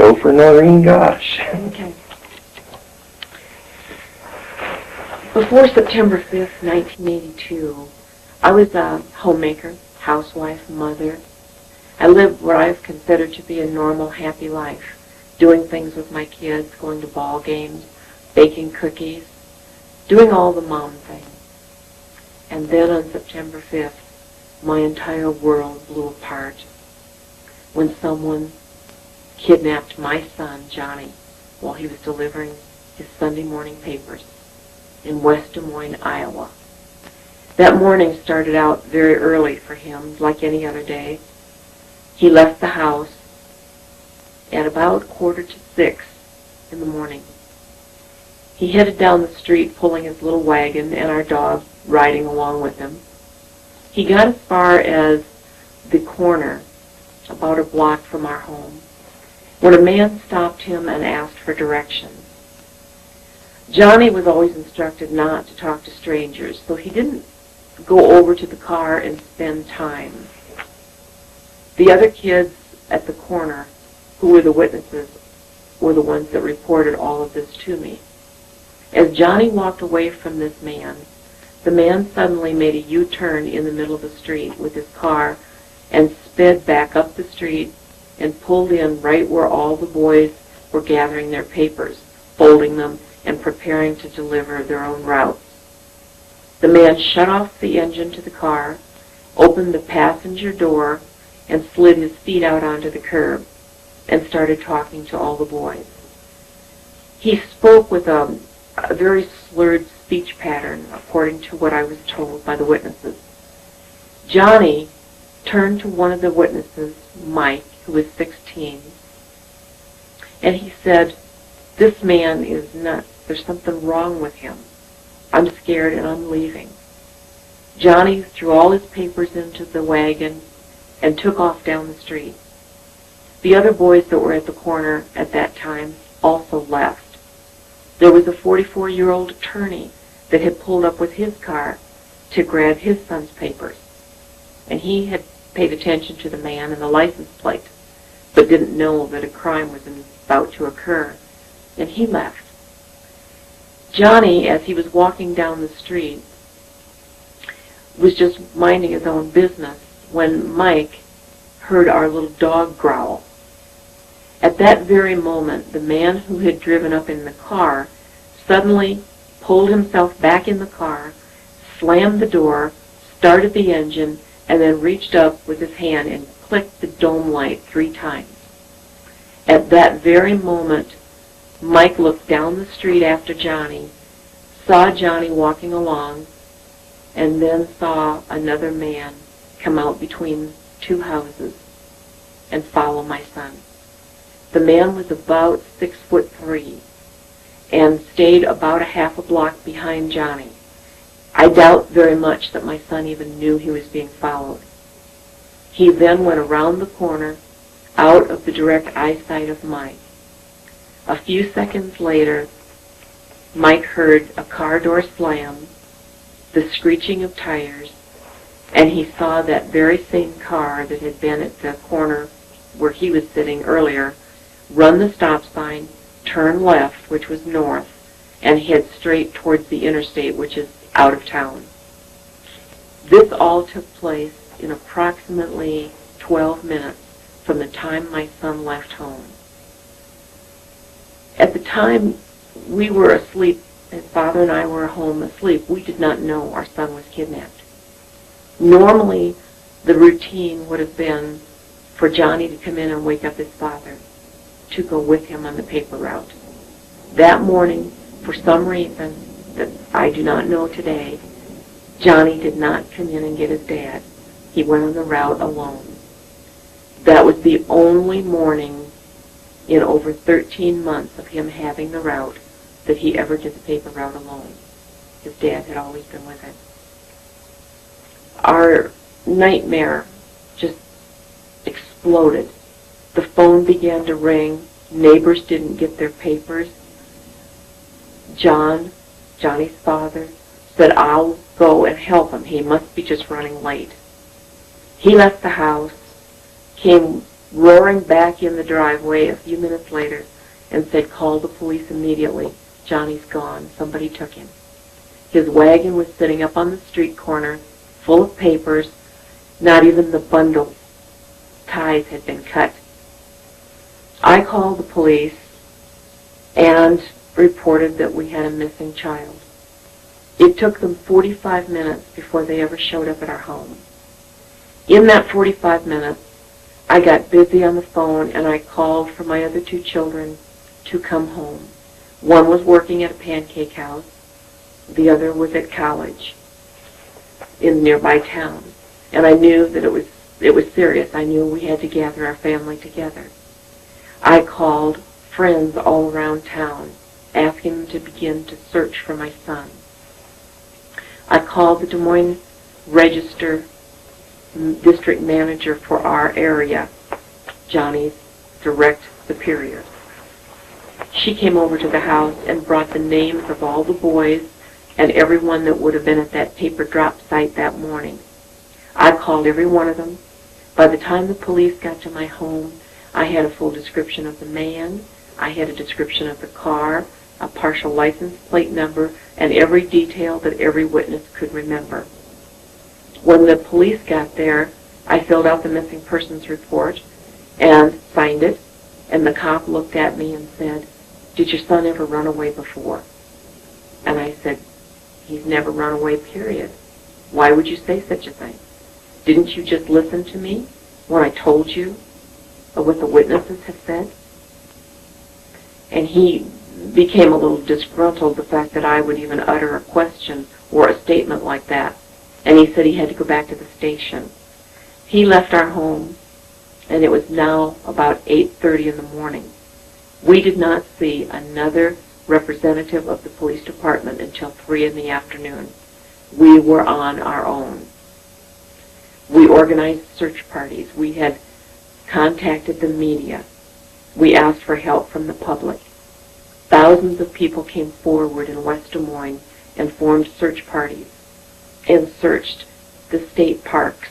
go for Noreen Gosch. Okay. Before September 5th, 1982, I was a homemaker, housewife, mother. I lived what I've considered to be a normal, happy life, doing things with my kids, going to ball games, baking cookies, doing all the mom things. And then on September 5th, my entire world blew apart when someone kidnapped my son, Johnny, while he was delivering his Sunday morning papers in West Des Moines, Iowa. That morning started out very early for him, like any other day. He left the house at about 5:45 in the morning. He headed down the street pulling his little wagon and our dog riding along with him. He got as far as the corner, about a block from our home, when a man stopped him and asked for directions. Johnny was always instructed not to talk to strangers, so he didn't go over to the car and spend time. The other kids at the corner, who were the witnesses, were the ones that reported all of this to me. As Johnny walked away from this man, the man suddenly made a U-turn in the middle of the street with his car and sped back up the street and pulled in right where all the boys were gathering their papers, folding them, and preparing to deliver their own routes. The man shut off the engine to the car, opened the passenger door, and slid his feet out onto the curb and started talking to all the boys. He spoke with a very slurred speech pattern, according to what I was told by the witnesses. Johnny turned to one of the witnesses, Mike, who was 16, and he said, "This man is nuts. There's something wrong with him. I'm scared and I'm leaving." Johnny threw all his papers into the wagon and took off down the street. The other boys that were at the corner at that time also left. There was a 44-year-old attorney that had pulled up with his car to grab his son's papers, and he had paid attention to the man and the license plate, but didn't know that a crime was about to occur, and he left. Johnny, as he was walking down the street, was just minding his own business when Mike heard our little dog growl. At that very moment, the man who had driven up in the car suddenly pulled himself back in the car, slammed the door, started the engine, and then reached up with his hand and clicked the dome light 3 times. At that very moment, Mike looked down the street after Johnny, saw Johnny walking along, and then saw another man come out between 2 houses and follow my son. The man was about 6'3" and stayed about a half a block behind Johnny. I doubt very much that my son even knew he was being followed. He then went around the corner, out of the direct eyesight of Mike. A few seconds later, Mike heard a car door slam, the screeching of tires, and he saw that very same car that had been at the corner where he was sitting earlier run the stop sign, turn left, which was north, and head straight towards the interstate, which is out of town. This all took place in approximately 12 minutes from the time my son left home. At the time, we were asleep. His father and I were home asleep. We did not know our son was kidnapped. Normally, the routine would have been for Johnny to come in and wake up his father to go with him on the paper route. That morning, for some reason that I do not know today, Johnny did not come in and get his dad. He went on the route alone. That was the only morning in over 13 months of him having the route that he ever did the paper route alone. His dad had always been with him. Our nightmare just exploded. The phone began to ring. Neighbors didn't get their papers. Johnny's father, said, "I'll go and help him. He must be just running late." He left the house, came roaring back in the driveway a few minutes later and said, "Call the police immediately. Johnny's gone. Somebody took him." His wagon was sitting up on the street corner, full of papers. Not even the bundle ties had been cut. I called the police and reported that we had a missing child. It took them 45 minutes before they ever showed up at our home. In that 45 minutes, I got busy on the phone and I called for my other 2 children to come home. One was working at a pancake house. The other was at college in nearby town. And I knew that it was serious. I knew we had to gather our family together. I called friends all around town, asking them to begin to search for my son. I called the Des Moines Register district manager for our area, Johnny's direct superior. She came over to the house and brought the names of all the boys and everyone that would have been at that paper drop site that morning. I called every one of them. By the time the police got to my home, I had a full description of the man, I had a description of the car, a partial license plate number, and every detail that every witness could remember. When the police got there, I filled out the missing persons report and signed it, and the cop looked at me and said, "Did your son ever run away before?" And I said, "He's never run away, period. Why would you say such a thing? Didn't you just listen to me when I told you what the witnesses have said?" And he became a little disgruntled, the fact that I would even utter a question or a statement like that. And he said he had to go back to the station. He left our home, and it was now about 8:30 in the morning. We did not see another representative of the police department until 3 in the afternoon. We were on our own. We organized search parties. We had contacted the media. We asked for help from the public. Thousands of people came forward in West Des Moines and formed search parties and searched the state parks,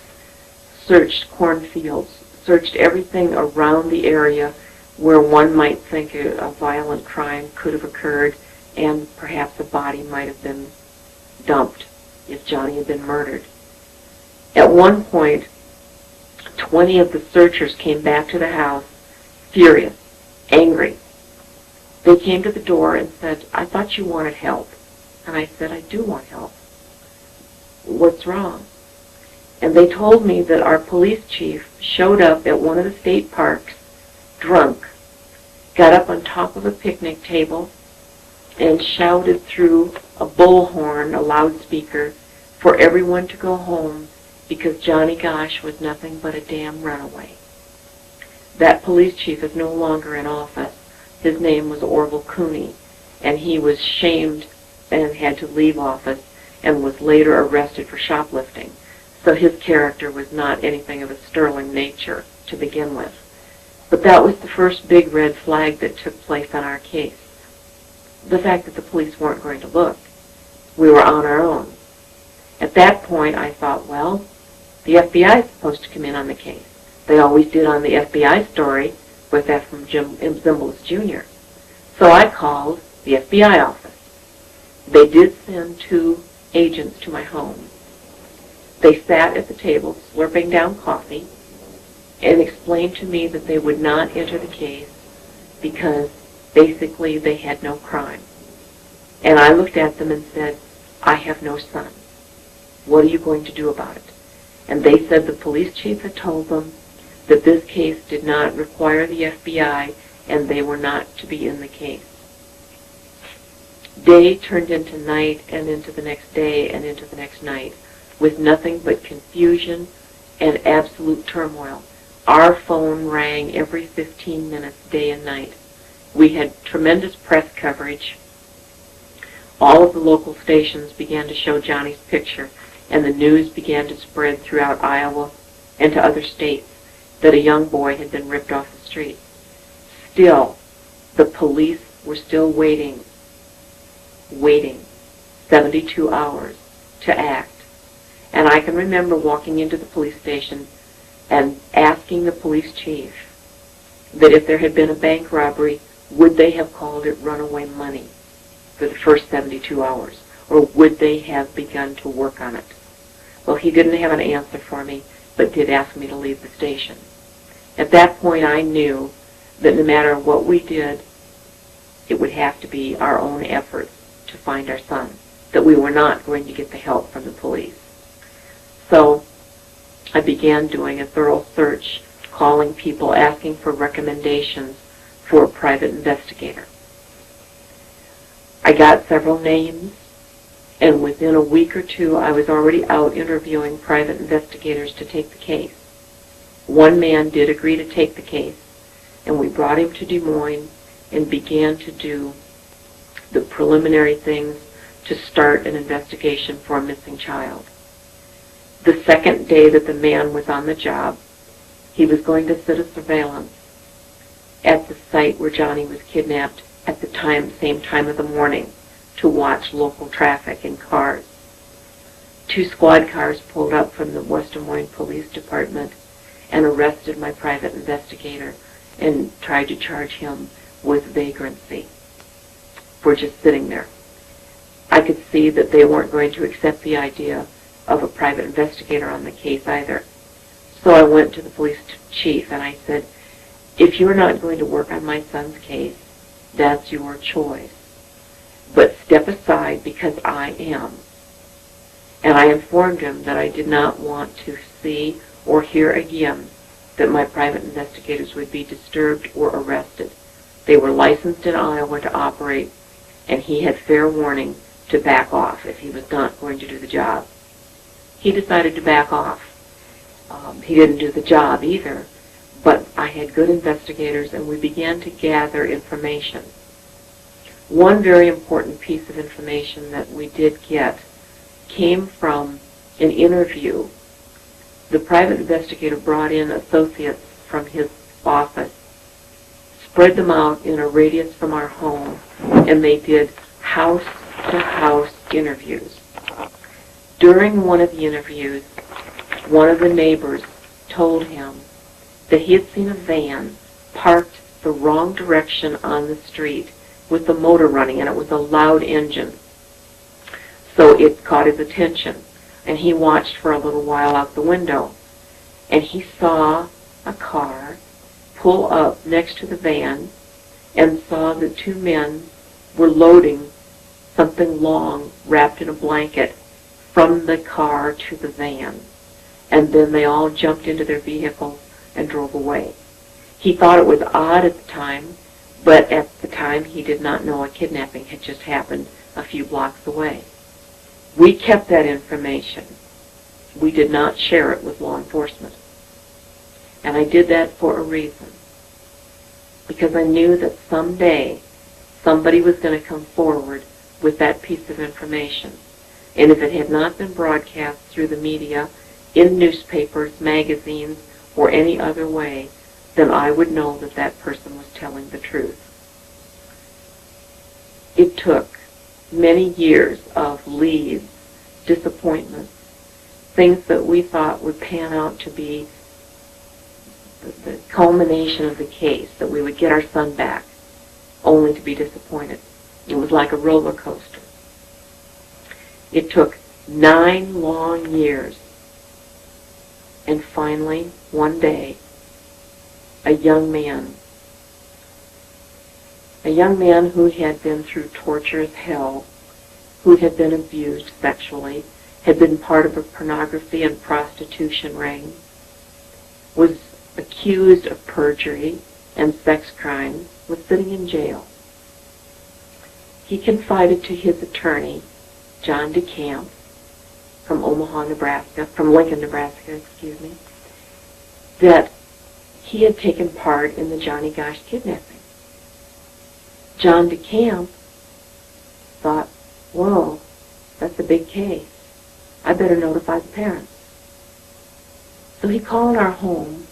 searched cornfields, searched everything around the area where one might think a violent crime could have occurred and perhaps a body might have been dumped if Johnny had been murdered. At one point, 20 of the searchers came back to the house, furious, angry. They came to the door and said, "I thought you wanted help." And I said, "I do want help. What's wrong?" And they told me that our police chief showed up at one of the state parks, drunk, got up on top of a picnic table, and shouted through a bullhorn, a loudspeaker, for everyone to go home because Johnny Gosch was nothing but a damn runaway. That police chief is no longer in office. His name was Orville Cooney, and he was shamed and had to leave office and was later arrested for shoplifting. So his character was not anything of a sterling nature to begin with. But that was the first big red flag that took place on our case. The fact that the police weren't going to look. We were on our own. At that point, I thought, well, the FBI is supposed to come in on the case. They always did on the FBI story with that from Jim Zimbalist Jr. So I called the FBI office. They did send 2 agents to my home. They sat at the table slurping down coffee and explained to me that they would not enter the case because basically they had no crime. And I looked at them and said, "I have no son. What are you going to do about it?" And they said the police chief had told them that this case did not require the FBI and they were not to be in the case. Day turned into night and into the next day and into the next night with nothing but confusion and absolute turmoil. Our phone rang every 15 minutes, day and night. We had tremendous press coverage. All of the local stations began to show Johnny's picture, and the news began to spread throughout Iowa and to other states that a young boy had been ripped off the street. Still, the police were still waiting 72 hours to act. And I can remember walking into the police station and asking the police chief, that if there had been a bank robbery, would they have called it runaway money for the first 72 hours? Or would they have begun to work on it? Well, he didn't have an answer for me, but did ask me to leave the station. At that point, I knew that no matter what we did, it would have to be our own efforts to find our son, that we were not going to get the help from the police. So I began doing a thorough search, calling people, asking for recommendations for a private investigator. I got several names, and within a week or two, I was already out interviewing private investigators to take the case. One man did agree to take the case, and we brought him to Des Moines and began to do the preliminary things to start an investigation for a missing child. The second day that the man was on the job, he was going to set a surveillance at the site where Johnny was kidnapped at the same time of the morning to watch local traffic and cars. 2 squad cars pulled up from the West Des Moines Police Department and arrested my private investigator and tried to charge him with vagrancy for just sitting there. I could see that they weren't going to accept the idea of a private investigator on the case either. So I went to the police chief and I said, if you're not going to work on my son's case, that's your choice. But step aside because I am. And I informed him that I did not want to see or hear again that my private investigators would be disturbed or arrested. They were licensed in Iowa to operate, and he had fair warning to back off if he was not going to do the job. He decided to back off. He didn't do the job either, but I had good investigators, and we began to gather information. One very important piece of information that we did get came from an interview. The private investigator brought in associates from his office, spread them out in a radius from our home, and they did house-to-house interviews. During one of the interviews, one of the neighbors told him that he had seen a van parked the wrong direction on the street with the motor running, and it was a loud engine. So it caught his attention, and he watched for a little while out the window, and he saw a car pull up next to the van and saw that 2 men were loading something long wrapped in a blanket from the car to the van. And then they all jumped into their vehicles and drove away. He thought it was odd at the time, but at the time he did not know a kidnapping had just happened a few blocks away. We kept that information. We did not share it with law enforcement. And I did that for a reason. Because I knew that someday somebody was going to come forward with that piece of information. And if it had not been broadcast through the media, in newspapers, magazines, or any other way, then I would know that that person was telling the truth. It took many years of leads, disappointments, things that we thought would pan out to be the culmination of the case, that we would get our son back, only to be disappointed. It was like a roller coaster. It took 9 long years, and finally, one day, a young man who had been through torturous hell, who had been abused sexually, had been part of a pornography and prostitution ring, was accused of perjury and sex crimes, was sitting in jail. He confided to his attorney, John Cant, from Lincoln, Nebraska, that he had taken part in the Johnny Gosch kidnapping. John Cant thought, whoa, that's a big case. I better notify the parents. So he called our home,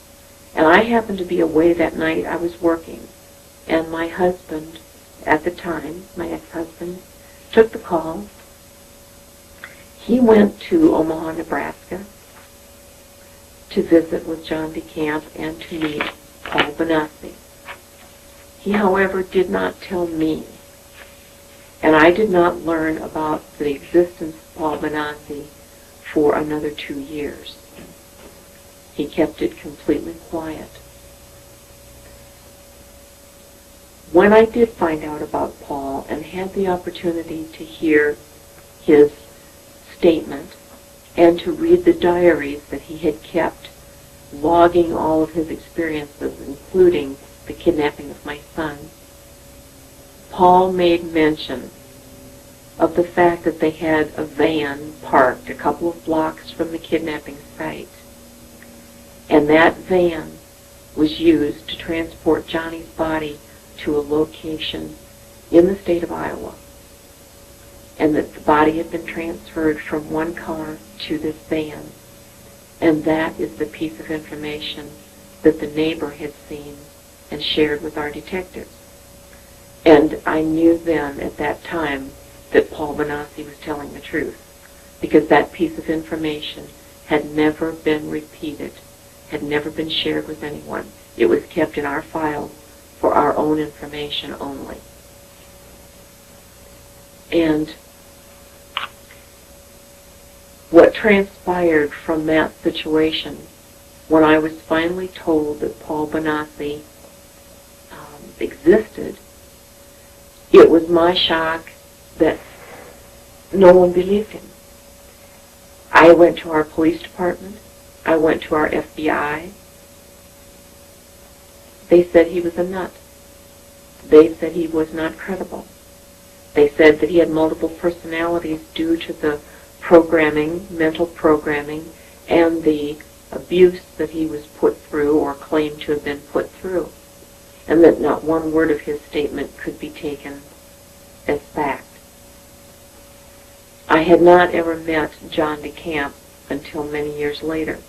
and I happened to be away that night. I was working, and my husband, at the time, my ex-husband, took the call. He went to Omaha, Nebraska to visit with John Cant and to meet Paul Benassi. He, however, did not tell me, and I did not learn about the existence of Paul Benassi for another 2 years. He kept it completely quiet. When I did find out about Paul and had the opportunity to hear his statement and to read the diaries that he had kept, logging all of his experiences, including the kidnapping of my son, Paul made mention of the fact that they had a van parked a couple of blocks from the kidnapping site, and that van was used to transport Johnny's body to a location in the state of Iowa, and that the body had been transferred from one car to this van, and that is the piece of information that the neighbor had seen and shared with our detectives. And I knew then at that time that Paul Benassi was telling the truth, because that piece of information had never been repeated, had never been shared with anyone. It was kept in our file for our own information only. And what transpired from that situation, when I was finally told that Paul Benassi existed, it was my shock that no one believed him. I went to our police department. I went to our FBI. They said he was a nut. They said he was not credible. They said that he had multiple personalities due to the programming, mental programming, and the abuse that he was put through or claimed to have been put through, and that not one word of his statement could be taken as fact. I had not ever met John DeCamp until many years later,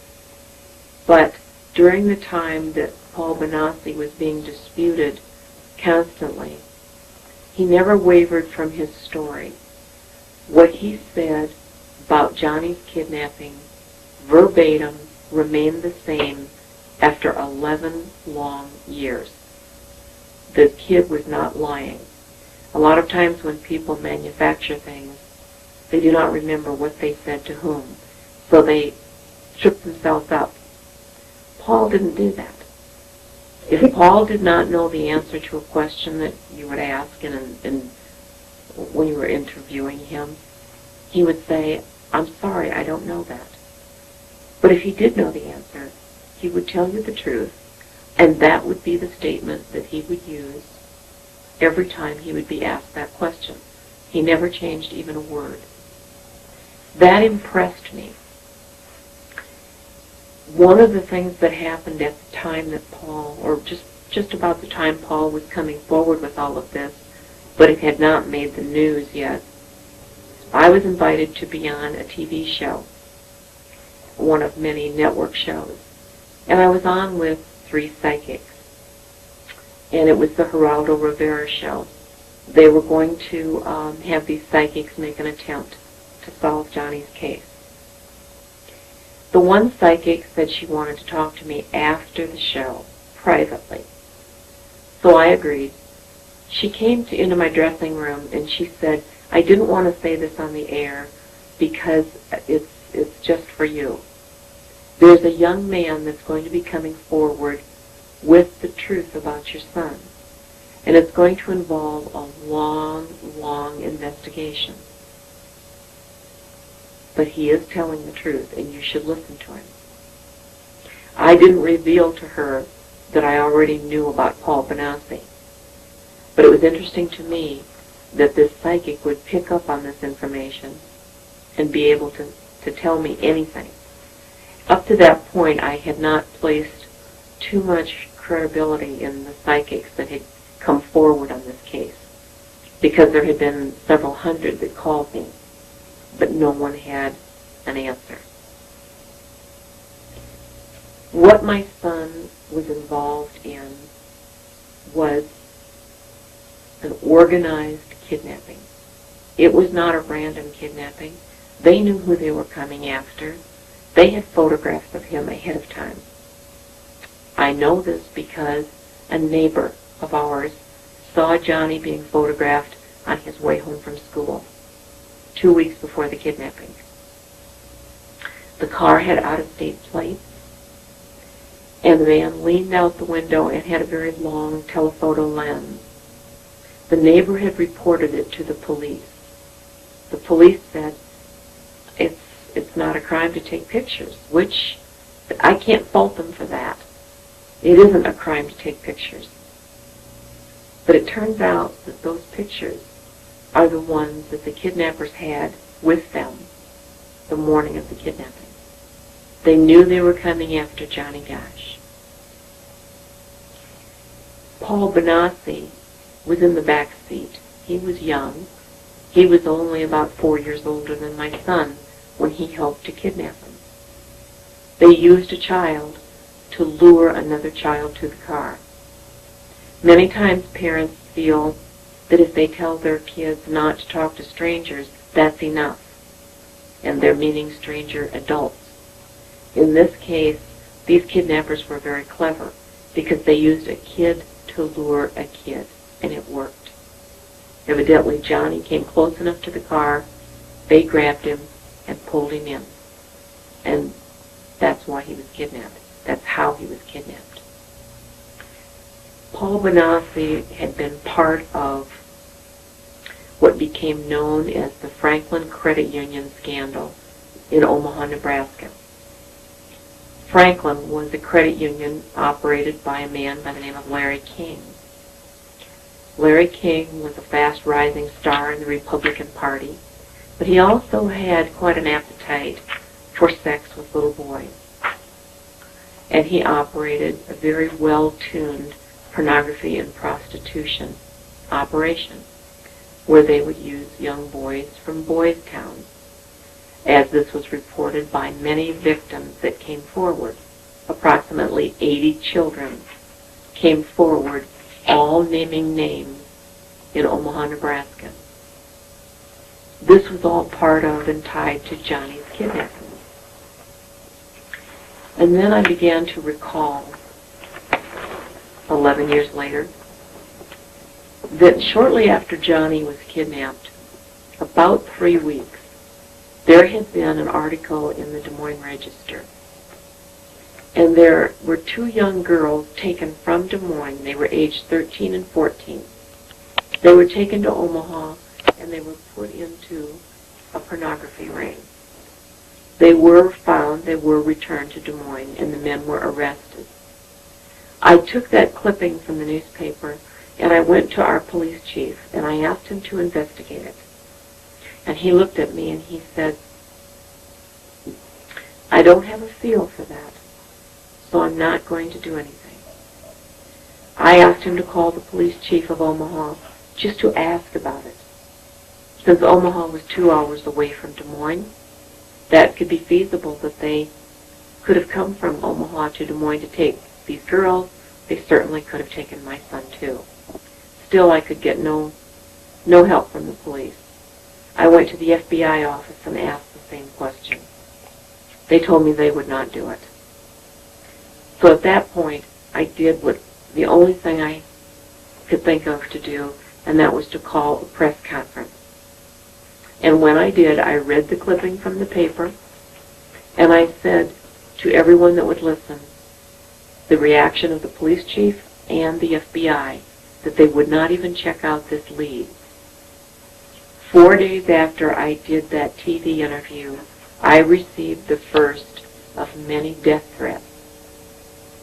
but during the time that Paul Benassi was being disputed constantly, he never wavered from his story. What he said about Johnny's kidnapping, verbatim, remained the same after 11 long years. The kid was not lying. A lot of times when people manufacture things, they do not remember what they said to whom, so they trip themselves up. Paul didn't do that. If Paul did not know the answer to a question that you would ask and when you were interviewing him, he would say, "I'm sorry, I don't know that." But if he did know the answer, he would tell you the truth, and that would be the statement that he would use every time he would be asked that question. He never changed even a word. That impressed me. One of the things that happened at the time that Paul, or just about the time Paul was coming forward with all of this, but it had not made the news yet, I was invited to be on a TV show, one of many network shows, and I was on with 3 psychics, and it was the Geraldo Rivera show. They were going to have these psychics make an attempt to solve Johnny's case. The one psychic said she wanted to talk to me after the show, privately. So I agreed. She came into my dressing room and she said, "I didn't want to say this on the air because it's just for you. There's a young man that's going to be coming forward with the truth about your son, and it's going to involve a long, long investigation. But he is telling the truth, and you should listen to him." I didn't reveal to her that I already knew about Paul Benassi, but it was interesting to me that this psychic would pick up on this information and be able to tell me anything. Up to that point, I had not placed too much credibility in the psychics that had come forward on this case, because there had been several hundred that called me, but no one had an answer. What my son was involved in was an organized kidnapping. It was not a random kidnapping. They knew who they were coming after. They had photographs of him ahead of time. I know this because a neighbor of ours saw Johnny being photographed on his way home from school, 2 weeks before the kidnapping. The car had out-of-state plates, and the man leaned out the window and had a very long telephoto lens. The neighbor had reported it to the police. The police said, it's not a crime to take pictures, which I can't fault them for that. It isn't a crime to take pictures. But it turns out that those pictures are the ones that the kidnappers had with them the morning of the kidnapping. They knew they were coming after Johnny Gosch. Paul Benassi was in the back seat. He was young. He was only about 4 years older than my son when he helped to kidnap him. They used a child to lure another child to the car. Many times parents feel that if they tell their kids not to talk to strangers, that's enough. And they're meaning stranger adults. In this case, these kidnappers were very clever because they used a kid to lure a kid, and it worked. Evidently, Johnny came close enough to the car, they grabbed him and pulled him in. And that's why he was kidnapped. That's how he was kidnapped. Paul Benassi had been part of what became known as the Franklin Credit Union scandal in Omaha, Nebraska. Franklin was a credit union operated by a man by the name of Larry King. Larry King was a fast-rising star in the Republican Party, but he also had quite an appetite for sex with little boys. And he operated a very well-tuned pornography and prostitution operation, where they would use young boys from boys' towns, as this was reported by many victims that came forward. Approximately 80 children came forward, all naming names in Omaha, Nebraska. This was all part of and tied to Johnny's kidnapping. And then I began to recall, 11 years later, that shortly after Johnny was kidnapped, about 3 weeks, there had been an article in the Des Moines Register. And there were 2 young girls taken from Des Moines. They were aged 13 and 14. They were taken to Omaha, and they were put into a pornography ring. They were found, they were returned to Des Moines, and the men were arrested. I took that clipping from the newspaper, and I went to our police chief, and I asked him to investigate it. And he looked at me and he said, I don't have a feel for that, so I'm not going to do anything. I asked him to call the police chief of Omaha just to ask about it. Since Omaha was 2 hours away from Des Moines, that could be feasible that they could have come from Omaha to Des Moines to take these girls. They certainly could have taken my son too. Still, I could get no help from the police. I went to the FBI office and asked the same question. They told me they would not do it. So at that point, I did the only thing I could think of to do, and that was to call a press conference. And when I did, I read the clipping from the paper, and I said to everyone that would listen, the reaction of the police chief and the FBI, that they would not even check out this lead. 4 days after I did that TV interview, I received the first of many death threats.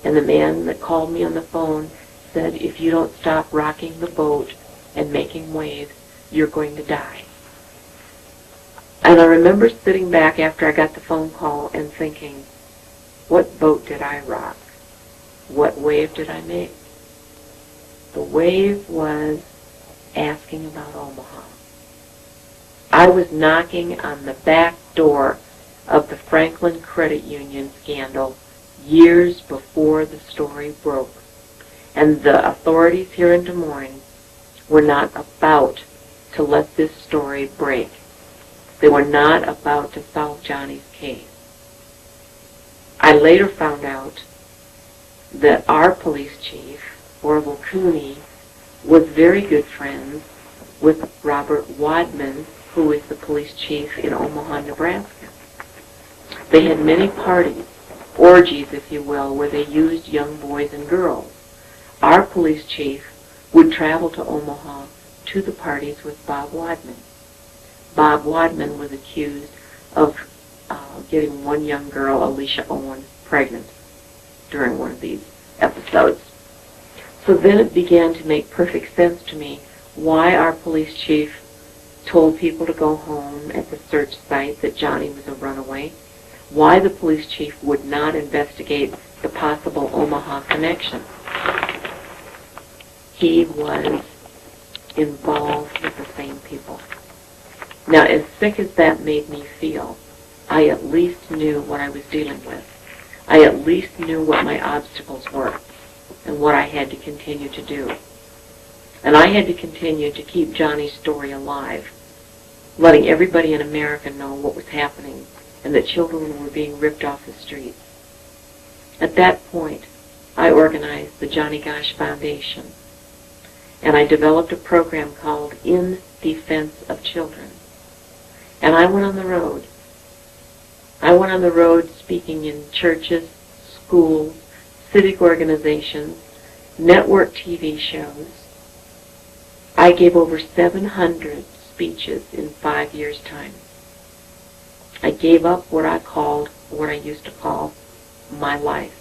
And the man that called me on the phone said, if you don't stop rocking the boat and making waves, you're going to die. And I remember sitting back after I got the phone call and thinking, what boat did I rock? What wave did I make? The wave was asking about Omaha. I was knocking on the back door of the Franklin Credit Union scandal years before the story broke. And the authorities here in Des Moines were not about to let this story break. They were not about to solve Johnny's case. I later found out that our police chief, Orville Cooney, was very good friends with Robert Wadman, who is the police chief in Omaha, Nebraska. They had many parties, orgies, if you will, where they used young boys and girls. Our police chief would travel to Omaha to the parties with Bob Wadman. Bob Wadman was accused of getting one young girl, Alicia Owen, pregnant during one of these episodes. So then it began to make perfect sense to me why our police chief told people to go home at the search site that Johnny was a runaway, why the police chief would not investigate the possible Omaha connection. He was involved with the same people. Now, as sick as that made me feel, I at least knew what I was dealing with. I at least knew what my obstacles were and what I had to continue to do. And I had to continue to keep Johnny's story alive, letting everybody in America know what was happening and that children were being ripped off the streets. At that point, I organized the Johnny Gosch Foundation, and I developed a program called In Defense of Children. And I went on the road. I went on the road speaking in churches, schools, civic organizations, network TV shows. I gave over 700 speeches in 5 years' time. I gave up what I used to call my life,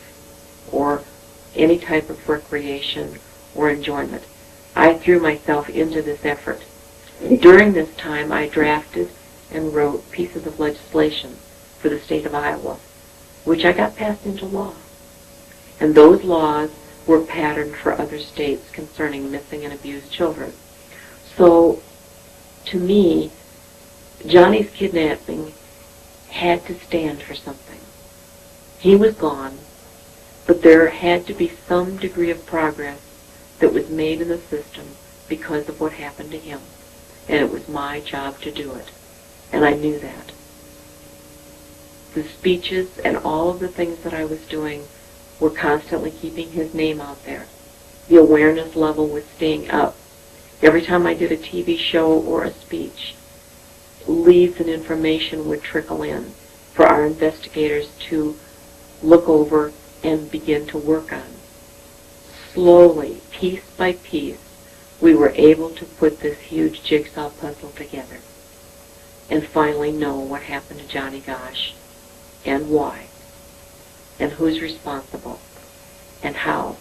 or any type of recreation or enjoyment. I threw myself into this effort. During this time, I drafted and wrote pieces of legislation for the state of Iowa, which I got passed into law. And those laws were patterned for other states concerning missing and abused children. So, to me, Johnny's kidnapping had to stand for something. He was gone, but there had to be some degree of progress that was made in the system because of what happened to him. And it was my job to do it. And I knew that. The speeches and all of the things that I was doing were constantly keeping his name out there. The awareness level was staying up. Every time I did a TV show or a speech, leads and information would trickle in for our investigators to look over and begin to work on. Slowly, piece by piece, we were able to put this huge jigsaw puzzle together and finally know what happened to Johnny Gosch and why and who's responsible and how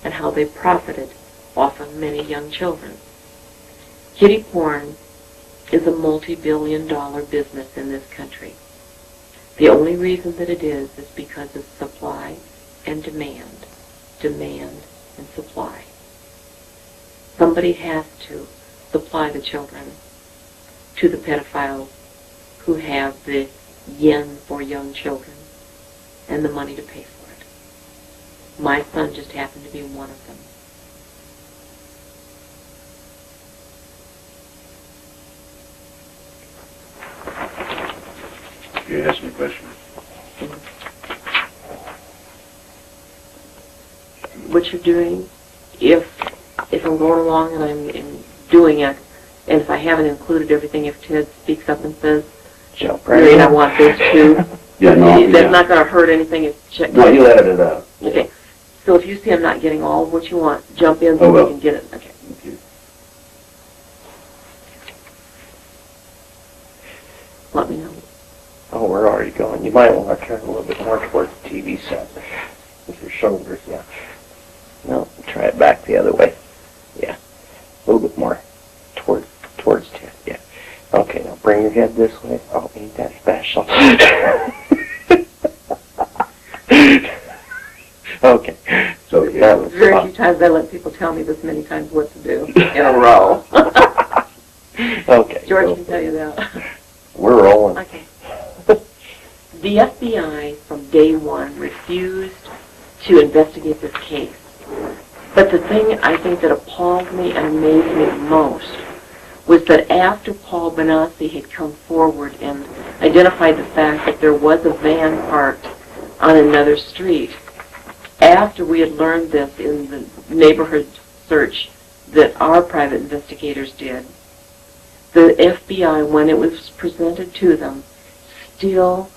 they profited off of many young children. Kiddie porn is a multi-billion-dollar business in this country. The only reason that it is because of supply and demand and supply. Somebody has to supply the children to the pedophiles who have the yen for young children and the money to pay for it. My son just happened to be one of them. You ask me a question. What you're doing, if I'm going along and I'm doing it, and if I haven't included everything, if Ted speaks up and says, Jump right Noreen, in. I want this too, Yeah, no, that's not going to hurt anything. It's check. No, you edit it out. Okay. So if you see I'm not getting all of what you want, jump in I so will. we can get it. Okay. Thank you. Let me know. Oh, we're already going. You might want to turn a little bit more towards the TV set with your shoulders, yeah. No, try it back the other way. Yeah. A little bit more towards Ted, yeah. Okay, now bring your head this way. Oh, ain't that special. Okay. So, That was Very fun. few times I let people tell me this many times what to do in a row. Okay. George so can tell you that. we're rolling. Okay. The FBI from day one refused to investigate this case. But the thing I think that appalled me and amazed me the most was that after Paul Benassi had come forward and identified the fact that there was a van parked on another street, after we had learned this in the neighborhood search that our private investigators did, the FBI, when it was presented to them, still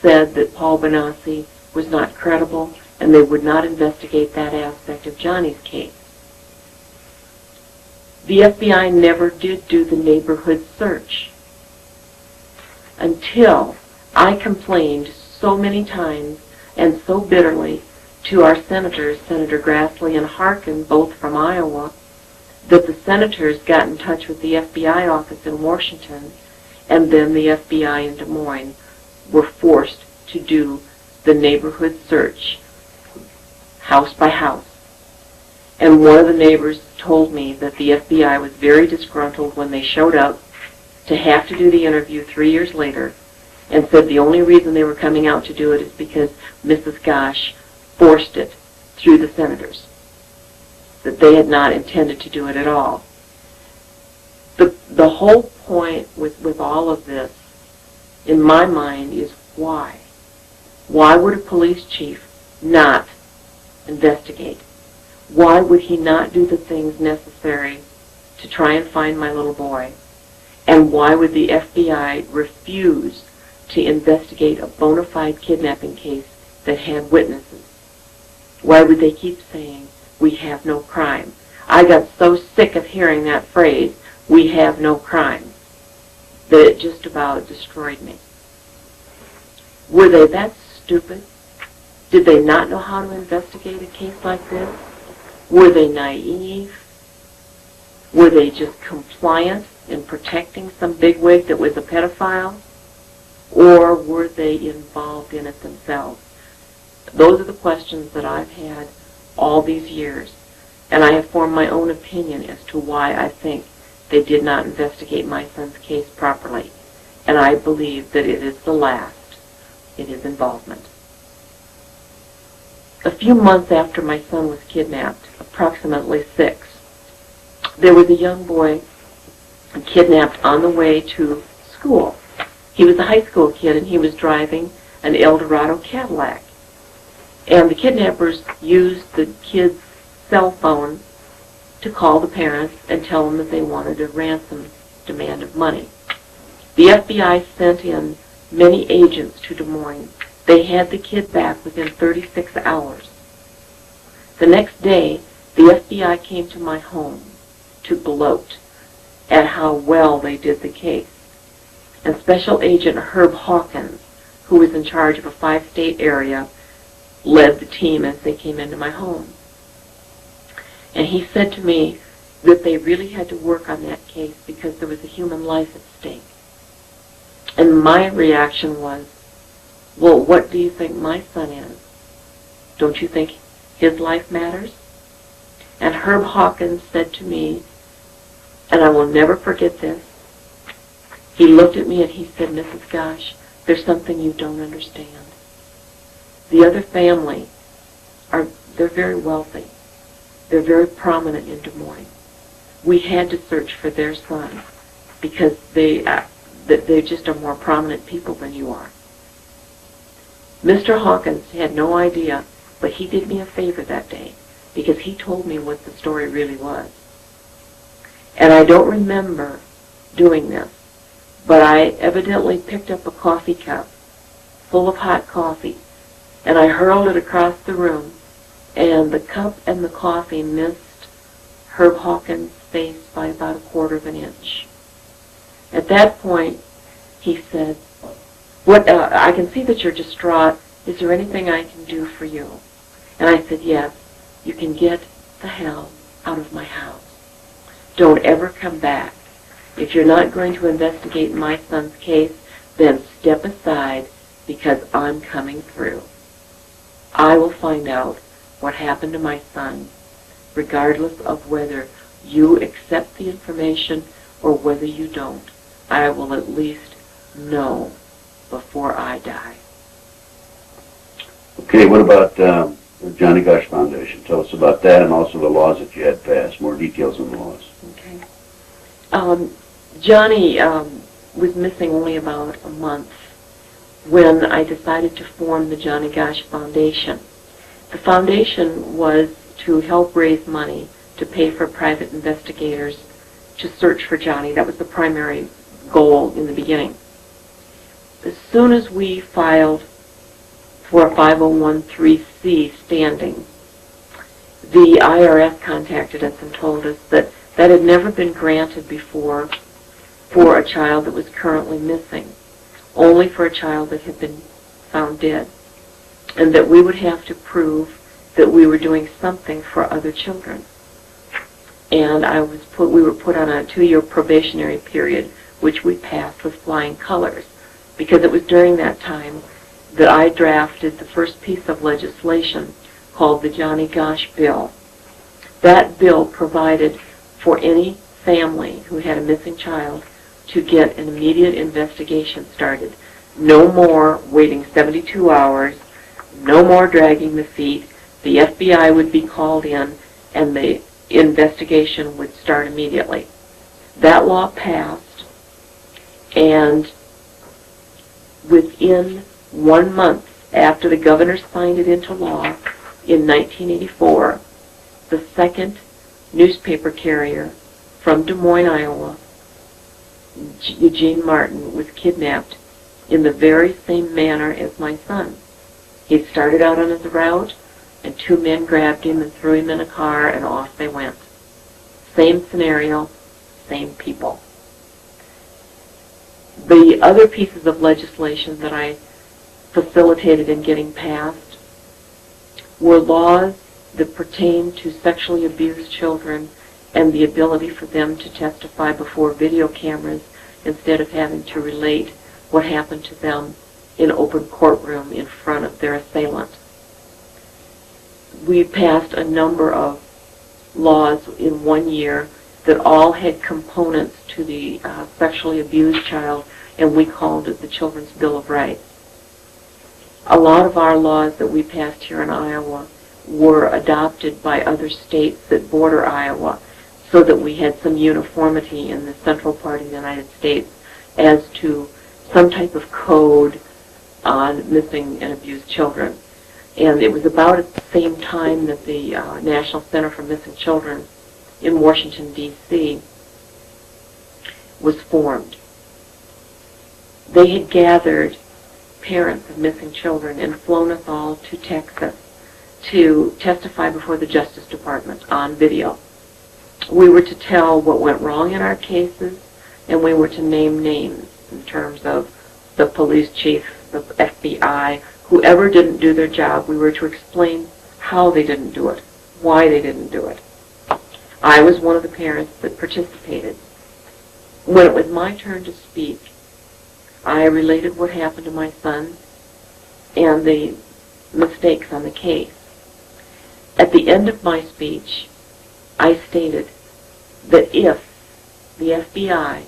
said that Paul Benassi was not credible and they would not investigate that aspect of Johnny's case. The FBI never did do the neighborhood search until I complained so many times and so bitterly to our senators, Senator Grassley and Harkin, both from Iowa, that the senators got in touch with the FBI office in Washington, and then the FBI in Des Moines were forced to do the neighborhood search, house by house. And one of the neighbors told me that the FBI was very disgruntled when they showed up to have to do the interview 3 years later, and said the only reason they were coming out to do it is because Mrs. Gosch forced it through the senators, that they had not intended to do it at all. The whole point with all of this, in my mind, is why. Why would a police chief not investigate? Why would he not do the things necessary to try and find my little boy? And why would the FBI refuse to investigate a bona fide kidnapping case that had witnesses? Why would they keep saying, we have no crime? I got so sick of hearing that phrase, we have no crime, that it just about destroyed me. Were they that stupid? Did they not know how to investigate a case like this? Were they naive? Were they just compliant in protecting some bigwig that was a pedophile? Or were they involved in it themselves? Those are the questions that I've had all these years, and I have formed my own opinion as to why I think they did not investigate my son's case properly, and I believe that it is the last in his involvement. A few months after my son was kidnapped, approximately 6, there was a young boy kidnapped on the way to school. He was a high school kid, and he was driving an Eldorado Cadillac. And the kidnappers used the kid's cell phone to call the parents and tell them that they wanted a ransom demand of money. The FBI sent in many agents to Des Moines. They had the kid back within 36 hours. The next day, the FBI came to my home to gloat at how well they did the case. And Special Agent Herb Hawkins, who was in charge of a 5-state area, led the team as they came into my home. And he said to me that they really had to work on that case because there was a human life at stake. And my reaction was, well, what do you think my son is? Don't you think his life matters? And Herb Hawkins said to me, and I will never forget this, he looked at me and he said, Mrs. Gosch, there's something you don't understand. The other family, they're very wealthy. They're very prominent in Des Moines. We had to search for their son because they just are more prominent people than you are. Mr. Hawkins had no idea, but he did me a favor that day because he told me what the story really was. And I don't remember doing this, but I evidently picked up a coffee cup full of hot coffee, and I hurled it across the room, and the cup and the coffee missed Herb Hawkins' face by about 1/4 of an inch. At that point, he said, I can see that you're distraught. Is there anything I can do for you? And I said, yes, you can get the hell out of my house. Don't ever come back. If you're not going to investigate my son's case, then step aside because I'm coming through. I will find out what happened to my son, regardless of whether you accept the information or whether you don't. I will at least know before I die. Okay, what about the Johnny Gosch Foundation? Tell us about that and also the laws that you had passed. More details on the laws. Okay. Johnny was missing only about a month when I decided to form the Johnny Gosch Foundation. The foundation was to help raise money to pay for private investigators to search for Johnny. That was the primary goal in the beginning. As soon as we filed for a 501(c)(3) standing, the IRS contacted us and told us that that had never been granted before for a child that was currently missing, only for a child that had been found dead, and that we would have to prove that we were doing something for other children. And we were put on a 2-year probationary period, which we passed with flying colors, because it was during that time that I drafted the first piece of legislation called the Johnny Gosch Bill. That bill provided for any family who had a missing child to get an immediate investigation started. No more waiting 72 hours, no more dragging the feet. The FBI would be called in and the investigation would start immediately. That law passed, and within 1 month after the governor signed it into law in 1984, the second newspaper carrier from Des Moines, Iowa, Eugene Martin, was kidnapped in the very same manner as my son. He started out on his route, and 2 men grabbed him and threw him in a car, and off they went. Same scenario, same people. The other pieces of legislation that I facilitated in getting passed were laws that pertain to sexually abused children and the ability for them to testify before video cameras instead of having to relate what happened to them in open courtroom in front of their assailant. We passed a number of laws in 1 year that all had components to the sexually abused child, and we called it the Children's Bill of Rights. A lot of our laws that we passed here in Iowa were adopted by other states that border Iowa, so that we had some uniformity in the central part of the United States as to some type of code on missing and abused children. And it was about at the same time that the National Center for Missing Children in Washington, D.C. was formed. They had gathered parents of missing children and flown us all to Texas to testify before the Justice Department on video. We were to tell what went wrong in our cases, and we were to name names in terms of the police chief, the FBI, whoever didn't do their job. We were to explain how they didn't do it, why they didn't do it. I was one of the parents that participated. When it was my turn to speak, I related what happened to my son and the mistakes on the case. At the end of my speech, I stated that if the FBI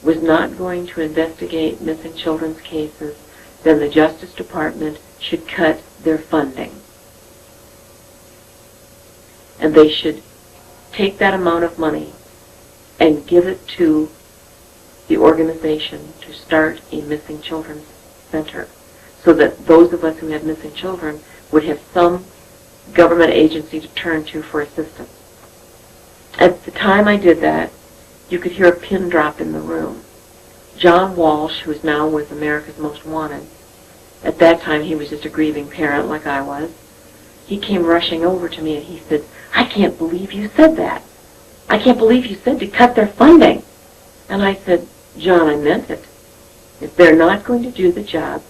was not going to investigate missing children's cases, then the Justice Department should cut their funding. And they should take that amount of money and give it to the organization to start a missing children's center, so that those of us who have missing children would have some government agency to turn to for assistance. At the time I did that, you could hear a pin drop in the room. John Walsh, who is now with America's Most Wanted, at that time he was just a grieving parent like I was, he came rushing over to me and he said, "I can't believe you said that. I can't believe you said to cut their funding." And I said, "John, I meant it. If they're not going to do the job,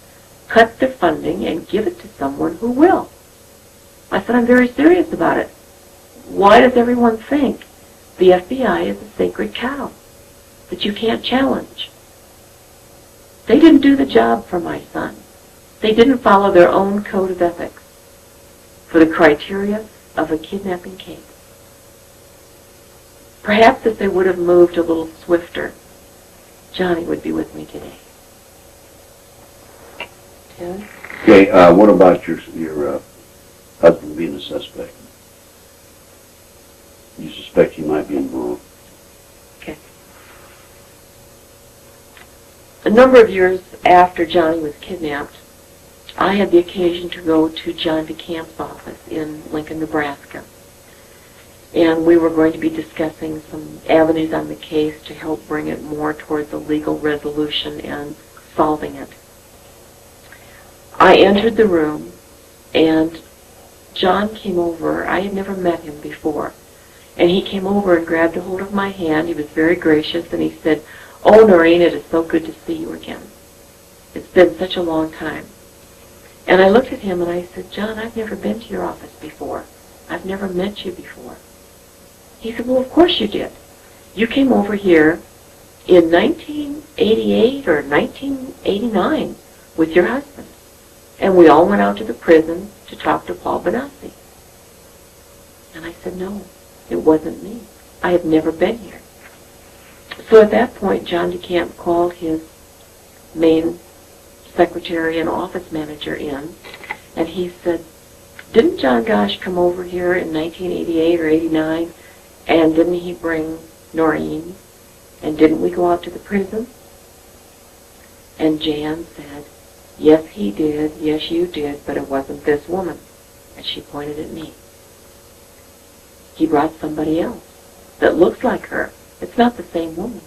cut their funding and give it to someone who will." I said, "I'm very serious about it. Why does everyone think the FBI is a sacred cow that you can't challenge?" They didn't do the job for my son. They didn't follow their own code of ethics for the criteria of a kidnapping case. Perhaps if they would have moved a little swifter, Johnny would be with me today. Ted? Okay, what about your husband being a suspect? You suspect he might be involved. Okay. A number of years after Johnny was kidnapped, I had the occasion to go to John DeCamp's office in Lincoln, Nebraska. And and we were going to be discussing some avenues on the case to help bring it more towards a legal resolution and solving it. I entered the room, and John came over. I had never met him before. And he came over and grabbed a hold of my hand. He was very gracious, and he said, "Oh, Noreen, it is so good to see you again. It's been such a long time." And I looked at him and I said, "John, I've never been to your office before. I've never met you before." He said, "Well, of course you did. You came over here in 1988 or 1989 with your husband. And we all went out to the prison to talk to Paul Benassi." And I said, "No, it wasn't me. I had never been here." So at that point, John DeCamp called his main secretary and office manager in, and he said, "Didn't John Gosch come over here in 1988 or 89, and didn't he bring Noreen, and didn't we go out to the prison?" And Jan said, "Yes, he did. Yes, you did, but it wasn't this woman." And she pointed at me. "He brought somebody else that looks like her. It's not the same woman."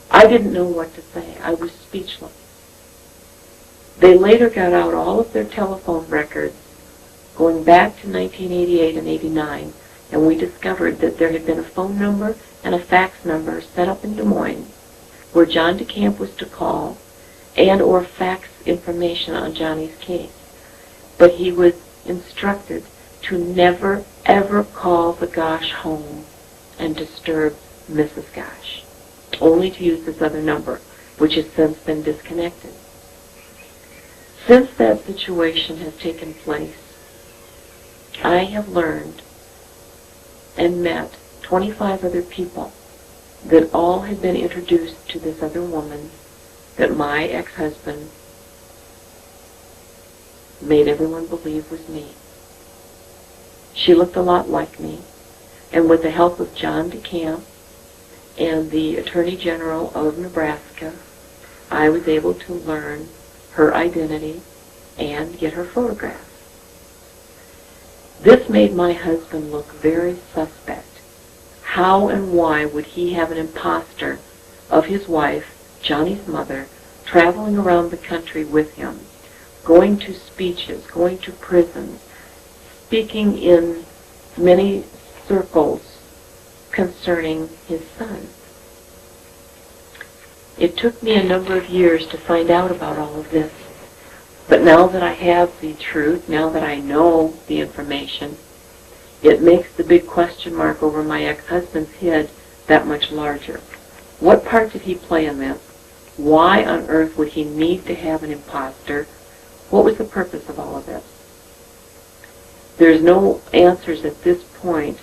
I didn't know what to say. I was speechless. They later got out all of their telephone records going back to 1988 and 89, and we discovered that there had been a phone number and a fax number set up in Des Moines where John DeCamp was to call and or fax information on Johnny's case. But he was instructed to never, ever call the Gosch home and disturb Mrs. Gosch, only to use this other number, which has since been disconnected. Since that situation has taken place, I have learned and met 25 other people that all had been introduced to this other woman that my ex-husband made everyone believe was me. She looked a lot like me, and with the help of John DeCamp and the Attorney General of Nebraska, I was able to learn her identity and get her photographs. This made my husband look very suspect. How and why would he have an imposter of his wife, Johnny's mother, traveling around the country with him, going to speeches, going to prisons, speaking in many circles concerning his son? It took me a number of years to find out about all of this, but now that I have the truth, now that I know the information, it makes the big question mark over my ex-husband's head that much larger. What part did he play in this? Why on earth would he need to have an imposter? What was the purpose of all of this? There's no answers at this point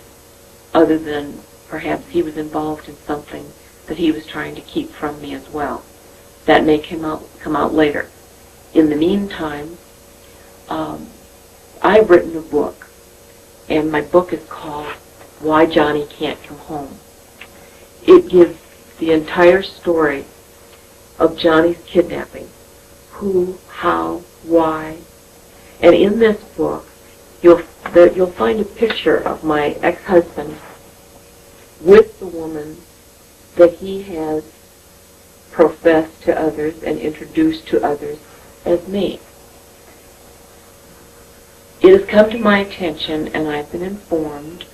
other than perhaps he was involved in something that he was trying to keep from me as well. That may come out later. In the meantime, I've written a book, and my book is called Why Johnny Can't Come Home. It gives the entire story of Johnny's kidnapping. Who, how, why. And in this book, you'll find a picture of my ex-husband with the woman that he has professed to others and introduced to others as me. It has come to my attention, and I've been informed,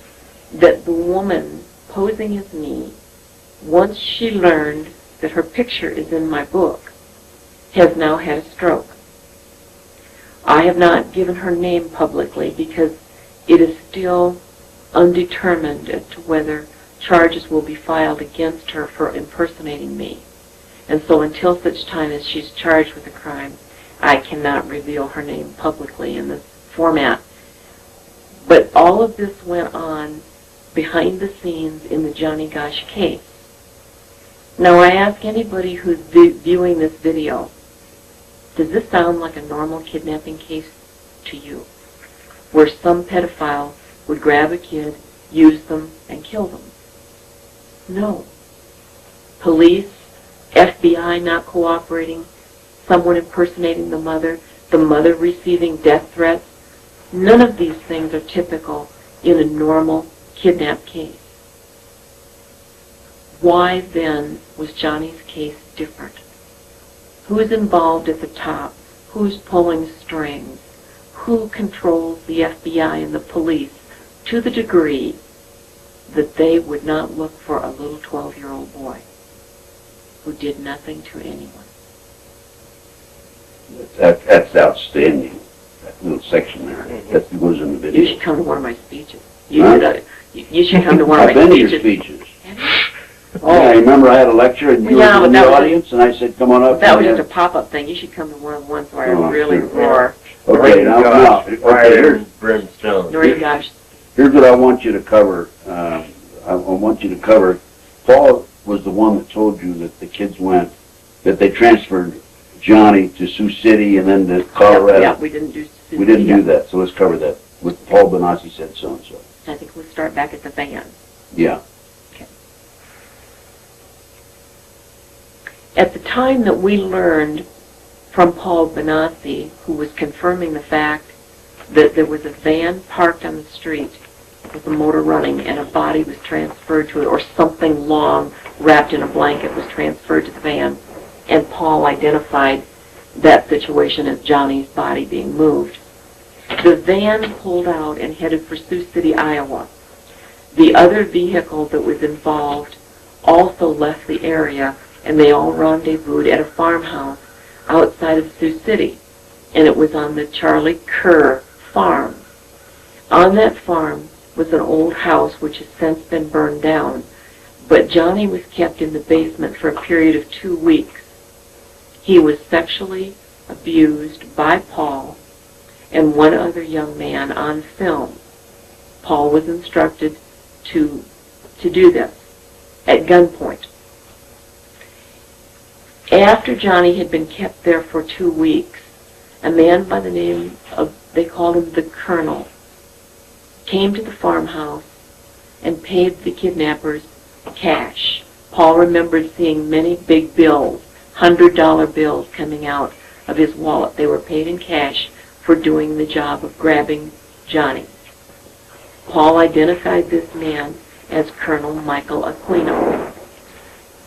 that the woman posing as me, once she learned that her picture is in my book, has now had a stroke. I have not given her name publicly because it is still undetermined as to whether charges will be filed against her for impersonating me. And so until such time as she's charged with a crime, I cannot reveal her name publicly in this format. But all of this went on behind the scenes in the Johnny Gosch case. Now I ask anybody who's viewing this video, does this sound like a normal kidnapping case to you? Where some pedophile would grab a kid, use them, and kill them? No. Police, FBI not cooperating, someone impersonating the mother receiving death threats. None of these things are typical in a normal kidnap case. Why then was Johnny's case different? Who is involved at the top? Who's pulling strings? Who controls the FBI and the police to the degree that they would not look for a little 12-year-old boy who did nothing to anyone? That's outstanding. That little section there. That goes in the video. You should come to one of my speeches. You should come to one of my I've been to your speeches. speeches. Yeah, I remember I had a lecture and you were in the audience, and I said, "Come on up." That was just a pop-up thing. You should come to one of the ones where I really roar. Okay, now, Fire, brimstone. Noreen Gosch. Here's what I want you to cover. I want you to cover. Paul was the one that told you that the kids went, that they transferred Johnny to Sioux City and then to Colorado. Yeah, we didn't do. We didn't do that, so let's cover that. With Paul Benassi said so and so. I think we'll start back at the van. Yeah. Okay. At the time that we learned from Paul Benassi, who was confirming the fact that there was a van parked on the street with a motor running and a body was transferred to it, or something long wrapped in a blanket was transferred to the van, and Paul identified that situation as Johnny's body being moved. The van pulled out and headed for Sioux City, Iowa. The other vehicle that was involved also left the area, and they all rendezvoused at a farmhouse outside of Sioux City, and it was on the Charlie Kerr farm. On that farm was an old house which has since been burned down, but Johnny was kept in the basement for a period of 2 weeks. He was sexually abused by Paul and one other young man on film. Paul was instructed to do this at gunpoint. After Johnny had been kept there for 2 weeks, a man by the name of, they called him the Colonel, came to the farmhouse and paid the kidnappers cash. Paul remembered seeing many big bills, $100 bills coming out of his wallet. They were paid in cash for doing the job of grabbing Johnny. Paul identified this man as Colonel Michael Aquino.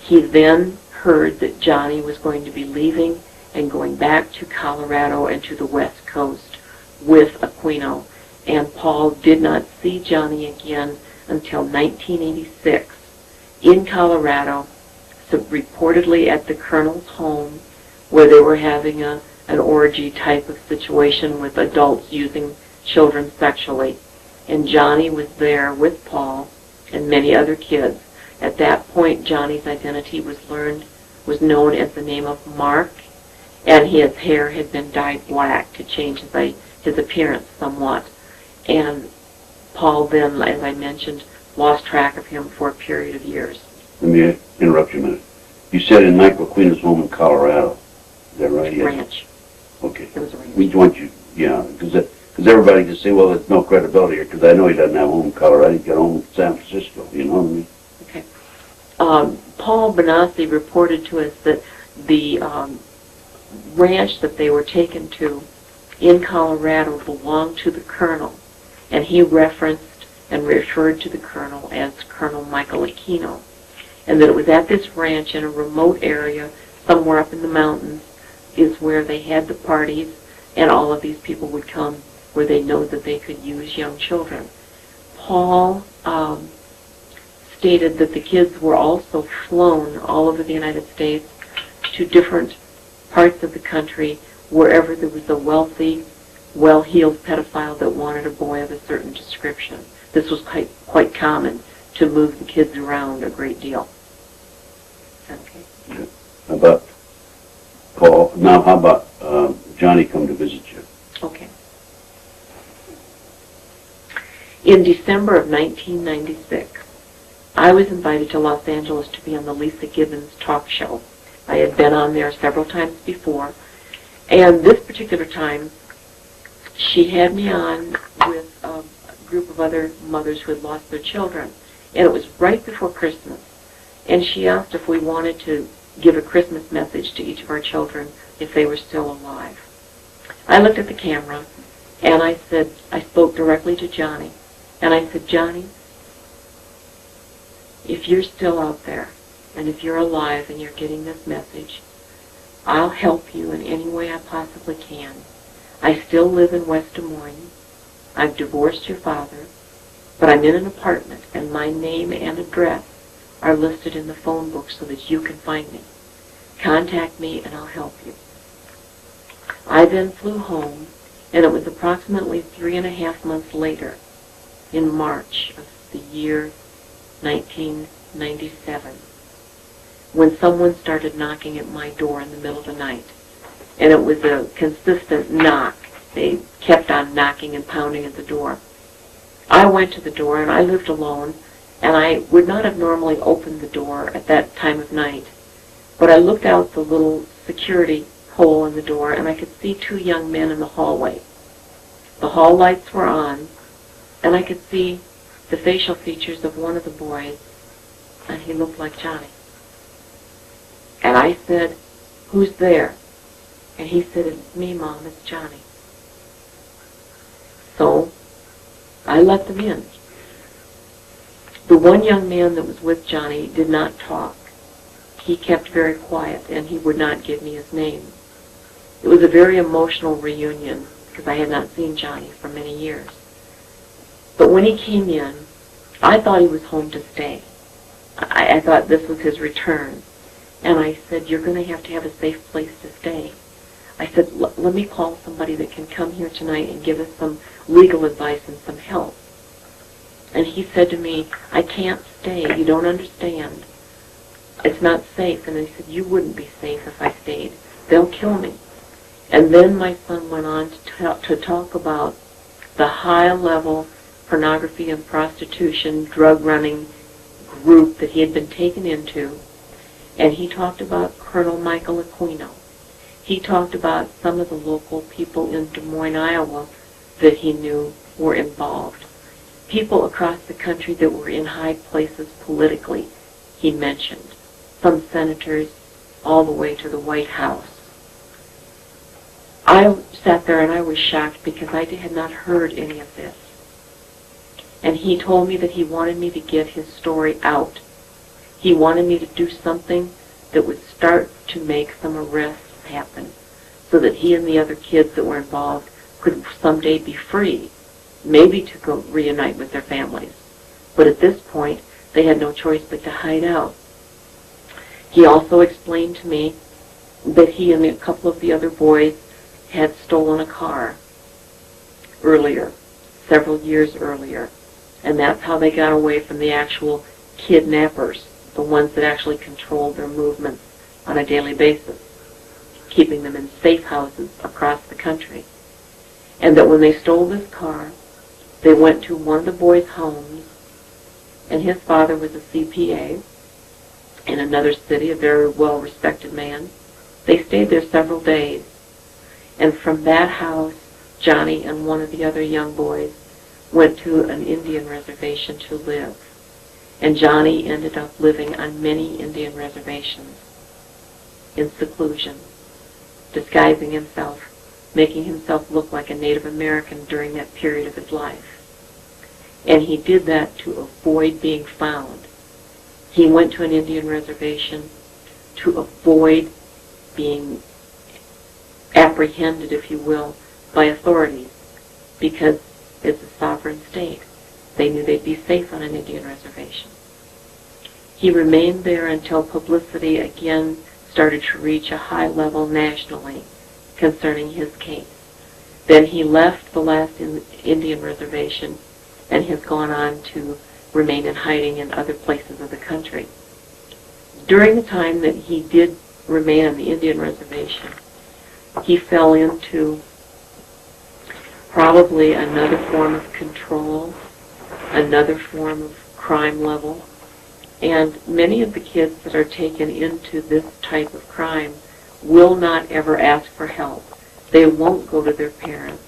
He then heard that Johnny was going to be leaving and going back to Colorado and to the West Coast with Aquino, and Paul did not see Johnny again until 1986 in Colorado, so reportedly at the Colonel's home, where they were having an orgy type of situation with adults using children sexually. And Johnny was there with Paul and many other kids. At that point, Johnny's identity was known as the name of Mark, and his hair had been dyed black to change his appearance somewhat. And Paul then, as I mentioned, lost track of him for a period of years. Let me interrupt you a minute. You said in Michael Aquino's home in Colorado. Is that right? Ranch. Okay. It was a ranch. We want you, yeah, because everybody can say, well, there's no credibility here, because I know he doesn't have a home in Colorado. He's got a home in San Francisco, you know what I mean? Okay. Paul Benassi reported to us that the ranch that they were taken to in Colorado belonged to the Colonel, and he referenced and referred to the Colonel as Colonel Michael Aquino, and that it was at this ranch in a remote area somewhere up in the mountains is where they had the parties, and all of these people would come where they know that they could use young children. Paul stated that the kids were also flown all over the United States to different parts of the country wherever there was a wealthy, well-heeled pedophile that wanted a boy of a certain description. This was quite common, to move the kids around a great deal. Okay. Yeah. How about Paul? Now, how about Johnny come to visit you? Okay. In December of 1996, I was invited to Los Angeles to be on the Lisa Gibbons talk show. I had been on there several times before, and this particular time, she had me on with a group of other mothers who had lost their children, and it was right before Christmas, and she asked if we wanted to give a Christmas message to each of our children if they were still alive. I looked at the camera, and I spoke directly to Johnny, and I said, Johnny, if you're still out there, and if you're alive and you're getting this message, I'll help you in any way I possibly can. I still live in West Des Moines. I've divorced your father, but I'm in an apartment, and my name and address are listed in the phone book so that you can find me. Contact me and I'll help you. I then flew home, and it was approximately 3.5 months later, in March of the year 1997, when someone started knocking at my door in the middle of the night. And it was a consistent knock. They kept on knocking and pounding at the door. I went to the door, and I lived alone, and I would not have normally opened the door at that time of night. But I looked out the little security hole in the door, and I could see 2 young men in the hallway. The hall lights were on, and I could see the facial features of one of the boys, and he looked like Johnny. And I said, "Who's there?" And he said, "It's me, Mom, it's Johnny." So I let them in. The one young man that was with Johnny did not talk. He kept very quiet, and he would not give me his name. It was a very emotional reunion, because I had not seen Johnny for many years. But when he came in, I thought he was home to stay. I thought this was his return. And I said, "You're going to have a safe place to stay." I said, "Let me call somebody that can come here tonight and give us some legal advice and some help." And he said to me, "I can't stay. You don't understand. It's not safe." And I said, "You wouldn't be safe if I stayed. They'll kill me." And then my son went on to talk about the high-level pornography and prostitution drug-running group that he had been taken into. And he talked about Colonel Michael Aquino. He talked about some of the local people in Des Moines, Iowa that he knew were involved. People across the country that were in high places politically, he mentioned. Some senators all the way to the White House. I sat there and I was shocked because I had not heard any of this. And he told me that he wanted me to get his story out. He wanted me to do something that would start to make some arrests happen so that he and the other kids that were involved could someday be free, maybe to go reunite with their families. But at this point, they had no choice but to hide out. He also explained to me that he and a couple of the other boys had stolen a car earlier, several years earlier, and that's how they got away from the actual kidnappers, the ones that actually controlled their movements on a daily basis, keeping them in safe houses across the country. And that when they stole this car, they went to one of the boys' homes, and his father was a CPA in another city, a very well-respected man. They stayed there several days. And from that house, Johnny and one of the other young boys went to an Indian reservation to live. And Johnny ended up living on many Indian reservations in seclusion, disguising himself, making himself look like a Native American during that period of his life. And he did that to avoid being found. He went to an Indian reservation to avoid being apprehended, if you will, by authorities, because it's a sovereign state. They knew they'd be safe on an Indian reservation. He remained there until publicity again started to reach a high level nationally concerning his case. Then he left the last Indian reservation and has gone on to remain in hiding in other places of the country. During the time that he did remain on the Indian reservation, he fell into probably another form of control, another form of crime level, and many of the kids that are taken into this type of crime will not ever ask for help. They won't go to their parents.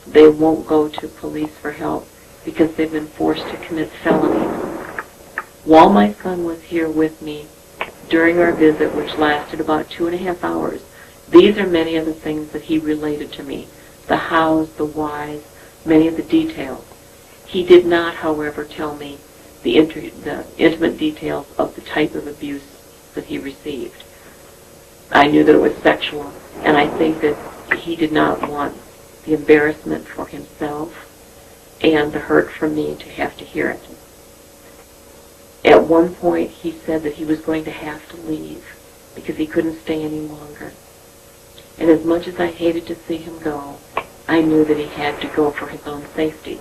They won't go to police for help because they've been forced to commit felonies. While my son was here with me during our visit, which lasted about 2.5 hours, these are many of the things that he related to me, the hows, the whys, many of the details. He did not, however, tell me the intimate details of the type of abuse that he received. I knew that it was sexual, and I think that he did not want the embarrassment for himself and the hurt for me to have to hear it. At one point, he said that he was going to have to leave because he couldn't stay any longer. And as much as I hated to see him go, I knew that he had to go for his own safety.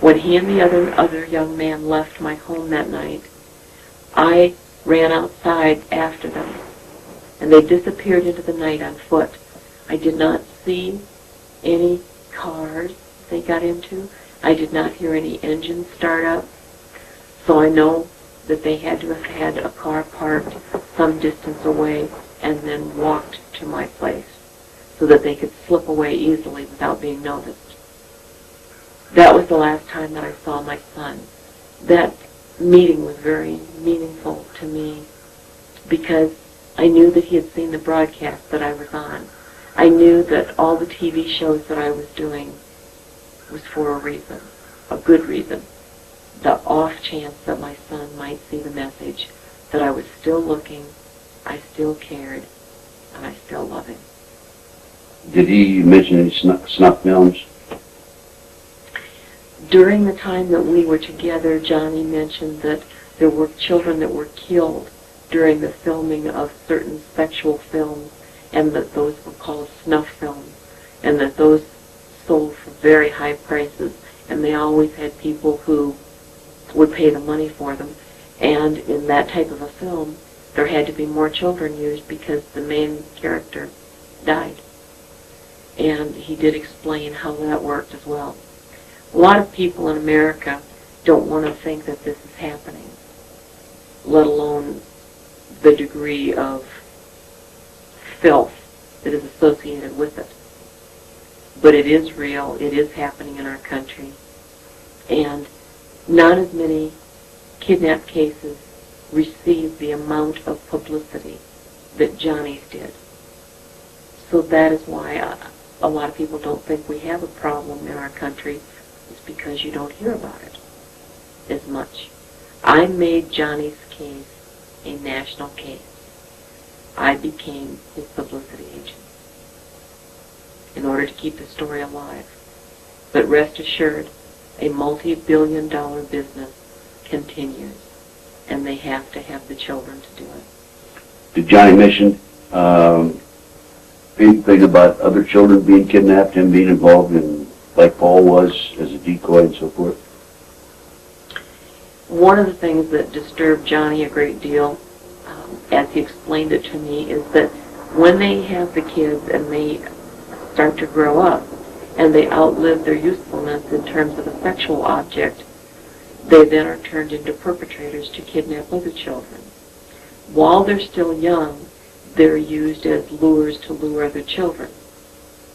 When he and the other young man left my home that night, I ran outside after them, and they disappeared into the night on foot. I did not see any cars they got into. I did not hear any engines start up. So I know that they had to have had a car parked some distance away and then walked to my place so that they could slip away easily without being noticed. That was the last time that I saw my son. That meeting was very meaningful to me because I knew that he had seen the broadcast that I was on. I knew that all the TV shows that I was doing was for a reason, a good reason. The off chance that my son might see the message that I was still looking, I still cared, and I still love him. Did he mention any snuff films? During the time that we were together, Johnny mentioned that there were children that were killed during the filming of certain sexual films, and that those were called snuff films, and that those sold for very high prices, and they always had people who would pay the money for them. And in that type of a film, there had to be more children used because the main character died. And he did explain how that worked as well. A lot of people in America don't want to think that this is happening, let alone the degree of filth that is associated with it. But it is real, it is happening in our country, and not as many kidnap cases receive the amount of publicity that Johnny's did. So that is why a lot of people don't think we have a problem in our country. It's because you don't hear about it as much. I made Johnny's case a national case. I became his publicity agent in order to keep the story alive. But rest assured, a multi-billion-dollar business continues, and they have to have the children to do it. Did Johnny mention anything about other children being kidnapped, him being involved in, like Paul was, as a decoy and so forth? One of the things that disturbed Johnny a great deal, as he explained it to me, is that when they have the kids and they start to grow up, and they outlive their usefulness in terms of a sexual object, they then are turned into perpetrators to kidnap other children. While they're still young, they're used as lures to lure other children.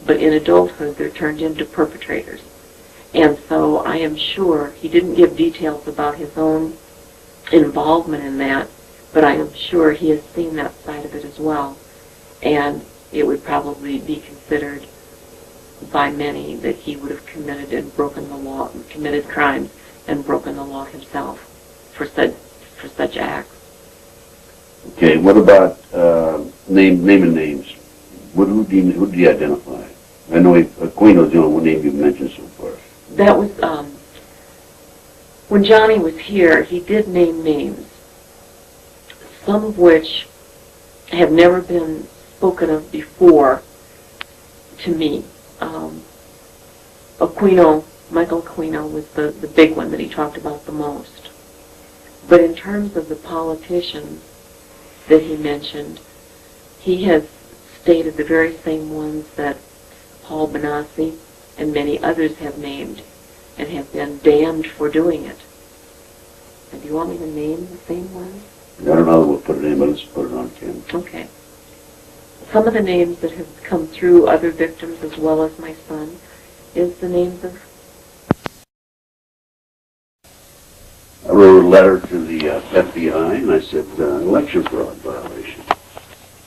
But in adulthood, they're turned into perpetrators. And so I am sure, he didn't give details about his own involvement in that, but I am sure he has seen that side of it as well. And it would probably be considered by many that he would have committed and broken the law, committed crimes and broken the law himself for such acts. Okay, what about naming names? Who did he identify? I know Aquino's the only one name you've mentioned so far. That was, when Johnny was here, he did name names, some of which have never been spoken of before to me. Michael Aquino was the big one that he talked about the most. But in terms of the politicians that he mentioned, he has stated the very same ones that Paul Benassi and many others have named and have been damned for doing it. And do you want me to name the same ones? I don't know that we'll put it in, but let's put it on camera. Okay. Some of the names that have come through other victims as well as my son is the names of... I wrote a letter to the FBI and I said, election fraud violation.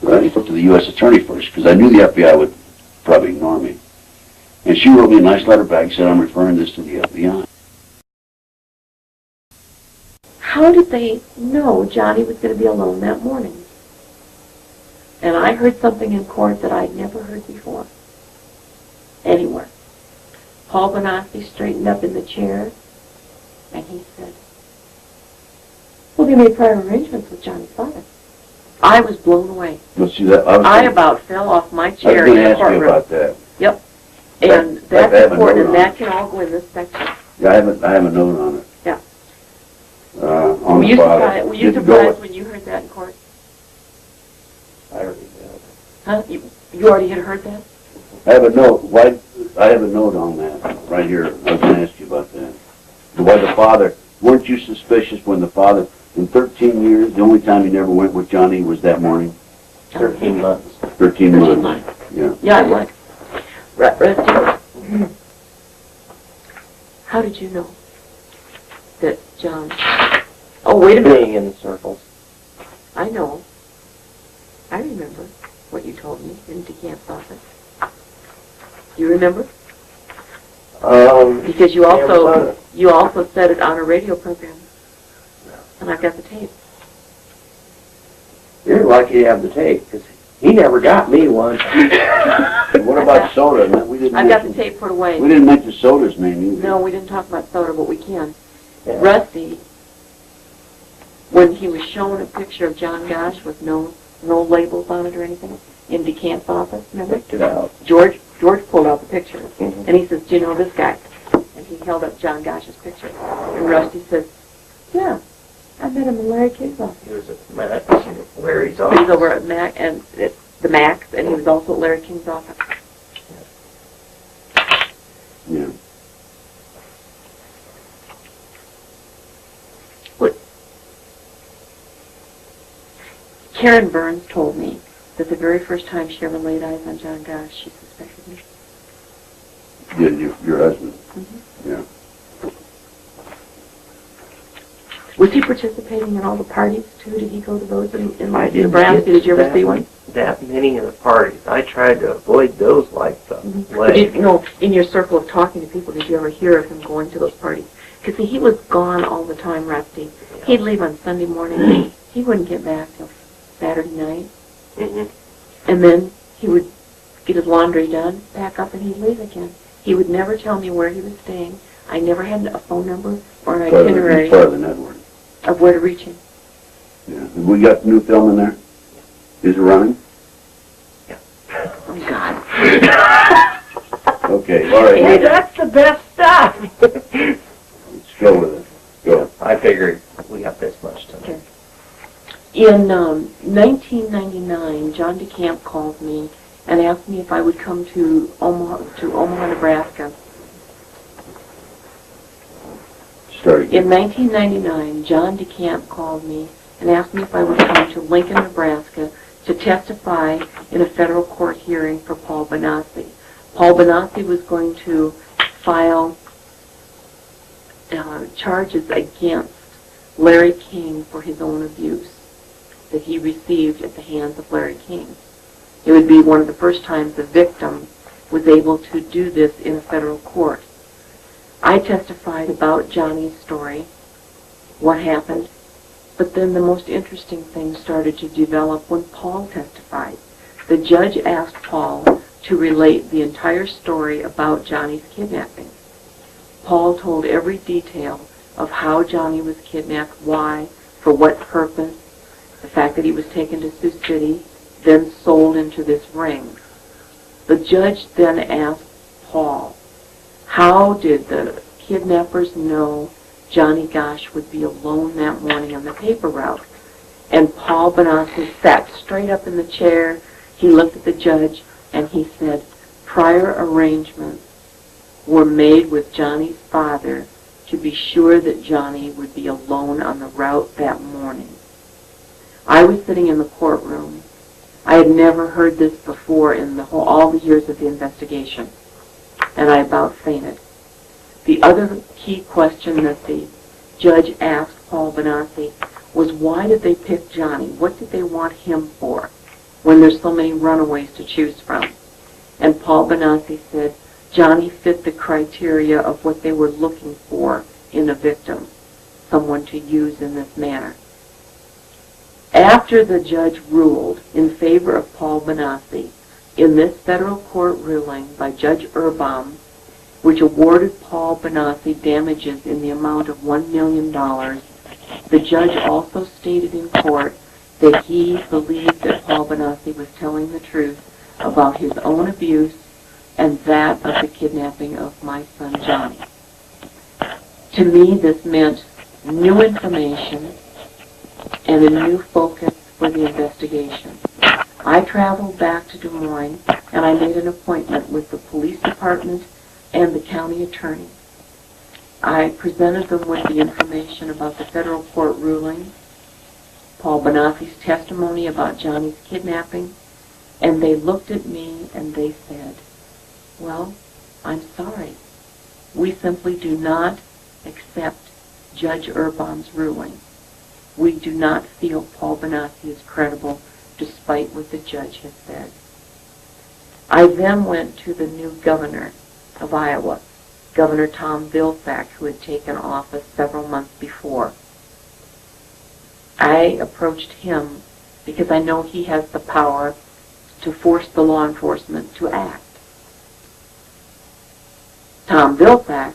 Right? I put to the U.S. Attorney first because I knew the FBI would probably ignore me. And she wrote me a nice letter back and said, I'm referring this to the FBI. how did they know Johnny was going to be alone that morning? And I heard something in court that I'd never heard before, anywhere. Paul Bonacci straightened up in the chair, and he said, well, they made prior arrangements with Johnny's father. I was blown away. You'll see that. I about fell off my chair in the I was going to ask courtroom. you about that. Yep. And that's important, and that can all go in this section. Yeah, I have a note on it. Yeah. On the father. Were you surprised when you heard that in court? I already know. Huh? You already had heard that? I have a note. Why? I have a note on that right here. I was going to ask you about that. Why the father? Weren't you suspicious when the father, in 13 years, the only time he never went with Johnny was that morning? 13 months. 13 months. Yeah. Yeah, I went. Rusty, how did you know that John... Oh, wait a minute. Being in circles. I know. I remember what you told me in Cant's office. Do you remember? Because you also said it on a radio program. And I've got the tape. You're lucky to have the tape, because he never got me one. What about soda? I've got the tape put away. We didn't mention soda's name either. No, we didn't talk about soda, but we can. Yeah. Rusty, when he was shown a picture of John Gosch with no labels on it or anything in DeCant's office, remember? Picked it out. George pulled out the picture, Mhm. and he says, do you know this guy? And he held up John Gosch's picture. And Rusty says, yeah, I met him in Larry King's office. He was at Max, Larry's He office. was over at Mac and at the Max, and he was also at Larry King's office. Yeah. What? Karen Burns told me that the very first time she ever laid eyes on John Gosch, she suspected him. Your husband. Mm-hmm. Yeah. Was he participating in all the parties, too? Did he go to those in I didn't Nebraska? get Did you ever that see one? That many of the parties. I tried to avoid those like the But plague. in your circle of talking to people, did you ever hear of him going to those parties? Because, see, he was gone all the time, Rusty. He'd leave on Sunday morning. He wouldn't get back till Saturday night. Mhm. And then he would get his laundry done, pack up, and he'd leave again. He would never tell me where he was staying. I never had a phone number or an itinerary Part of the network. of where to reach him. Yeah. Have we got new film in there? Is it running? Oh, God. Okay. All right. Hey, that's the best stuff. Let's go with it. Go. I figured we got this much time. Okay. In 1999, John DeCamp called me and asked me if I would come to Omaha, Nebraska. Start again. In 1999, John DeCamp called me and asked me if I would come to Lincoln, Nebraska to testify in a federal court hearing for Paul Bonacci. Paul Bonacci was going to file charges against Larry King for his own abuse that he received at the hands of Larry King. It would be one of the first times the victim was able to do this in a federal court. I testified about Johnny's story, what happened, but then the most interesting thing started to develop when Paul testified. The judge asked Paul to relate the entire story about Johnny's kidnapping. Paul told every detail of how Johnny was kidnapped, why, for what purpose, the fact that he was taken to Sioux City, then sold into this ring. The judge then asked Paul, how did the kidnappers know Johnny Gosch would be alone that morning on the paper route? And Paul Bonacci sat straight up in the chair. He looked at the judge and he said, prior arrangements were made with Johnny's father to be sure that Johnny would be alone on the route that morning. I was sitting in the courtroom. I had never heard this before in all the years of the investigation, and I about fainted. The other key question that the judge asked Paul Bonacci was, why did they pick Johnny? What did they want him for when there's so many runaways to choose from? And Paul Bonacci said, Johnny fit the criteria of what they were looking for in a victim. someone to use in this manner. After the judge ruled in favor of Paul Benassi in this federal court ruling by Judge Erbaum, which awarded Paul Benassi damages in the amount of $1 million, the judge also stated in court that he believed that Paul Benassi was telling the truth about his own abuse and that of the kidnapping of my son Johnny. To me, this meant new information and a new focus for the investigation. I traveled back to Des Moines and I made an appointment with the police department and the county attorney. I presented them with the information about the federal court ruling, Paul Benassi's testimony about Johnny's kidnapping, and they looked at me and they said, "Well, I'm sorry. We simply do not accept Judge Erbaum's ruling. We do not feel Paul Benassi is credible despite what the judge has said." I then went to the new governor of Iowa, Governor Tom Vilsack, who had taken office several months before. I approached him because I know he has the power to force the law enforcement to act. Tom Vilsack,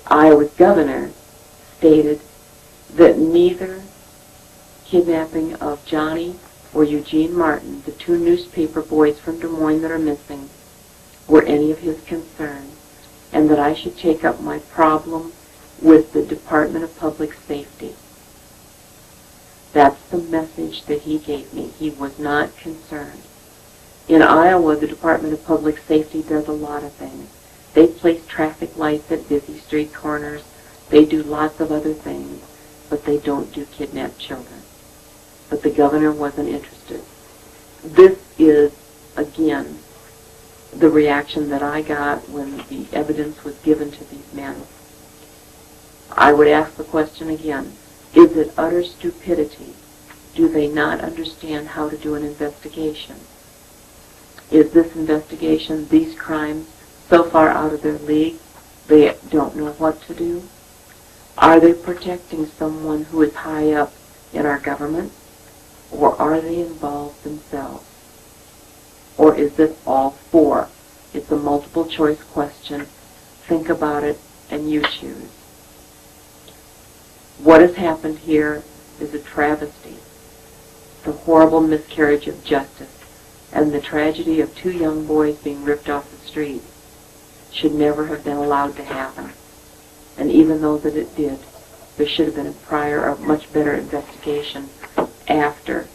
Iowa's governor, stated that neither kidnapping of Johnny or Eugene Martin, the two newspaper boys from Des Moines that are missing, were any of his concern, and that I should take up my problem with the Department of Public Safety. That's the message that he gave me. He was not concerned. In Iowa, the Department of Public Safety does a lot of things. They place traffic lights at busy street corners. They do lots of other things, but they don't do kidnapped children. But the governor wasn't interested. This is, again, the reaction that I got when the evidence was given to these men. I would ask the question again, is it utter stupidity? Do they not understand how to do an investigation? Is this investigation, these crimes, so far out of their league, they don't know what to do? Are they protecting someone who is high up in our government? Or are they involved themselves? Or is this all four? It's a multiple choice question. Think about it and you choose. What has happened here is a travesty. The horrible miscarriage of justice and the tragedy of two young boys being ripped off the street should never have been allowed to happen. And even though that it did, there should have been a prior or much better investigation after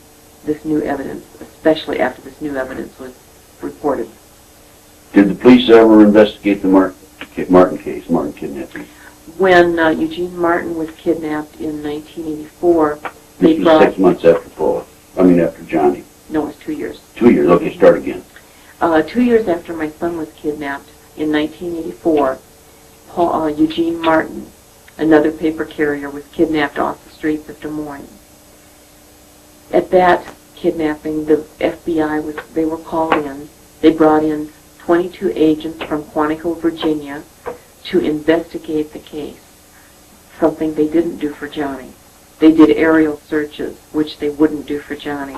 this new evidence, especially after this new evidence was reported. Did the police ever investigate the Martin case, Martin kidnapping? When Eugene Martin was kidnapped in 1984, they This was brought... 6 months after Johnny. No, it was 2 years. 2 years, okay, start again. 2 years after my son was kidnapped in 1984, Eugene Martin, another paper carrier, was kidnapped off the streets of Des Moines. At that kidnapping, the FBI they were called in. They brought in 22 agents from Quantico, Virginia, to investigate the case, something they didn't do for Johnny. They did aerial searches, which they wouldn't do for Johnny.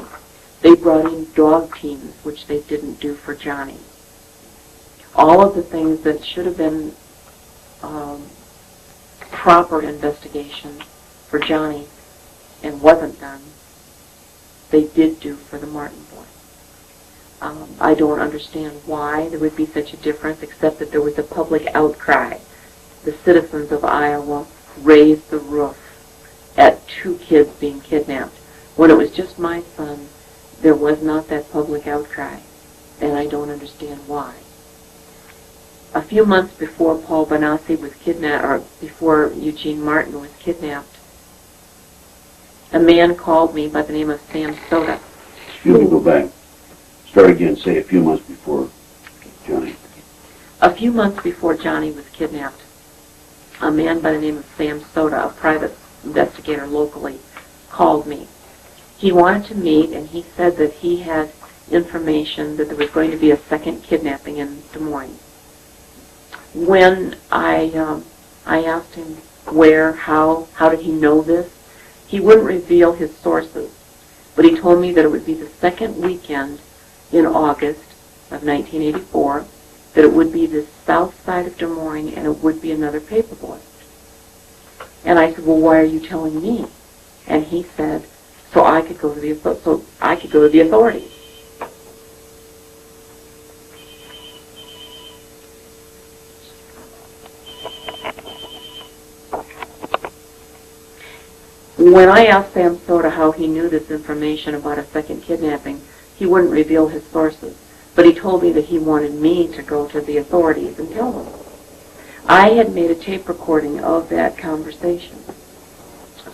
They brought in dog teams, which they didn't do for Johnny. All of the things that should have been proper investigation for Johnny and wasn't done, they did do for the Martin boy. I don't understand why there would be such a difference, except that there was a public outcry. The citizens of Iowa raised the roof at 2 kids being kidnapped. When it was just my son, there was not that public outcry, and I don't understand why. A few months before Paul Benassi was kidnapped, or before Eugene Martin was kidnapped, a man called me by the name of Sam Soda. Excuse me, go back. Start again, say a few months before Johnny. A few months before Johnny was kidnapped, a man by the name of Sam Soda, a private investigator locally, called me. He wanted to meet, and he said that he had information that there was going to be a second kidnapping in Des Moines. When I asked him where, how did he know this? He wouldn't reveal his sources, but he told me that it would be the second weekend in August of 1984, that it would be the south side of Des Moines, and it would be another paperboy. And I said, well, why are you telling me? And he said, so I could go to the authorities. When I asked Sam Soda how he knew this information about a second kidnapping, he wouldn't reveal his sources, but he told me that he wanted me to go to the authorities and tell them. I had made a tape recording of that conversation.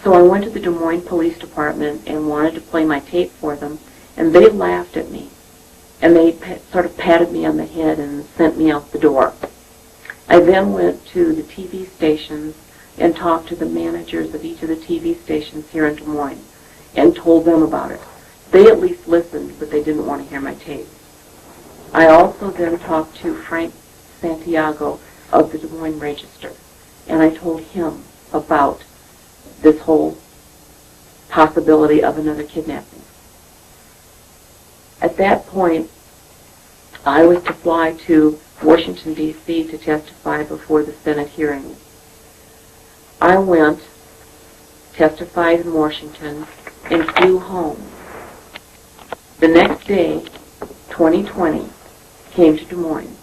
So I went to the Des Moines Police Department and wanted to play my tape for them, and they laughed at me. And they sort of patted me on the head and sent me out the door. I then went to the TV stations and talked to the managers of each of the TV stations here in Des Moines and told them about it. They at least listened, but they didn't want to hear my tape. I also then talked to Frank Santiago of the Des Moines Register, and I told him about this whole possibility of another kidnapping. At that point, I was to fly to Washington, D.C. to testify before the Senate hearings. I went, testified in Washington, and flew home. The next day, 2020, came to Des Moines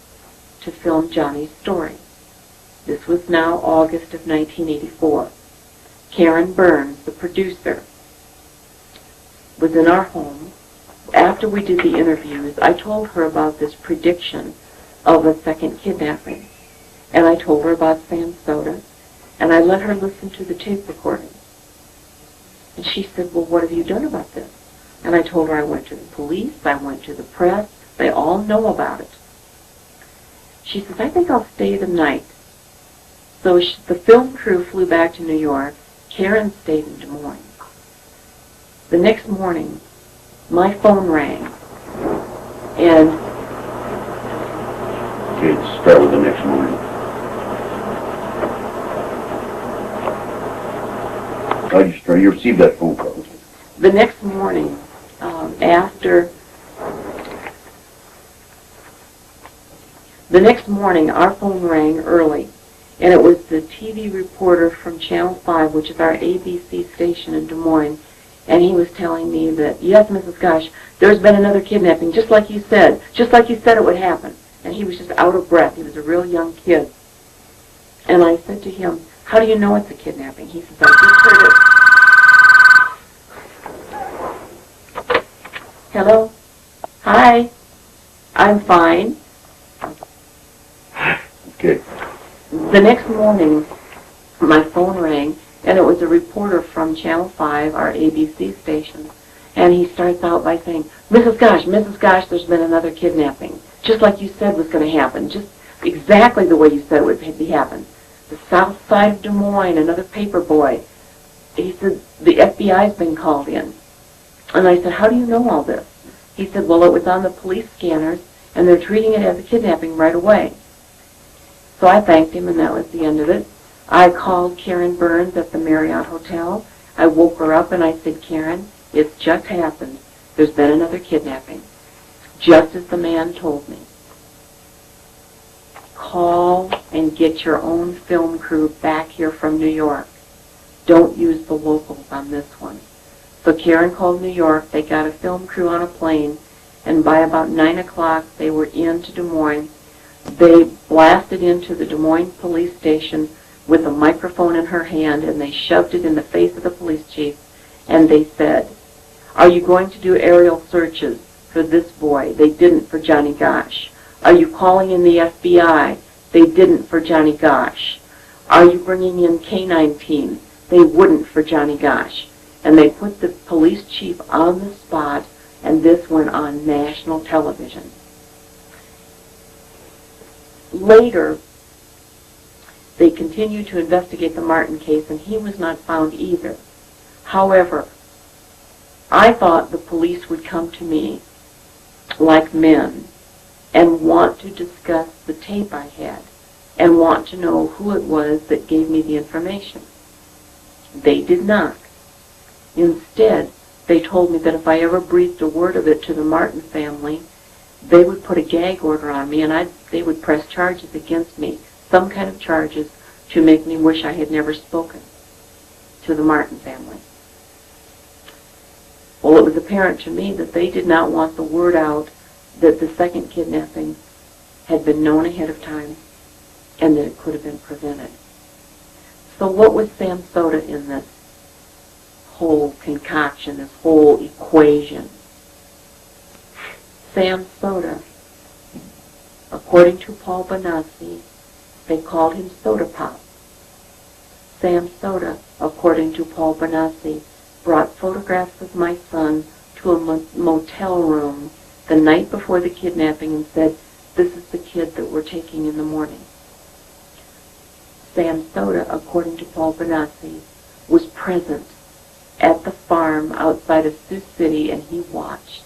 to film Johnny's story. This was now August of 1984. Karen Burns, the producer, was in our home. After we did the interviews, I told her about this prediction of a second kidnapping. And I told her about Sam Soda, and I let her listen to the tape recording. And she said, well, what have you done about this? And I told her I went to the police, I went to the press, they all know about it. She says, I think I'll stay the night. So the film crew flew back to New York. Karen stayed in Des Moines. The next morning, my phone rang, and... Okay, let's start with the next morning. You received that phone call. The next morning, our phone rang early, and it was the TV reporter from Channel 5, which is our ABC station in Des Moines, and he was telling me that, yes, Mrs. Gosch, there's been another kidnapping, just like you said it would happen. And he was just out of breath. He was a real young kid. And I said to him, how do you know it's a kidnapping? He says, I just heard it. Hello? Hi? I'm fine. Okay. The next morning, my phone rang, and it was a reporter from Channel 5, our ABC station, and he starts out by saying, Mrs. Gosch, there's been another kidnapping, just like you said was going to happen, just exactly the way you said it would happen. The south side of Des Moines, another paperboy. He said, the FBI's been called in. And I said, how do you know all this? He said, well, it was on the police scanners, and they're treating it as a kidnapping right away. So I thanked him, and that was the end of it. I called Karen Burns at the Marriott Hotel. I woke her up, and I said, Karen, it's just happened. There's been another kidnapping, just as the man told me. Call and get your own film crew back here from New York. Don't use the locals on this one. So Karen called New York. They got a film crew on a plane, and by about 9 o'clock, they were into Des Moines. They blasted into the Des Moines police station with a microphone in her hand, and they shoved it in the face of the police chief, and they said, are you going to do aerial searches for this boy? They didn't for Johnny Gosch. Are you calling in the FBI? They didn't for Johnny Gosch. Are you bringing in canine teams? They wouldn't for Johnny Gosch. And they put the police chief on the spot, and this went on national television. Later, they continued to investigate the Martin case, and he was not found either. However, I thought the police would come to me like men and want to discuss the tape I had. and want to know who it was that gave me the information. They did not. Instead, they told me that if I ever breathed a word of it to the Martin family, they would put a gag order on me, and they would press charges against me, some kind of charges, to make me wish I had never spoken to the Martin family. Well, it was apparent to me that they did not want the word out that the second kidnapping had been known ahead of time and that it could have been prevented. So what was Sam Soda in this whole concoction, this whole equation? Sam Soda, according to Paul Bonacci, they called him Soda Pop. Sam Soda, according to Paul Bonacci, brought photographs of my son to a motel room the night before the kidnapping and said, "This is the kid that we're taking in the morning." Sam Soda, according to Paul Bonacci, was present at the farm outside of Sioux City, and he watched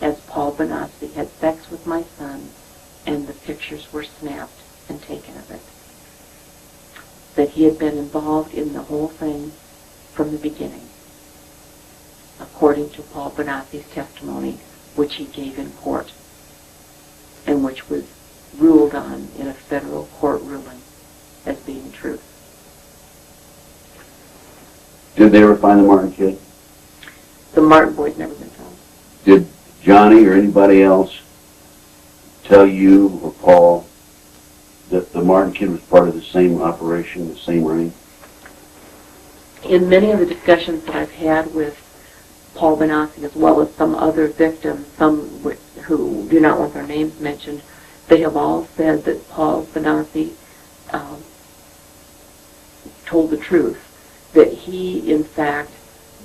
as Paul Bonacci had sex with my son, and the pictures were snapped and taken of it. That he had been involved in the whole thing from the beginning, according to Paul Bonacci's testimony, which he gave in court, and which was ruled on in a federal court ruling as being true. Did they ever find the Martin kid? The Martin boy's never been found. Did Johnny or anybody else tell you or Paul that the Martin kid was part of the same operation, the same ring? In many of the discussions that I've had with Paul Bonacci, as well as some other victims, some who do not want their names mentioned, they have all said that Paul Bonacci told the truth, that he, in fact,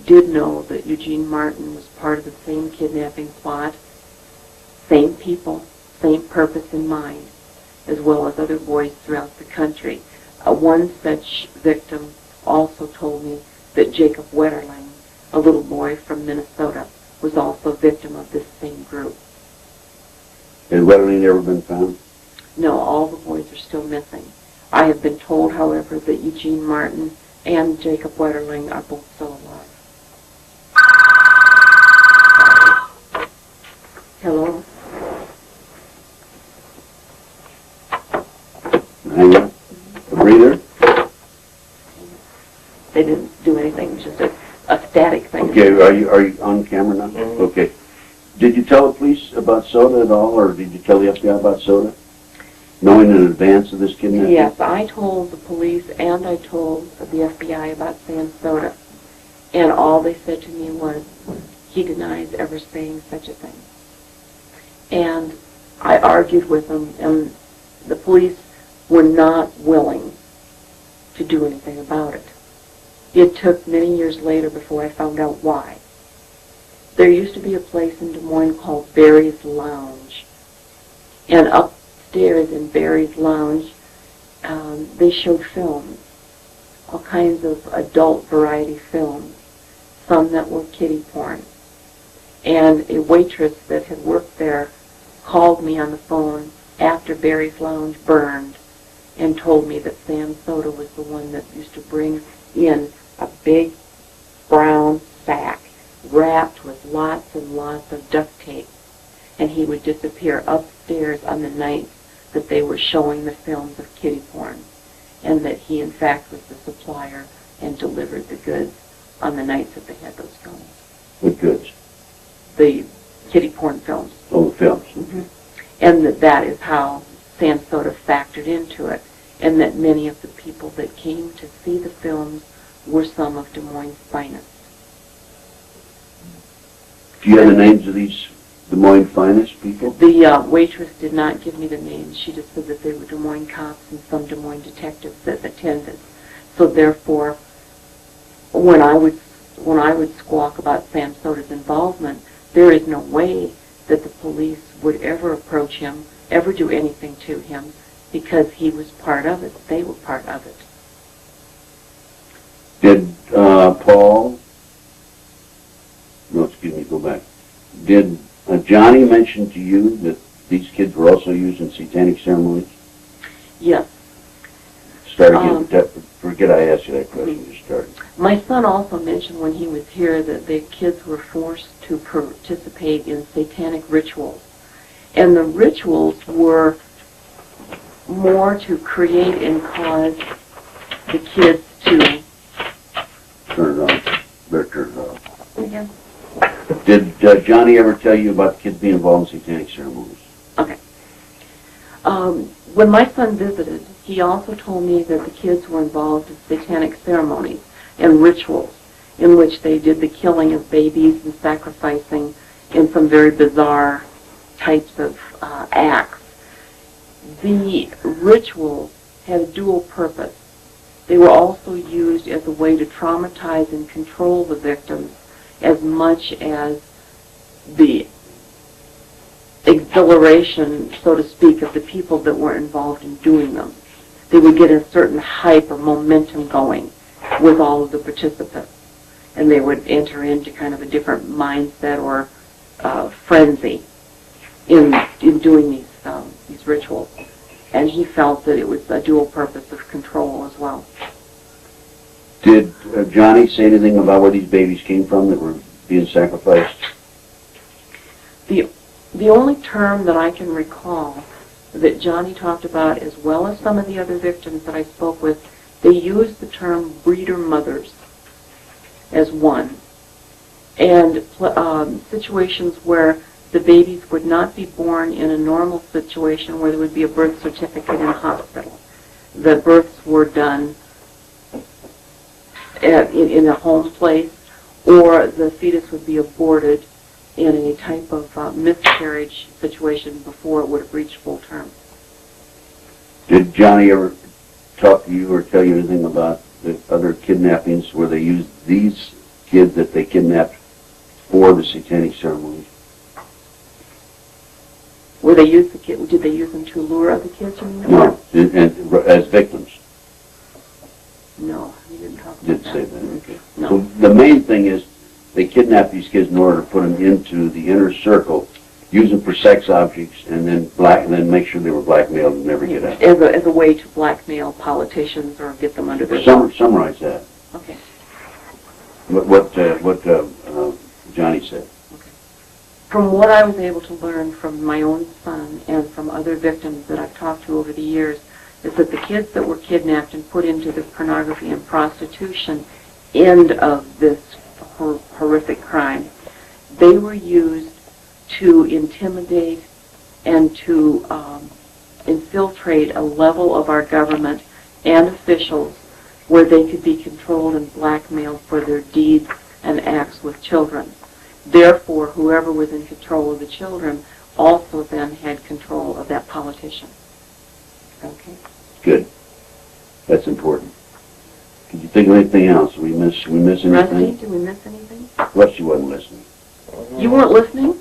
did know that Eugene Martin was part of the same kidnapping plot, same people, same purpose in mind, as well as other boys throughout the country. One such victim also told me that Jacob Wetterling, a little boy from Minnesota, was also a victim of this same group. Has Wetterling ever been found? No, all the boys are still missing. I have been told, however, that Eugene Martin and Jacob Wetterling are both still alive. Hello? Hang on. A breather? They didn't do anything, it was just a static thing. Okay, are you on camera now? Mm-hmm. Okay. Did you tell the police about Soda at all, or did you tell the FBI about Soda? Knowing in advance of this kidnapping? Yes, I told the police and I told the FBI about Sam Soda. And all they said to me was, he denies ever saying such a thing. And I argued with them, and the police were not willing to do anything about it. It took many years later before I found out why. There used to be a place in Des Moines called Barry's Lounge. And upstairs in Barry's Lounge, they showed films, all kinds of adult variety films, some that were kiddie porn. And a waitress that had worked there called me on the phone after Barry's Lounge burned and told me that Sam Soda was the one that used to bring in a big brown sack wrapped with lots and lots of duct tape, and he would disappear upstairs on the nights that they were showing the films of kiddie porn, and that he in fact was the supplier and delivered the goods on the nights that they had those films. What goods? The kiddie porn films. Oh, the films. Mm-hmm. And that is how Sam Soda factored into it, and that many of the people that came to see the films were some of Des Moines' finest. Do you have the names of these Des Moines finest people? The waitress did not give me the names. She just said that they were Des Moines cops and some Des Moines detectives that attended. So therefore, when I would squawk about Sam Soda's involvement, there is no way that the police would ever approach him, ever do anything to him, because he was part of it. They were part of it. Did Paul, no, excuse me, go back. Did Johnny mention to you that these kids were also used in satanic ceremonies? Yes. Start again. Forget I asked you that question. You started. My son also mentioned when he was here that the kids were forced to participate in satanic rituals. And the rituals were more to create and cause the kids to... Turn it on. Better turn it off. Again? Did Johnny ever tell you about the kids being involved in satanic ceremonies? Okay. When my son visited, he also told me that the kids were involved in satanic ceremonies and rituals in which they did the killing of babies and sacrificing in some very bizarre types of acts. The rituals had a dual purpose. They were also used as a way to traumatize and control the victims as much as the exhilaration, so to speak, of the people that were involved in doing them. They would get a certain hype or momentum going with all of the participants, and they would enter into kind of a different mindset or frenzy in doing these rituals. And he felt that it was a dual purpose of control as well. Did Johnny say anything about where these babies came from that were being sacrificed? The only term that I can recall that Johnny talked about, as well as some of the other victims that I spoke with, they used the term breeder mothers as one. And situations where the babies would not be born in a normal situation where there would be a birth certificate in a hospital. The births were done in a home place, or the fetus would be aborted in a type of miscarriage situation before it would have reached full term. Did Johnny ever talk to you or tell you anything about the other kidnappings where they used these kids that they kidnapped for the satanic ceremonies? Were they used did they use them to lure other kids from the No, and as victims. No, he didn't talk about Didn't that. say that, okay. No. So the main thing is they kidnap these kids in order to put them into the inner circle, use them for sex objects, and then make sure they were blackmailed and never get out. As a way to blackmail politicians or get them under their Summarize that. Okay. What Johnny said. Okay. From what I was able to learn from my own son and from other victims that I've talked to over the years is that the kids that were kidnapped and put into the pornography and prostitution end of this horrific crime, they were used to intimidate and to infiltrate a level of our government and officials where they could be controlled and blackmailed for their deeds and acts with children. Therefore, whoever was in control of the children also then had control of that politician. Okay? Good. That's important. Did you think of anything else? Did we miss anything? Rusty, did we miss anything? Rusty wasn't listening. You weren't listening?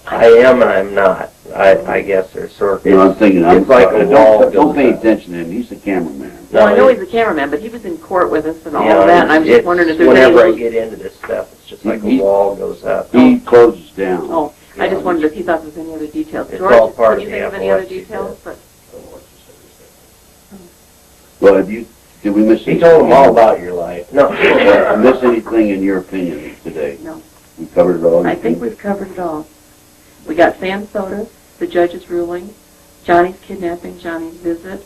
I am and I'm not. I guess there's sort of... No, I'm thinking. It's like a wall. Don't pay attention to him. He's the cameraman. Well, I know he's the cameraman, but he was in court with us and all Yeah, of that, and I'm just wondering if there's whenever any... I get into this stuff, it's just like a wall goes up. He closes down. Oh, I just wondered if he thought there was any other details. It's George, all part can of you the think of any other epilepsy details? But Well, did we miss anything? He told them all about your life. No. Miss anything in your opinion today? No. We covered it all? I think we've covered it all. We got Sam Soda's, the judge's ruling, Johnny's kidnapping, Johnny's visit,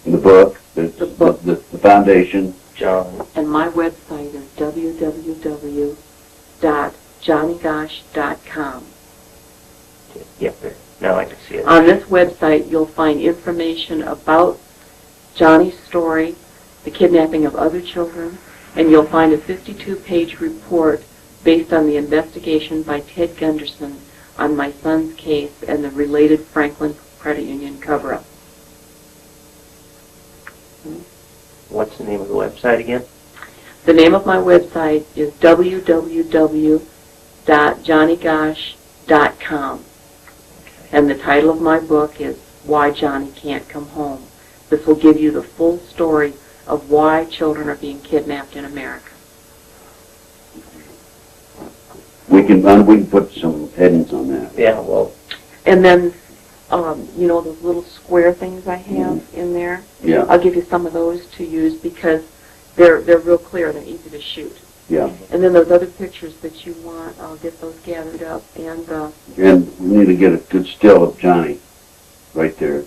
The book, The book. the foundation. John. and my website is www.johnnygosh.com. Yep, there. Now I can see it. On this website, you'll find information about Johnny's story, the kidnapping of other children, and you'll find a 52-page report based on the investigation by Ted Gunderson on my son's case and the related Franklin Credit Union cover-up. What's the name of the website again? The name of my website is www.johnnygosh.com. And the title of my book is Why Johnny Can't Come Home. This will give you the full story of why children are being kidnapped in America. We can put some headings on that. Yeah, well, And then you know, those little square things I have in there. Yeah. I'll give you some of those to use because they're real clear. They're easy to shoot. Yeah. And then those other pictures that you want, I'll get those gathered up. And we need to get a good still of Johnny right there.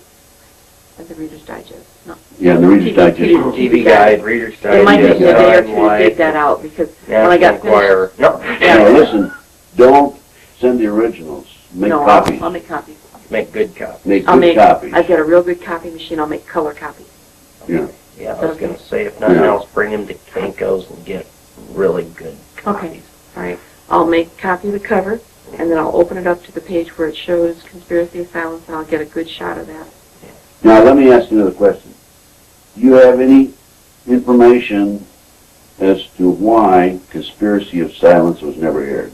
and the Reader's Digest. No. Yeah, and the Reader's Digest. TV Guide, Reader's Digest. It might take me a day or two to Timeline, dig that out because when I National got finished. Enquirer. No. Now, listen, don't send the originals. Make No, copies. I'll make copies. Make good copies. Make I'll good make. copies. I've got a real good copy machine. I'll make color copies. Yeah. Yeah, I was going to say, if nothing Yeah. else, bring him to Kinko's and get really good copies. Okay. All right. I'll make a copy of the cover, and then I'll open it up to the page where it shows Conspiracy of Silence, and I'll get a good shot of that. Now, let me ask you another question. Do you have any information as to why Conspiracy of Silence was never aired?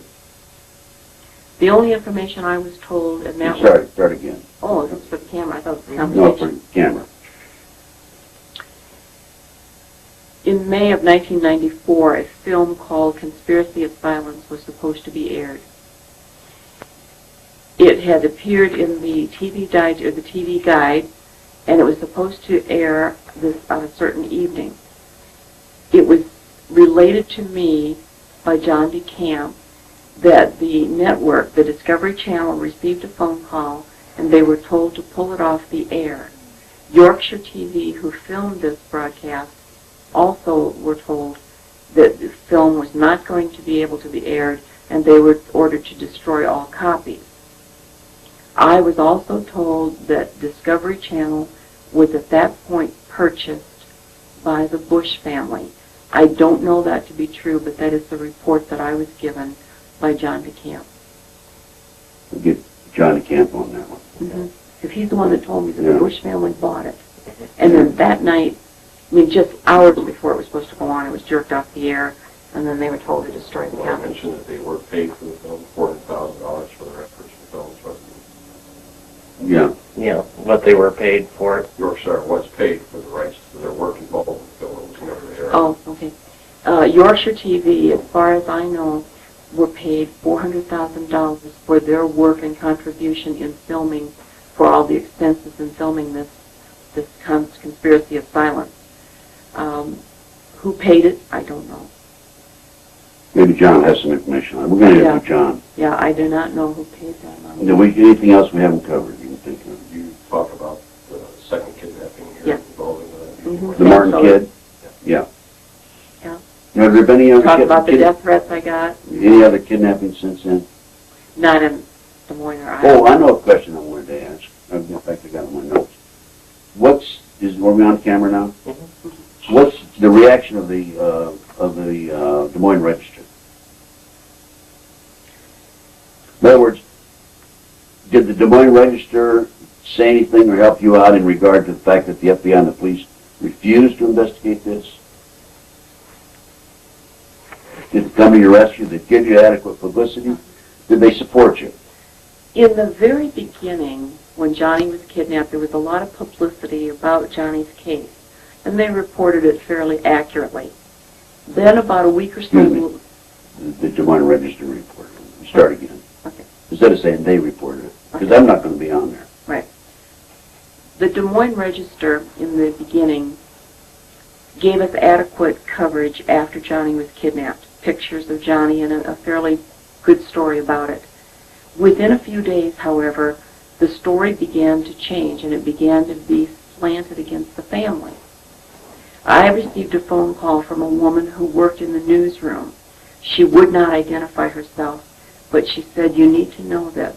The only information I was told, and that Sorry, start again. oh, this was for the camera. I thought it was the No, conversation. for camera. In May of 1994, a film called Conspiracy of Silence was supposed to be aired. It had appeared in the TV Guide, and it was supposed to air this on a certain evening. It was related to me by John DeCamp that the network, the Discovery Channel, received a phone call, and they were told to pull it off the air. Yorkshire TV, who filmed this broadcast, also were told that the film was not going to be able to be aired, and they were ordered to destroy all copies. I was also told that Discovery Channel was at that point purchased by the Bush family. I don't know that to be true, but that is the report that I was given by John DeCamp. We'll get Johnny Camp on that one. Because he's the one that told me that the Bush family bought it. And then that night, I mean, just hours before it was supposed to go on, it was jerked off the air, and then they were told to destroy the Well, I copy. mentioned that they were paid for the film, $400,000 for their efforts in the film. Yeah. Yeah, what they were paid for it. Yorkshire was paid for the rights to their work involved in the film. It was never aired. Oh, okay. Yorkshire TV, as far as I know, were paid $400,000 for their work and contribution in filming, for all the expenses in filming this Conspiracy of Silence. Who paid it, I don't know. Maybe John has some information on it. We're going to interview John. Yeah, I do not know who paid that money. Anything else we haven't covered you can think of? You talk about the second kidnapping here Yes. involving The Martin kid? Yeah. Yeah. Have there been any other Talk about the death threats I got. Any other kidnapping since then? Not in Des Moines or Iowa. Oh, I know a question I wanted to ask. In fact, I got it on my notes. Are we on camera now? What's the reaction of the Des Moines Register? In other words, did the Des Moines Register say anything or help you out in regard to the fact that the FBI and the police refused to investigate this? Did it come to your rescue? Did it give you adequate publicity? Did they support you? In the very beginning, when Johnny was kidnapped, there was a lot of publicity about Johnny's case, and they reported it fairly accurately. Then about a week or so... The Des Moines Register reported it. Start again. Okay. Instead of saying they reported it, because I'm not going to be on there. Right. The Des Moines Register, in the beginning, gave us adequate coverage after Johnny was kidnapped. Pictures of Johnny and a fairly good story about it. Within a few days, however, the story began to change, and it began to be slanted against the family. I received a phone call from a woman who worked in the newsroom. She would not identify herself, but she said, "You need to know this."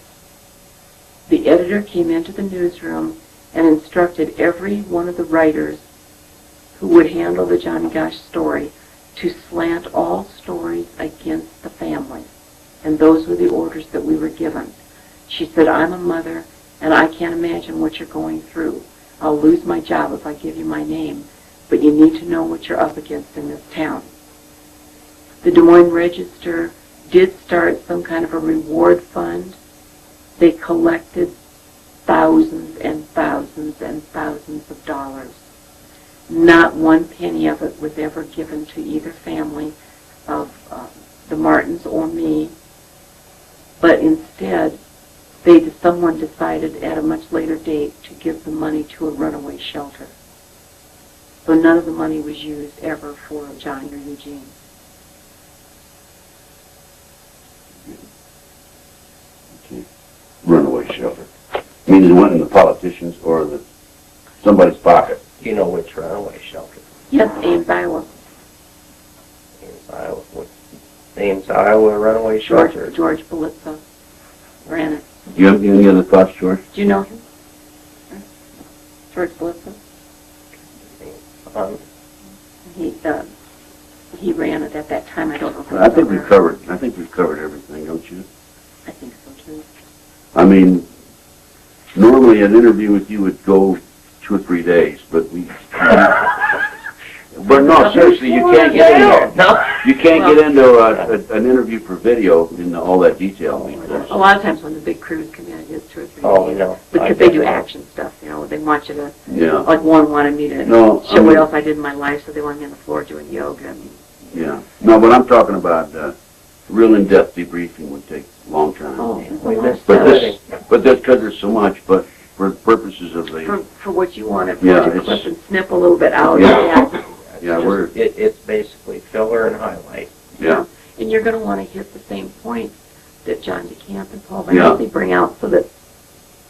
The editor came into the newsroom and instructed every one of the writers who would handle the Johnny Gosch story to slant all stories against the family. And those were the orders that we were given. She said, "I'm a mother, and I can't imagine what you're going through. I'll lose my job if I give you my name, but you need to know what you're up against in this town." The Des Moines Register did start some kind of a reward fund. They collected thousands and thousands and thousands of dollars. Not one penny of it was ever given to either family of the Martins or me, but instead they someone decided at a much later date to give the money to a runaway shelter. So none of the money was used ever for Johnny or Eugene. Okay. Runaway shelter. Meaning it went in the politicians or somebody's pocket. Do you know which runaway shelter? Yes, Ames, Iowa. Ames, Iowa. What Ames, Iowa runaway shelter? George Belitza ran it. Do you have any other thoughts, George? Do you know him? George Belitza? He ran it at that time. I don't know. I think we've covered everything, don't you? I think so too. I mean, normally an interview with you would go 2 or 3 days, but but no, seriously, you can't get into an interview for video in all that detail. A lot of times when the big crews come in, it is 2 or 3 Oh, days. no. Because they do action stuff, you know. They want you to, Yeah. like one wanted me to show what else I did in my life, so they wanted me on the floor doing yoga. Yeah. No, but I'm talking about real in-depth debriefing would take a long time. Oh, We missed But that. that's because there's so much, but for the purposes of the... For what you wanted, for Yeah, you to it's- clip and snip a little bit out. Yeah. Yeah, It's basically filler and highlight. Yeah. And you're going to want to hit the same points that John DeCamp and Paul Yeah. Van bring out so that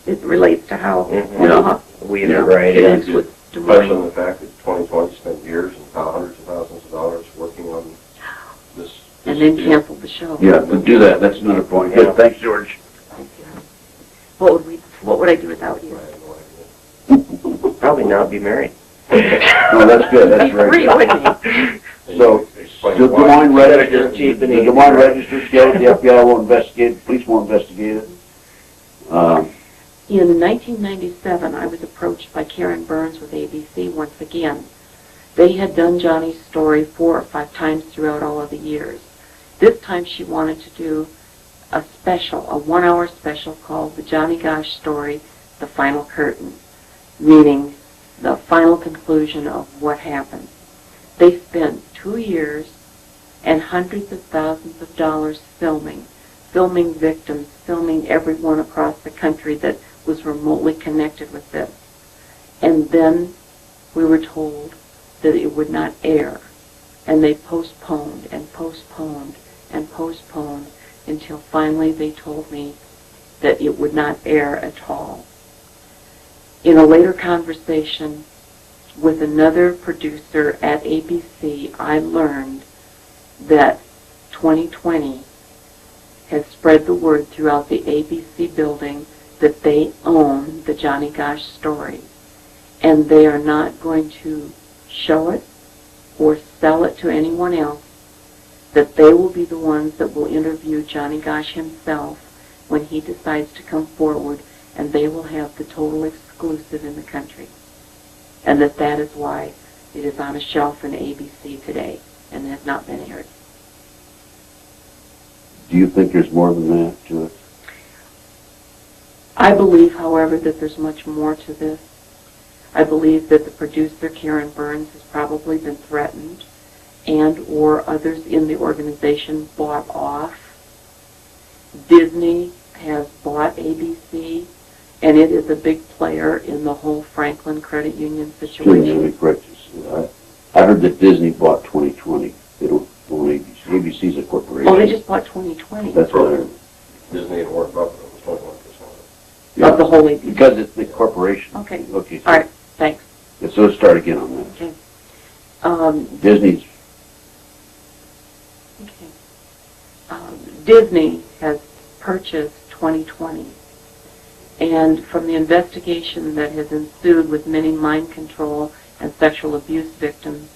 it relates to how Yeah. Weave Yeah. it right in. connects with Des Especially Moines. the fact that 2020 spent years and hundreds of thousands of dollars working on this. And then deal. canceled the show. Yeah, to do that, that's another point. Yeah. Good, thanks, George. What would I do without you? I have no idea. Probably not be married. No, that's good, that's very Free, good. wouldn't he? So, Explain the Des why. Moines Register, Just cheap the and Des easy. Moines Register scared, the FBI won't investigate, the police won't investigate it. In 1997, I was approached by Karen Burns with ABC once again. They had done Johnny's story 4 or 5 times throughout all of the years. This time she wanted to do a 1-hour special called The Johnny Gosch Story, The Final Curtain, meaning the final conclusion of what happened. They spent 2 years and hundreds of thousands of dollars filming victims, filming everyone across the country that was remotely connected with this. And then we were told that it would not air. And they postponed and postponed and postponed until finally they told me that it would not air at all. In a later conversation with another producer at ABC, I learned that 2020 has spread the word throughout the ABC building that they own the Johnny Gosch story, and they are not going to show it or sell it to anyone else, that they will be the ones that will interview Johnny Gosch himself when he decides to come forward, and they will have the total exclusive in the country. And that is why it is on a shelf in ABC today and has not been aired. Do you think there's more than that to it? I believe, however, that there's much more to this. I believe that the producer, Karen Burns, has probably been threatened and or others in the organization bought off. Disney has bought ABC, and it is a big player in the whole Franklin Credit Union situation. I heard that Disney bought 2020. They don't own ABC. ABC's a corporation. Oh, they just bought 2020 That's what I heard. Disney and Warren Buffett was 21% of Yeah. of the whole ABC. Because it's the corporation. Okay. Okay. So, All right, thanks. So let's start again on that. Okay. Disney's. Disney has purchased 2020, and from the investigation that has ensued with many mind control and sexual abuse victims,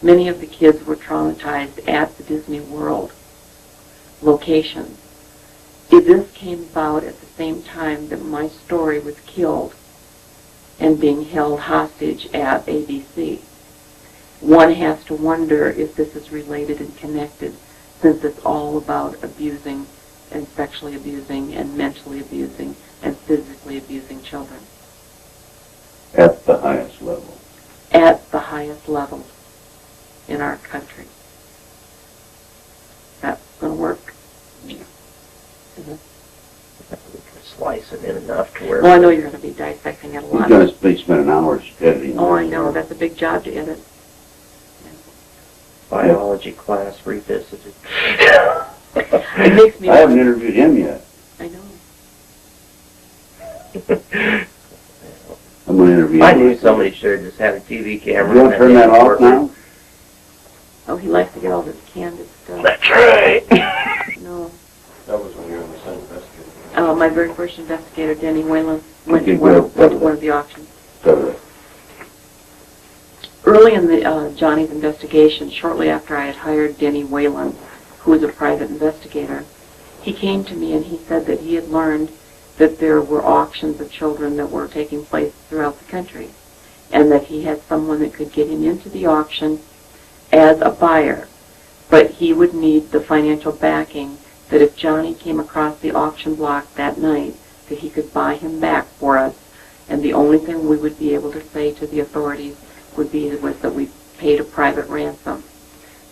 many of the kids were traumatized at the Disney World locations. This came about at the same time that my story was killed and being held hostage at ABC. One has to wonder if this is related and connected, since it's all about abusing and sexually abusing and mentally abusing and physically abusing children. At the highest level. At the highest level in our country. That's going to work? Yeah. Mm-hmm. We can slice it in enough to where... Well, I know you're going to be dissecting it a He's lot. going to spend an hour editing. Oh, I know. That's a big job to edit. Biology class revisited. It makes me I haven't interviewed him yet. I know. I'm going to interview him. I knew somebody should have just had a TV camera. You want to turn that off now? Oh, he likes to get all this candid stuff. That's right. No. That was when you were in the Senate investigating. My very first investigator, Denny Whalen, went Okay, to one good. of the auctions. Cover it. Early in the Johnny's investigation, shortly after I had hired Denny Whalen, who was a private investigator, he came to me and he said that he had learned that there were auctions of children that were taking place throughout the country, and that he had someone that could get him into the auction as a buyer, but he would need the financial backing that if Johnny came across the auction block that night, that he could buy him back for us, and the only thing we would be able to say to the authorities was that we paid a private ransom.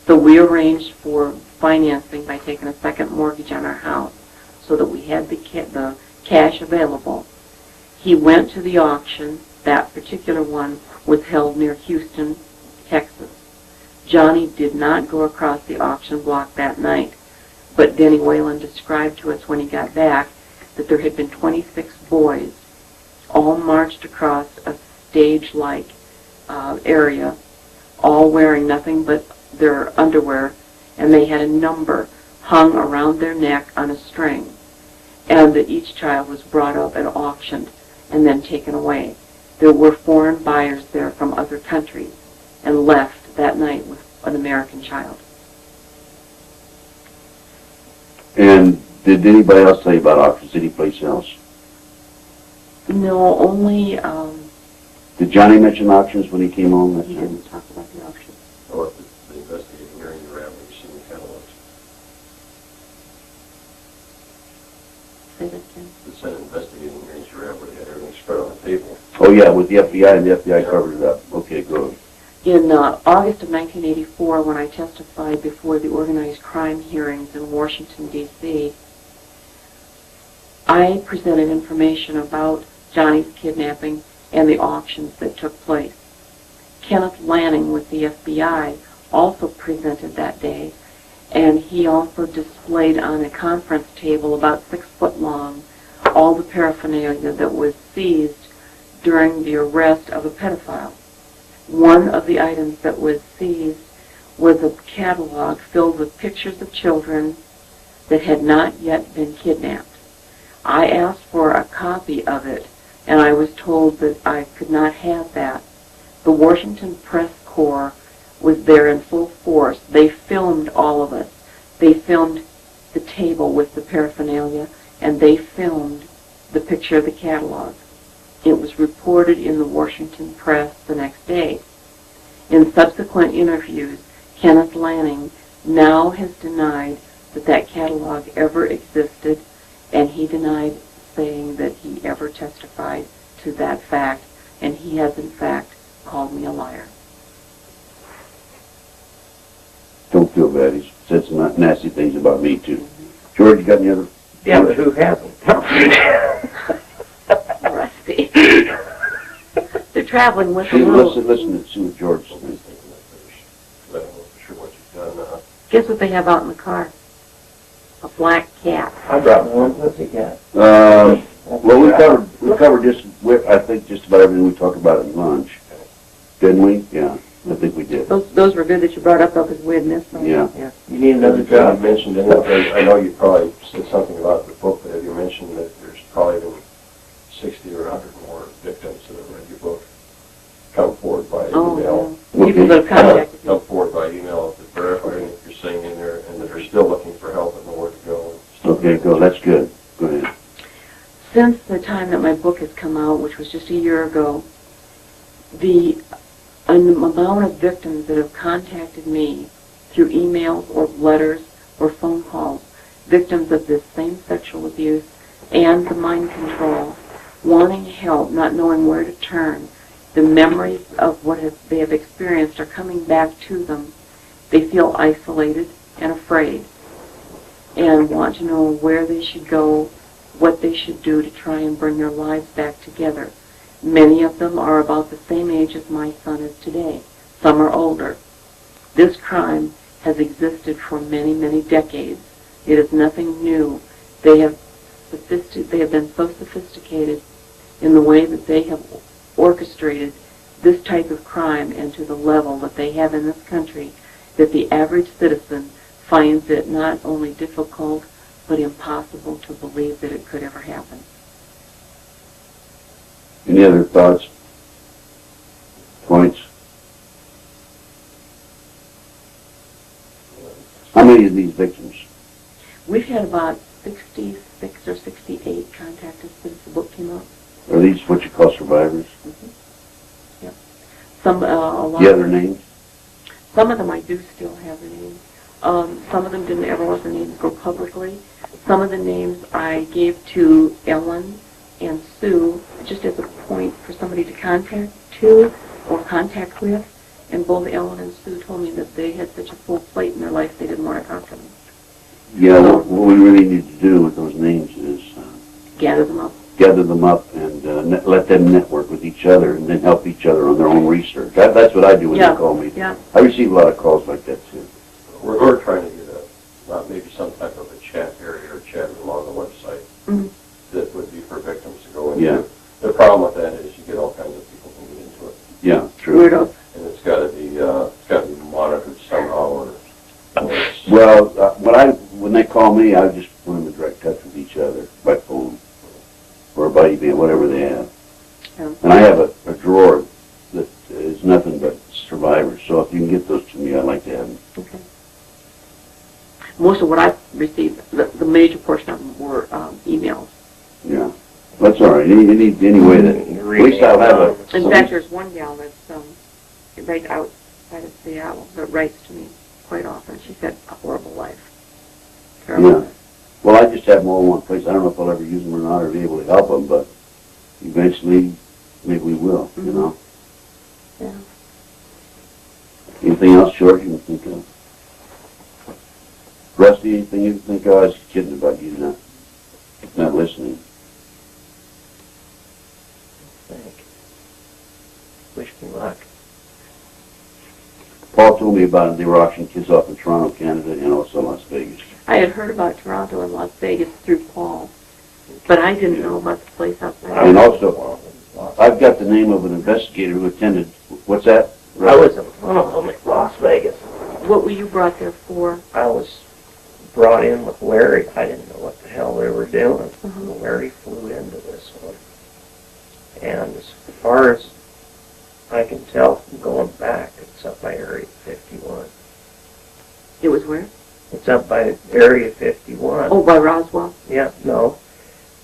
So we arranged for financing by taking a second mortgage on our house so that we had the cash available. He went to the auction. That particular one was held near Houston, Texas. Johnny did not go across the auction block that night, but Denny Whalen described to us when he got back that there had been 26 boys all marched across a stage-like area, all wearing nothing but their underwear, and they had a number hung around their neck on a string, and that each child was brought up and auctioned and then taken away. There were foreign buyers there from other countries and left that night with an American child. And did anybody else tell you about auctions? Any place else? No, only Did Johnny mention auctions when he came home that he time? didn't talk about the auction. Or at the investigating hearing you were at when you seen the catalogs. Say that again. The Senate investigating hearings you were at where they had everything spread on the table. Oh, yeah, with the FBI, and the FBI covered it up. Okay, good. In August of 1984, when I testified before the organized crime hearings in Washington, D.C., I presented information about Johnny's kidnapping and the auctions that took place. Kenneth Lanning with the FBI also presented that day, and he also displayed on a conference table about 6 foot long all the paraphernalia that was seized during the arrest of a pedophile. One of the items that was seized was a catalog filled with pictures of children that had not yet been kidnapped. I asked for a copy of it, and I was told that I could not have that. The Washington Press Corps was there in full force. They filmed all of us. They filmed the table with the paraphernalia, and they filmed the picture of the catalog. It was reported in the Washington Press the next day. In subsequent interviews, Kenneth Lanning now has denied that that catalog ever existed, and he denied saying that he ever testified to that fact, and he has in fact called me a liar. Don't feel bad. He's said some nasty things about me, too. George, you got any other? Yeah, but who hasn't? Rusty. They're traveling with a See, little... listen to see what George says. I don't know for sure what you've done. Guess what they have out in the car? A black cat. I brought one pussycat. Well, we covered just, I think, just about everything we talked about at lunch. Didn't we? Yeah, I think we did. Those were good that you brought up though, because we had missed them. Yeah. You need another You job. mentioned anything, I know you probably said something about the book, but have you mentioned that there's probably been 60 or 100 more victims that have read your book come forward by email? Yeah. People that have contacted me. Come forward by email that verify if you're saying in there and that are still looking for help and know where to go. Okay, go. That's good. Go ahead. Since the time that my book has come out, which was just a year ago, the amount of victims that have contacted me through emails or letters or phone calls, victims of this same sexual abuse and the mind control, wanting help, not knowing where to turn, the memories of what they have experienced are coming back to them. They feel isolated and afraid and want to know where they should go, what they should do to try and bring their lives back together. Many of them are about the same age as my son is today. Some are older. This crime has existed for many, many decades. It is nothing new. They have been so sophisticated in the way that they have orchestrated this type of crime and to the level that they have in this country that the average citizen finds it not only difficult but impossible to believe that it could ever happen. Any other thoughts? Points? How many of these victims? We've had about 66 or 68 contact us since the book came out. Are these what you call survivors? Mm-hmm. Yep. Some, a lot. Do you have their names? Some of them I do still have their names. Some of them didn't ever let the names go publicly. Some of the names I gave to Ellen and Sue just as a point for somebody to contact to or contact with. And both Ellen and Sue told me that they had such a full plate in their life they didn't want to talk to me. Yeah, what we really need to do with those names is gather them up. Gather them up and let them network with each other and then help each other on their own research. That's what I do when they call me. Yeah. I receive a lot of calls like that too. We're trying to get maybe some type of a chat area or chat room on the website that would be for victims to go into. Yeah. The problem with that is you get all kinds of people can get into it. Yeah, true. Weirdos. And it's got to be monitored somehow. Well, when they call me, I just put them in direct touch with each other by phone or by email, whatever they have. Yeah. And I have a drawer that is nothing but survivors. So if you can get those to me, I'd like to have them. Okay. Most of what I've received, the major portion of them were emails. Yeah, that's all right. Any way that at least I'll have a. In fact, there's one gal that's right outside of Seattle that writes to me quite often. She's had a horrible life. Terrible. Yeah. Well, I just have them all in one place. I don't know if I'll ever use them or not or be able to help them, but eventually maybe we will, you know. Yeah. Anything else, George, you can think of? Rusty, anything you can think of? I was kidding about you not listening. Wish me luck. Paul told me about it. They were auctioning kids off in Toronto, Canada, and also Las Vegas. I had heard about Toronto and Las Vegas through Paul, but I didn't know about the place outside. And also, I've got the name of an investigator who attended. What's that? I was in one of them at Las Vegas. What were you brought there for? I was brought in with Larry. I didn't know what the hell they were doing. Larry flew into this one. And as far as I can tell from going back, it's up by Area 51. It was where? It's up by Area 51. Oh, by Roswell? Yeah, no.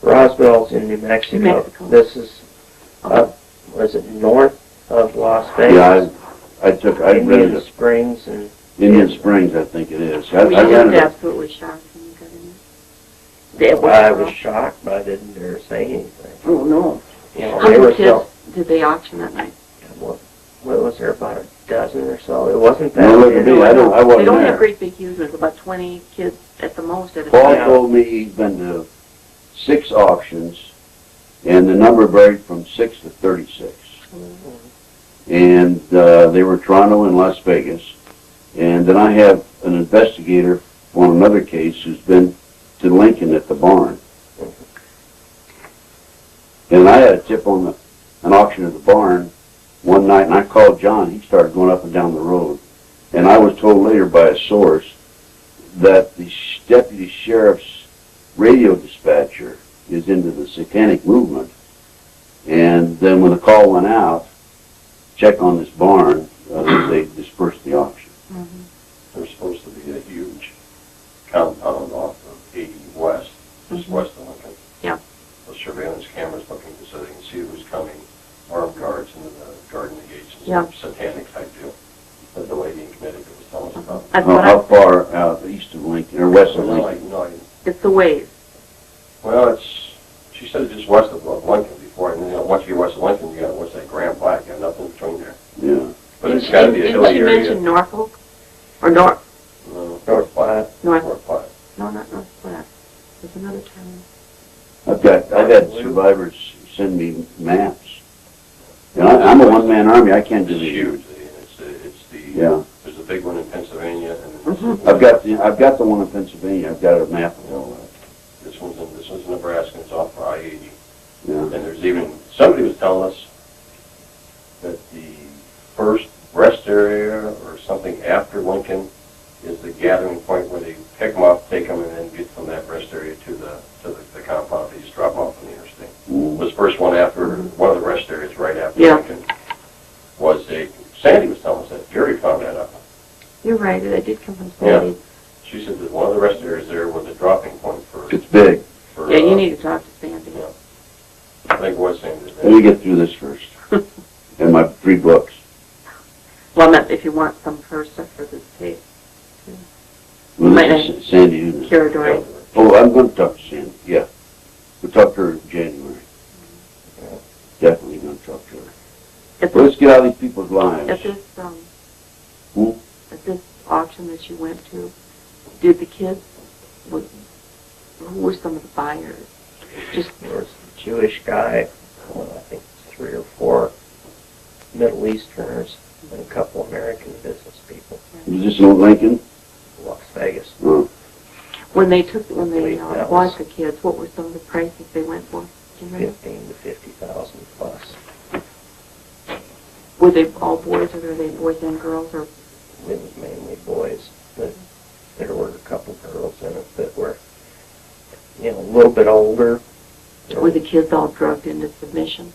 Roswell's in New Mexico. New Mexico. This is up, was it north of Las Vegas? Yeah, I read Indian it. Springs and Indian Springs, I think it is. Were you just absolutely shocked when you got in there? I was shocked, but I didn't dare say anything. Oh, no. You know, How they were many kids did they auction that night? what was there, about a dozen or so? It wasn't that No, look at many. me. I wasn't They don't there. have great big huge ones, about 20 kids at the most at a Paul time. told me he's been to 6 auctions, and the number varied from 6 to 36. And they were Toronto and Las Vegas. And then I have an investigator on another case who's been to Lincoln at the barn. And I had a tip on an auction at the barn one night, and I called John. He started going up and down the road. And I was told later by a source that the deputy sheriff's radio dispatcher is into the satanic movement. And then when the call went out, check on this barn, they dispersed the auction. There's supposed to be a huge compound off of 80 West, just west of Lincoln. Yeah. With surveillance cameras looking so they can see who's coming, armed guards into the garden gates, and Yeah. satanic type deal. That the lady in Connecticut was telling us about. That's what How far out east of Lincoln, or west of Lincoln? It's the ways. Well, she said it's just west of Lincoln before, and once you get west of Lincoln, you got, what's that, Grand Black, you got nothing between there. Yeah. But it's got to be a hilly Didn't you area. mention Norfolk? Or North? North Platte. North. North Platte. No, not North Platte. There's another town. I've had survivors send me maps. You know, I'm a one-man army. I can't do It's this. huge. It's the Yeah. There's a big one in Pennsylvania, and I've got the one in Pennsylvania. I've got a map of all that. this one's in Nebraska. And it's off for I-80. Yeah. And there's even somebody was telling us that the first rest area or something after Lincoln is the gathering point where they pick them up, take them, and then get from that rest area to the compound. They just drop them off on the interstate. Mm. Was the first one after one of the rest areas right after Yeah. Lincoln. Sandy was telling us that. Jerry found that out. You're right, it did come from Yeah. Sandy. She said that one of the rest areas there was a dropping point for. It's big. for Yeah, you need to talk to Sandy. Yeah. I think it was Sandy. Let me get through this first. And my 3 books. Well, I meant if you want some first stuff for this tape. Well, Might this is Sandy. Isn't it? Kira Dory. Oh, I'm going to talk to Sandy. Yeah. We'll talk to her in January. Definitely going to talk to her. At Well, this, let's get out of these people's lives. at this, Hmm? at this auction that you went to, did the kids, who were some of the buyers? Just, There was a Jewish guy, I think 3 or 4 Middle Easterners, and a couple American business people. Is this in Lincoln? Las Vegas. Oh. when they That bought was- the kids, what were some of the prices they went for? Do you remember? 15 to 50,000 plus. Were they all boys, or were they boys and girls, or? It was mainly boys, but there were a couple girls in it that were, a little bit older. Were the kids all drugged into submission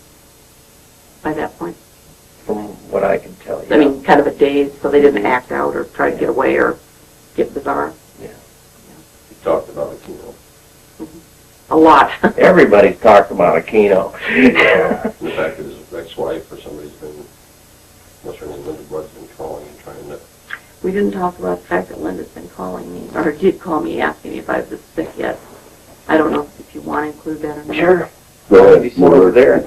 by that point? From what I can tell you. I mean, kind of a daze, so they didn't act out or try to get away or get bizarre. He talked about it, A lot. Everybody's talked about Aquino. The fact that his ex-wife or somebody's been, what's her name, Linda Blood's been calling and trying to. We didn't talk about the fact that Linda's been calling me, or did call me asking me if I was sick yet. I don't know if you want to include that or not. Sure. Go ahead. Maybe some over there.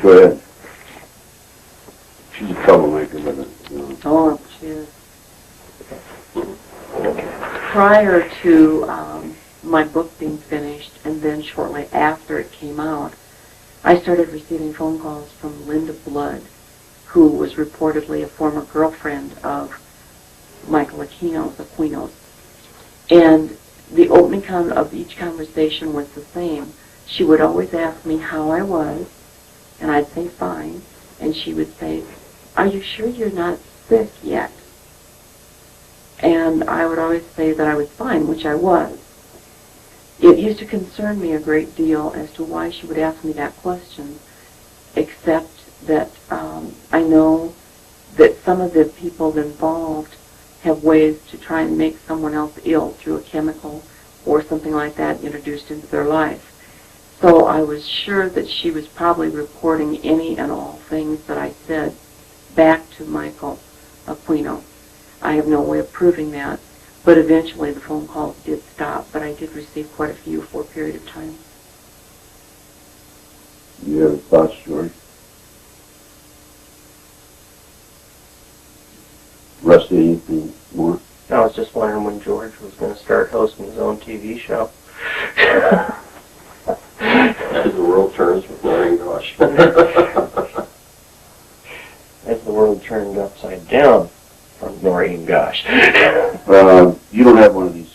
Go ahead. She's a troublemaker, but, Oh, she is. Prior to my book being finished, and then shortly after it came out, I started receiving phone calls from Linda Blood, who was reportedly a former girlfriend of Michael Aquino's. And the opening of each conversation was the same. She would always ask me how I was, and I'd say fine, and she would say, "Are you sure you're not sick yet?" And I would always say that I was fine, which I was. It used to concern me a great deal as to why she would ask me that question, except that I know that some of the people involved have ways to try and make someone else ill through a chemical or something like that introduced into their life. So I was sure that she was probably reporting any and all things that I said back to Michael Aquino. I have no way of proving that, but eventually the phone calls did stop, but I did receive quite a few for a period of time. you have thoughts, George? Rusty, anything more? I was just wondering when George was going to start hosting his own TV show. As the world turns with Noreen Gosch. As the world turned upside down from Noreen Gosch. You don't have one of these,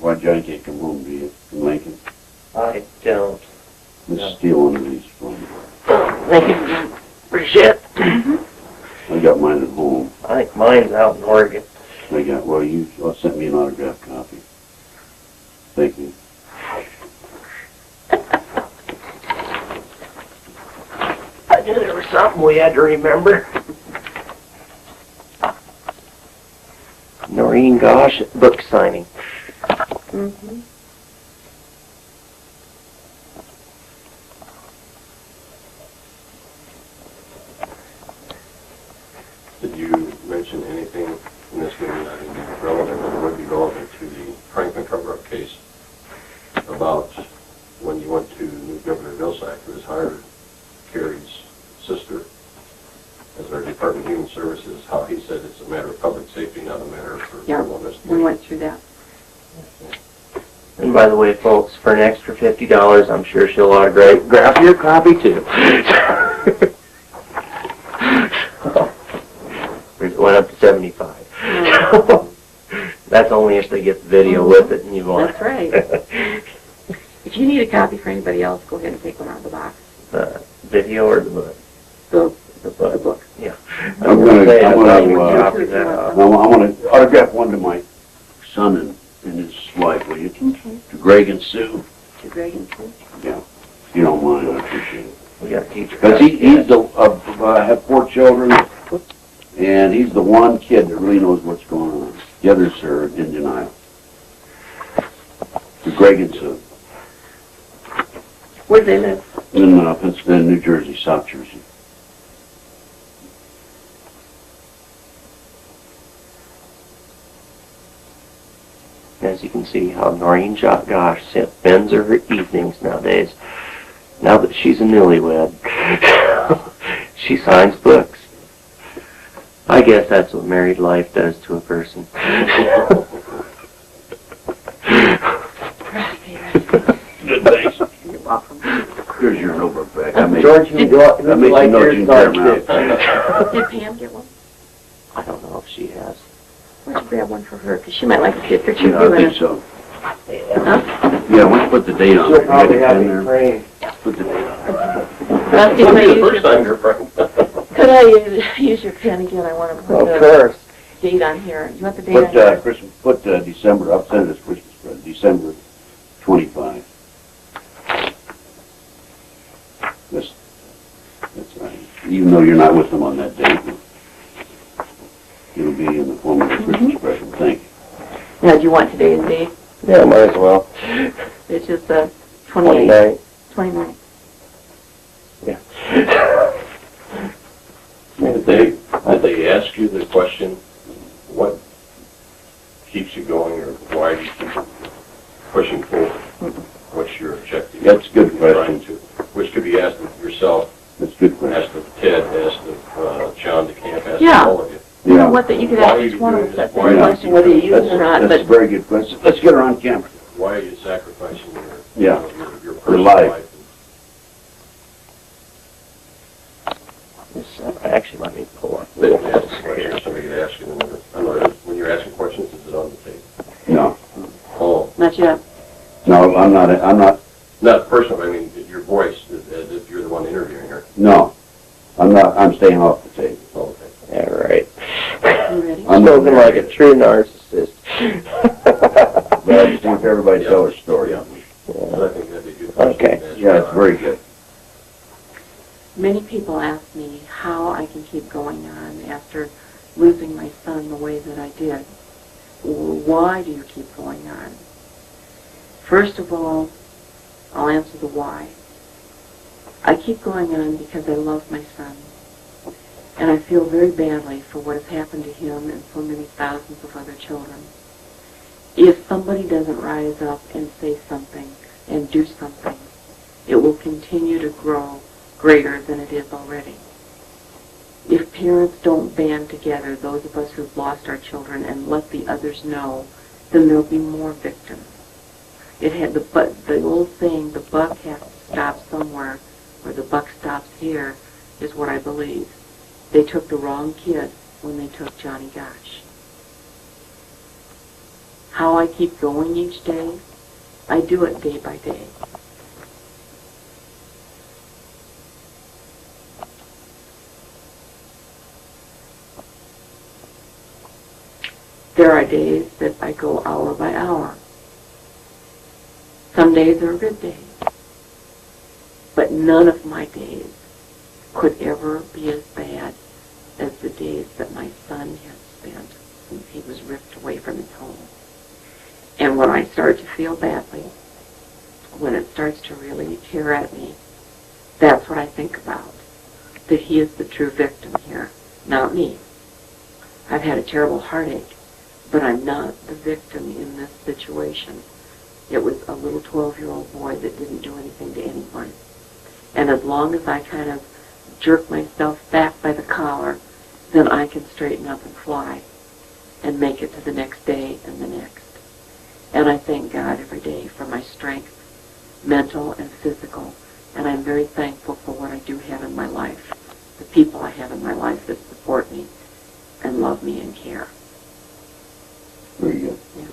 why Johnny can't come home, do you, from Lincoln? I don't. Let's steal one of these from you. Thank you for shit. I got mine at home. I think mine's out in Oregon. You sent me an autographed copy. Thank you. I knew there was something we had to remember. Noreen Gosch book signing. Mm-hmm. Did you mention anything in this meeting that would be relevant or would be relevant to the Franklin cover-up case about when you went to New Governor Vilsack, who has hired Carrie's sister as our Department of Human Services, how he said it's a matter of public safety, not a matter for Yeah, criminal investigation? we went through that. And by the way, folks, for an extra $50, I'm sure she'll autograph your copy too. It went up to 75. That's only if they get the video with it and you want. That's right. If you need a copy for anybody else, go ahead and take one out of the box. The video or the book? The book. Yeah. I'm gonna copy that off. autograph one to my son and his wife, will you? Okay. To Greg and Sue. To Greg and Sue. Yeah. If you don't mind, I appreciate it. We got to teach her. Because he's I have 4 children, and he's the one kid that really knows what's going on. The others are in denial. To Greg and Sue. Where do they live? In Pennsylvania, New Jersey, South Jersey. As you can see how Noreen Gosch spends her evenings nowadays. Now that she's a newlywed, she signs books. I guess that's what married life does to a person. Good, thanks. You're welcome. Here's your notebook back. George, you like note yours you card can too. Did Pam get one? I don't know if she has. Why don't you grab one for her? Because she might like to see a picture Yeah, of you I in think it. so. Huh? Yeah, let's put the date on She'll it. probably Write it have in it there. framed. Put the date on it. Rusty, It'll could I be the use first your- time you're friends. Could I use your pen again? I want to put Of the course. date on here. You want the date on Put, here? Christmas, put December, I'll send this Christmas present, December 25. That's right. Even though you're not with them on that date, it'll be in the form of a Christmas present. Thank you. Now, do you want today's date? Yeah, might as well. It's just the 28th. 29. 29th. Yeah. Did they ask you the question, what keeps you going, or why do you keep pushing forward? What's your objective? That's a good Trying question. to, which could be asked of yourself, That's a good question. asked of Ted, asked of John DeCamp, asked Yeah. of all of you. You know Yeah. what, that you could Why ask are each you one of doing us that this? same Why question, whether you use it or not, That's a but very good question. Let's get her on camera. Why are you sacrificing your, Yeah. your personal life. life? Actually, let me pull up. They didn't ask the question, somebody could ask you, I don't know, when you're asking questions, is it on the tape? No. Oh, not yet. No, I'm not, not personal, I mean, your voice, as if you're the one interviewing her. no. I'm staying off the tape. Oh, okay. Yeah, right. You ready? I'm Spoken like a true narcissist. But I just want everybody to tell her story. Yeah. But I think that'd be good. Okay. Yeah, it's very good. Many people ask me how I can keep going on after losing my son the way that I did. Why do you keep going on? First of all, I'll answer the why. I keep going on because I love my son. And I feel very badly for what has happened to him and so many thousands of other children. If somebody doesn't rise up and say something and do something, it will continue to grow greater than it is already. If parents don't band together, those of us who've lost our children, and let the others know, then there'll be more victims. The old saying, the buck has to stop somewhere, or the buck stops here, is what I believe. They took the wrong kid when they took Johnny Gosch. How I keep going each day? I do it day by day. There are days that I go hour by hour. Some days are good days. But none of my days could ever be as bad as the days that my son has spent since he was ripped away from his home. And when I start to feel badly, when it starts to really tear at me, that's what I think about. That he is the true victim here, not me. I've had a terrible heartache, but I'm not the victim in this situation. It was a little 12-year-old boy that didn't do anything to anyone. And as long as I kind of jerk myself back by the collar, then I can straighten up and fly and make it to the next day and the next. And And I thank God every day for my strength, mental and physical. And I'm very thankful for what I do have in my life, the people I have in my life that support me and love me and care. Very good. Yeah.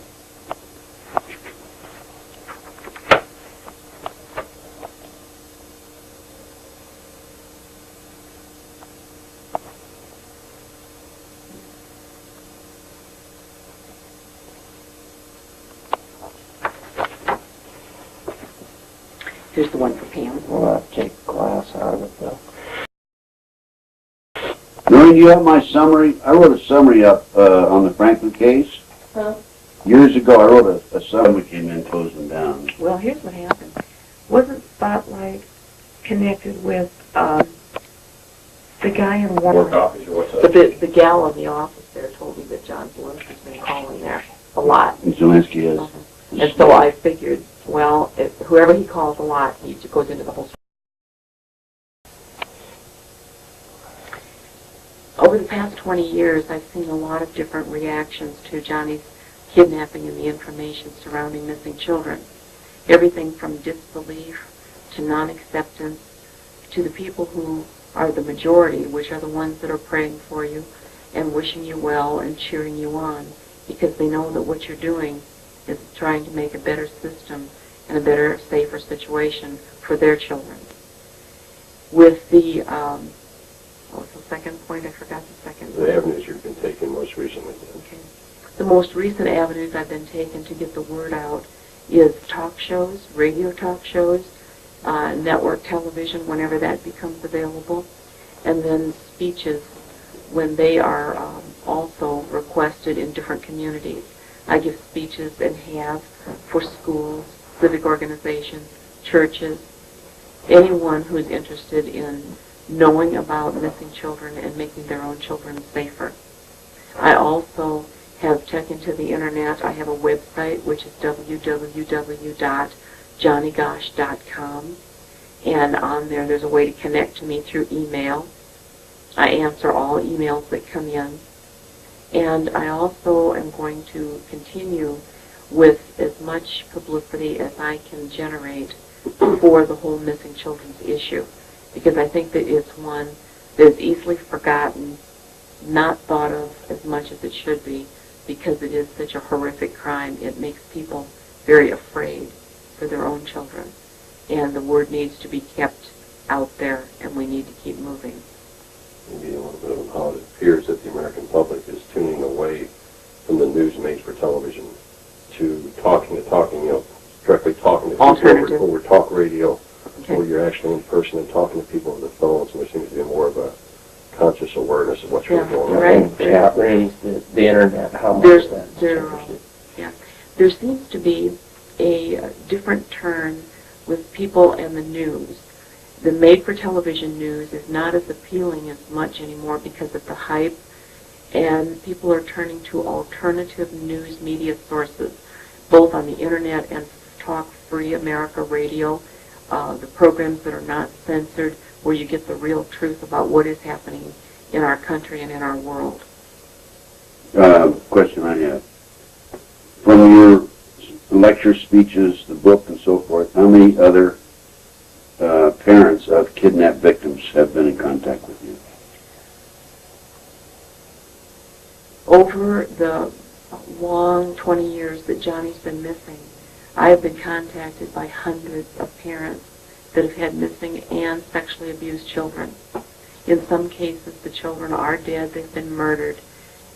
Here's the one for Pam. We'll have to take glass out of it, though. Noreen, do you have my summary? I wrote a summary up on the Franklin case. Huh? Years ago, I wrote a summary. Came in, closed them down. Well, here's what happened. Wasn't Spotlight connected with the guy in More Warren? copies, or what's that? The gal in the office there told me that John Zelensky's been calling there a lot. And Zelensky has. And so I figured, well, whoever he calls a lot, he goes into the whole. Over the past 20 years, I've seen a lot of different reactions to Johnny's kidnapping and the information surrounding missing children. Everything from disbelief to non-acceptance to the people who are the majority, which are the ones that are praying for you and wishing you well and cheering you on, because they know that what you're doing is trying to make a better system and a better, safer situation for their children. With the, what was the second point? I forgot the second. The avenues you've been taking most recently. Okay. The most recent avenues I've been taking to get the word out is talk shows, radio talk shows, network television whenever that becomes available, and then speeches when they are also requested in different communities. I give speeches and have for schools, civic organizations, churches, anyone who is interested in knowing about missing children and making their own children safer. I also have taken to the internet. I have a website which is www.johnnygosch.com, and on there's a way to connect to me through email. I answer all emails that come in. And I also am going to continue with as much publicity as I can generate for the whole missing children's issue, because I think that it's one that is easily forgotten, not thought of as much as it should be, because it is such a horrific crime. It makes people very afraid for their own children. And the word needs to be kept out there, and we need to keep moving. Maybe a little bit of how it appears that the American public is tuning away from the news made for television to talking, directly talking to Alternative. people over talk radio, Okay. where you're actually in person and talking to people over the phones, and there seems to be more of a conscious awareness of what's really going on. Right. And chat rooms, the internet, how much There's- that's there- interested. There seems to be a different turn with people and the news. The made-for-television news is not as appealing as much anymore because of the hype, and people are turning to alternative news media sources, both on the internet and Talk Free America Radio, the programs that are not censored, where you get the real truth about what is happening in our country and in our world. Question I have. From your lecture speeches, the book, and so forth, how many other parents of kidnapped victims have been in contact with you? Over the long 20 years that Johnny's been missing, I have been contacted by hundreds of parents that have had missing and sexually abused children. In some cases, the children are dead, they've been murdered,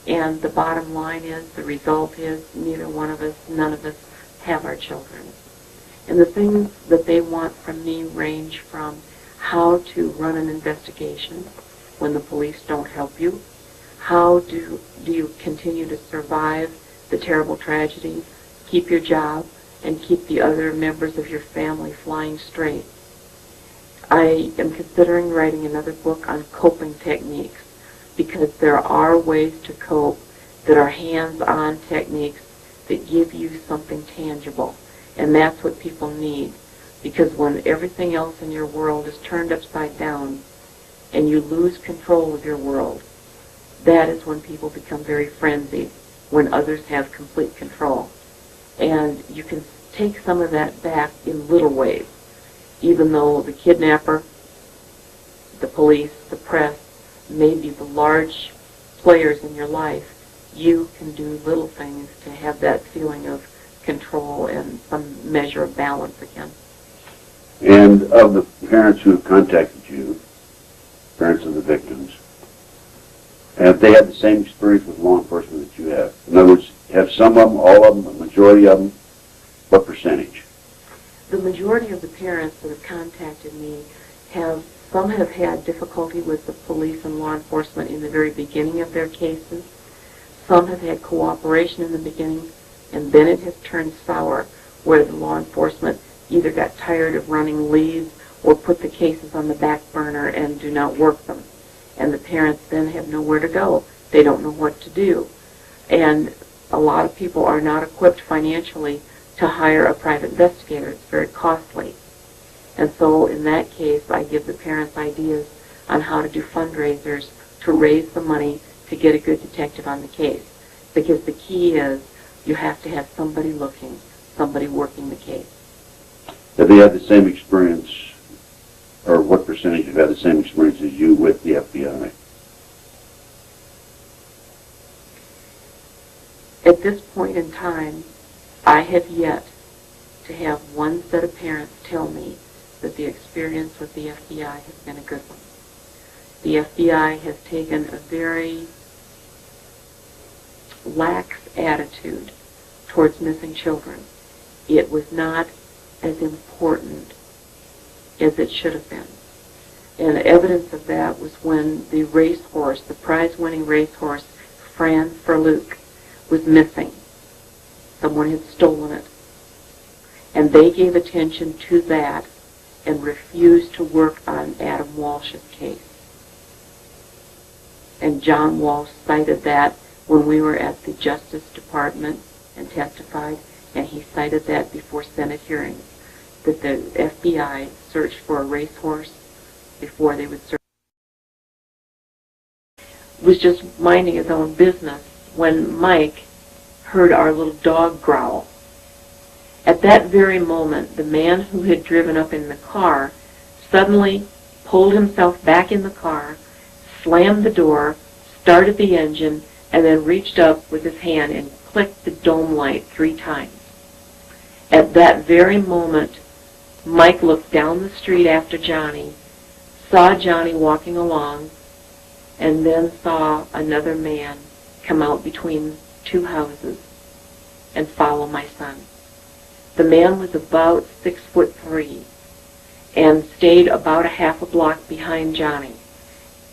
and the bottom line is, the result is, neither one of us, none of us, have our children. And the things that they want from me range from how to run an investigation when the police don't help you, how do you continue to survive the terrible tragedy, keep your job, and keep the other members of your family flying straight. I am considering writing another book on coping techniques, because there are ways to cope that are hands-on techniques that give you something tangible. And that's what people need, because when everything else in your world is turned upside down and you lose control of your world, that is when people become very frenzied, when others have complete control. And you can take some of that back in little ways, even though the kidnapper, the police, the press, may be the large players in your life. You can do little things to have that feeling of control and some measure of balance again. And of the parents who have contacted you, parents of the victims, have they had the same experience with law enforcement that you have? In other words, have some of them, all of them, a majority of them? What percentage? The majority of the parents that have contacted me some have had difficulty with the police and law enforcement in the very beginning of their cases. Some have had cooperation in the beginning, and then it has turned sour, where the law enforcement either got tired of running leads or put the cases on the back burner and do not work them. And the parents then have nowhere to go. They don't know what to do. And a lot of people are not equipped financially to hire a private investigator. It's very costly. And so in that case, I give the parents ideas on how to do fundraisers to raise the money to get a good detective on the case. Because the key is you have to have somebody looking, somebody working the case. Have they had the same experience, or what percentage have had the same experience as you with the FBI? At this point in time, I have yet to have one set of parents tell me that the experience with the FBI has been a good one. The FBI has taken a very lax attitude towards missing children. It was not as important as it should have been. And evidence of that was when the racehorse, the prize-winning racehorse, Franz Verluck, was missing. Someone had stolen it. And they gave attention to that and refused to work on Adam Walsh's case. And John Walsh cited that when we were at the Justice Department and testified, and he cited that before Senate hearings, that the FBI searched for a racehorse before they would search. Was just minding his own business when Mike heard our little dog growl. At that very moment, the man who had driven up in the car suddenly pulled himself back in the car, slammed the door, started the engine, and then reached up with his hand and clicked the dome light 3 times. At that very moment, Mike looked down the street after Johnny, saw Johnny walking along, and then saw another man come out between 2 houses and follow my son. The man was about 6'3" and stayed about a half a block behind Johnny.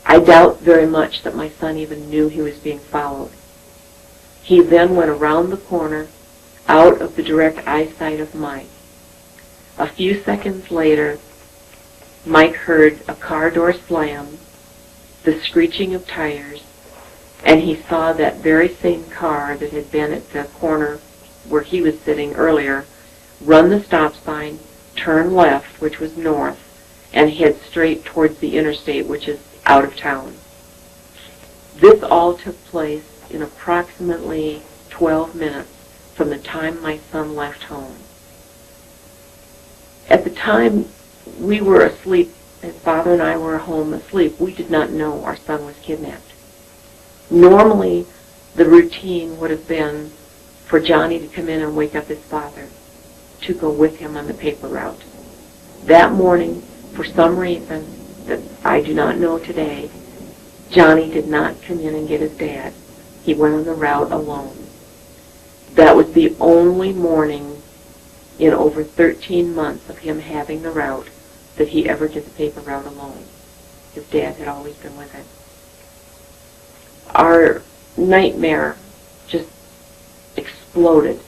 I doubt very much that my son even knew he was being followed. He then went around the corner, out of the direct eyesight of Mike. A few seconds later, Mike heard a car door slam, the screeching of tires, and he saw that very same car that had been at the corner where he was sitting earlier run the stop sign, turn left, which was north, and head straight towards the interstate, which is out of town. This all took place in approximately 12 minutes from the time my son left home. At the time, we were asleep. His father and I were home asleep. We did not know our son was kidnapped. Normally, the routine would have been for Johnny to come in and wake up his father to go with him on the paper route. That morning, for some reason that I do not know today, Johnny did not come in and get his dad. He went on the route alone. That was the only morning in over 13 months of him having the route that he ever did the paper route alone. His dad had always been with it. Our nightmare just exploded.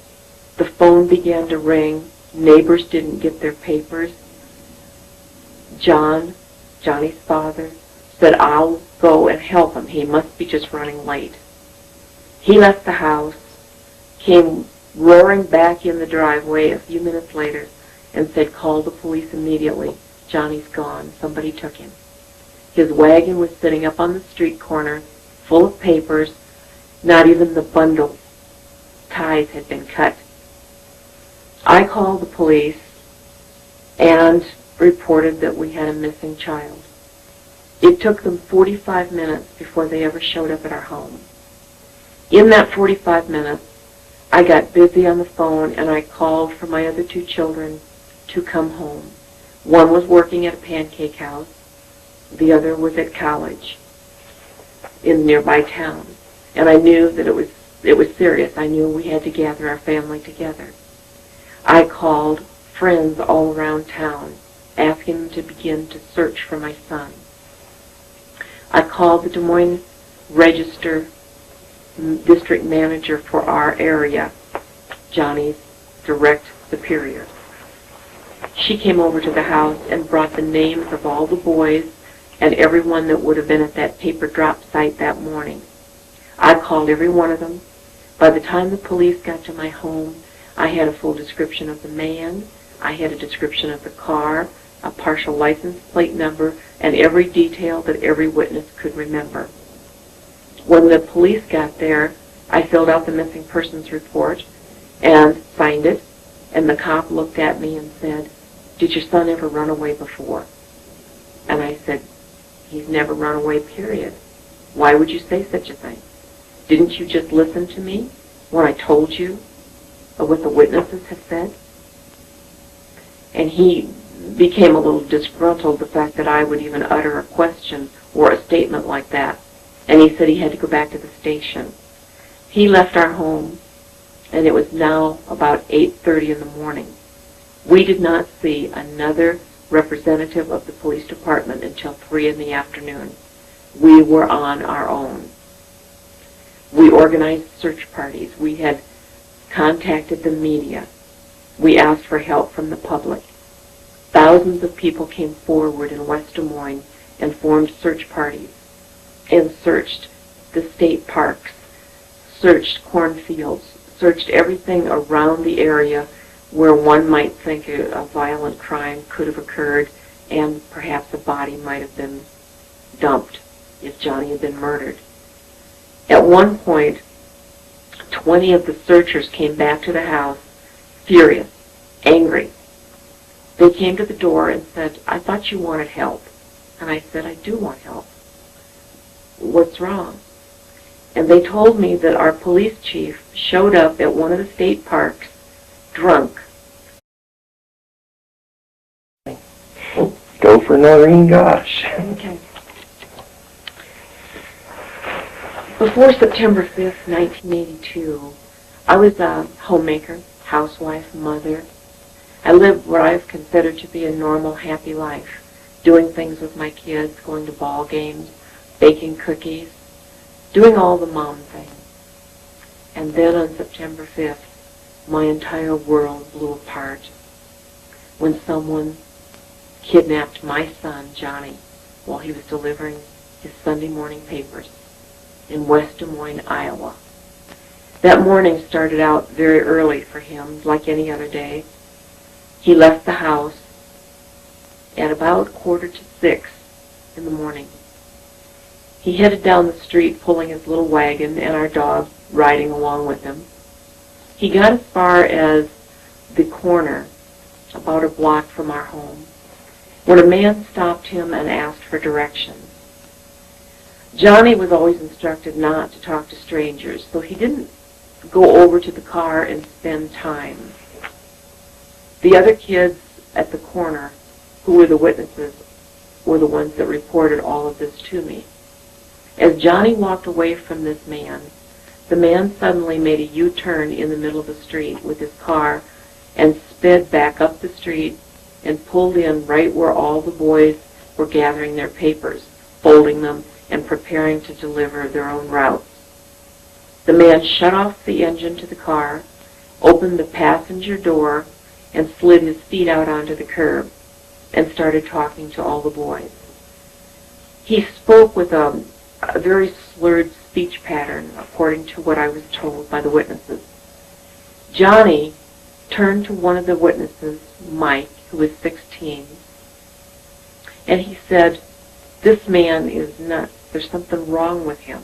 The phone began to ring. Neighbors didn't get their papers. Johnny's father, said, "I'll go and help him. He must be just running late." He left the house, came roaring back in the driveway a few minutes later, and said, "Call the police immediately. Johnny's gone. Somebody took him." His wagon was sitting up on the street corner, full of papers. Not even the bundle ties had been cut. I called the police and reported that we had a missing child. It took them 45 minutes before they ever showed up at our home. In that 45 minutes, I got busy on the phone and I called for my other 2 children to come home. One was working at a pancake house. The other was at college in nearby town. And I knew that it was serious. I knew we had to gather our family together. I called friends all around town, asking them to begin to search for my son. I called the Des Moines Register district manager for our area, Johnny's direct superior. She came over to the house and brought the names of all the boys and everyone that would have been at that paper drop site that morning. I called every one of them. By the time the police got to my home, I had a full description of the man, I had a description of the car, a partial license plate number, and every detail that every witness could remember. When the police got there, I filled out the missing persons report and signed it, and the cop looked at me and said, "Did your son ever run away before?" And I said, "He's never run away, period. Why would you say such a thing? Didn't you just listen to me when I told you what the witnesses had said?" And he became a little disgruntled, the fact that I would even utter a question or a statement like that. And he said he had to go back to the station. He left our home, and it was now about 8:30 in the morning. We did not see another representative of the police department until 3 in the afternoon. We were on our own. We organized search parties. We had contacted the media. We asked for help from the public. Thousands of people came forward in West Des Moines and formed search parties and searched the state parks, searched cornfields, searched everything around the area where one might think a violent crime could have occurred and perhaps a body might have been dumped if Johnny had been murdered. At one point, 20 of the searchers came back to the house, furious, angry. They came to the door and said, "I thought you wanted help." And I said, "I do want help. What's wrong?" And they told me that our police chief showed up at one of the state parks, drunk. Go for Noreen Gosch. Okay. Before September 5th, 1982, I was a homemaker, housewife, mother. I lived what I've considered to be a normal, happy life, doing things with my kids, going to ball games, baking cookies, doing all the mom things. And then on September 5th, my entire world blew apart when someone kidnapped my son, Johnny, while he was delivering his Sunday morning papers in West Des Moines, Iowa. That morning started out very early for him, like any other day. He left the house at about 5:45 in the morning. He headed down the street pulling his little wagon and our dog riding along with him. He got as far as the corner, about a block from our home, when a man stopped him and asked for directions. Johnny was always instructed not to talk to strangers, so he didn't go over to the car and spend time. The other kids at the corner, who were the witnesses, were the ones that reported all of this to me. As Johnny walked away from this man, the man suddenly made a U-turn in the middle of the street with his car and sped back up the street and pulled in right where all the boys were gathering their papers, folding them, and preparing to deliver their own routes. The man shut off the engine to the car, opened the passenger door, and slid his feet out onto the curb and started talking to all the boys. He spoke with a very slurred speech pattern, according to what I was told by the witnesses. Johnny turned to one of the witnesses, Mike, who was 16, and he said, "This man is nuts. There's something wrong with him.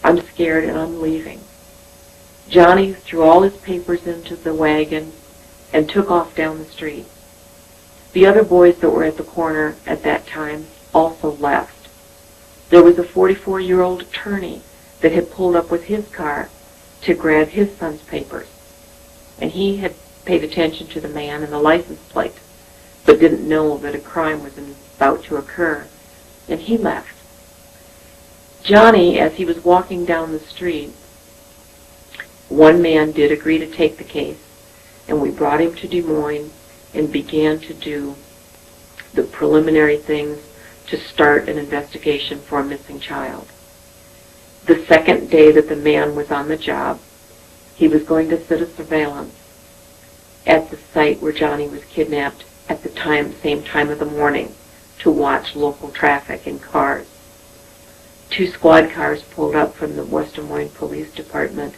I'm scared and I'm leaving." Johnny threw all his papers into the wagon, and took off down the street. The other boys that were at the corner at that time also left. There was a 44-year-old attorney that had pulled up with his car to grab his son's papers, and he had paid attention to the man and the license plate, but didn't know that a crime was about to occur, and he left. Johnny, as he was walking down the street, one man did agree to take the case, and we brought him to Des Moines and began to do the preliminary things to start an investigation for a missing child. The second day that the man was on the job, he was going to set a surveillance at the site where Johnny was kidnapped at the same time of the morning to watch local traffic and cars. 2 squad cars pulled up from the West Des Moines Police Department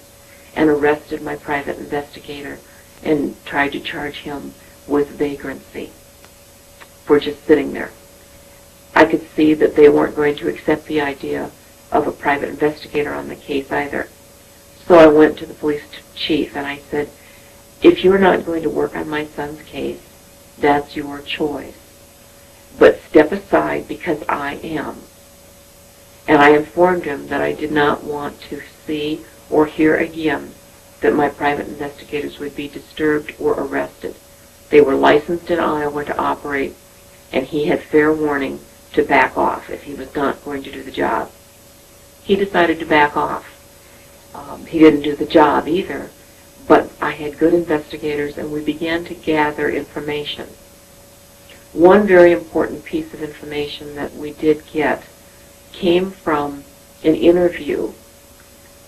and arrested my private investigator and tried to charge him with vagrancy for just sitting there. I could see that they weren't going to accept the idea of a private investigator on the case either. So I went to the police chief and I said, if you're not going to work on my son's case, that's your choice. But step aside because I am. And I informed him that I did not want to see or hear again that my private investigators would be disturbed or arrested. They were licensed in Iowa to operate, and he had fair warning to back off if he was not going to do the job. He decided to back off. He didn't do the job either, but I had good investigators, and we began to gather information. One very important piece of information that we did get came from an interview.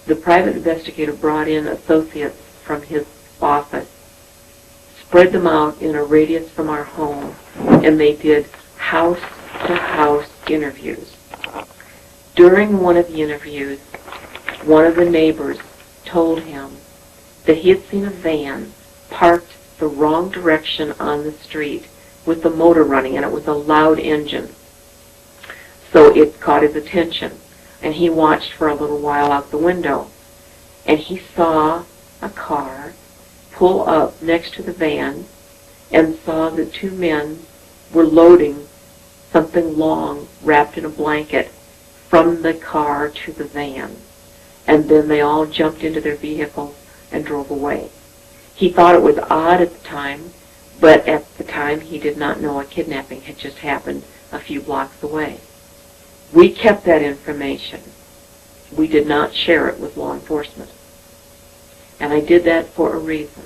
The private investigator brought in associates from his office, spread them out in a radius from our home, and they did house-to-house interviews. During one of the interviews, one of the neighbors told him that he had seen a van parked the wrong direction on the street with the motor running, and it was a loud engine. So it caught his attention, and he watched for a little while out the window, and he saw a car pull up next to the van and saw that 2 men were loading something long wrapped in a blanket from the car to the van, and then they all jumped into their vehicles and drove away. He thought it was odd at the time, but at the time he did not know a kidnapping had just happened a few blocks away. We kept that information. We did not share it with law enforcement. And I did that for a reason.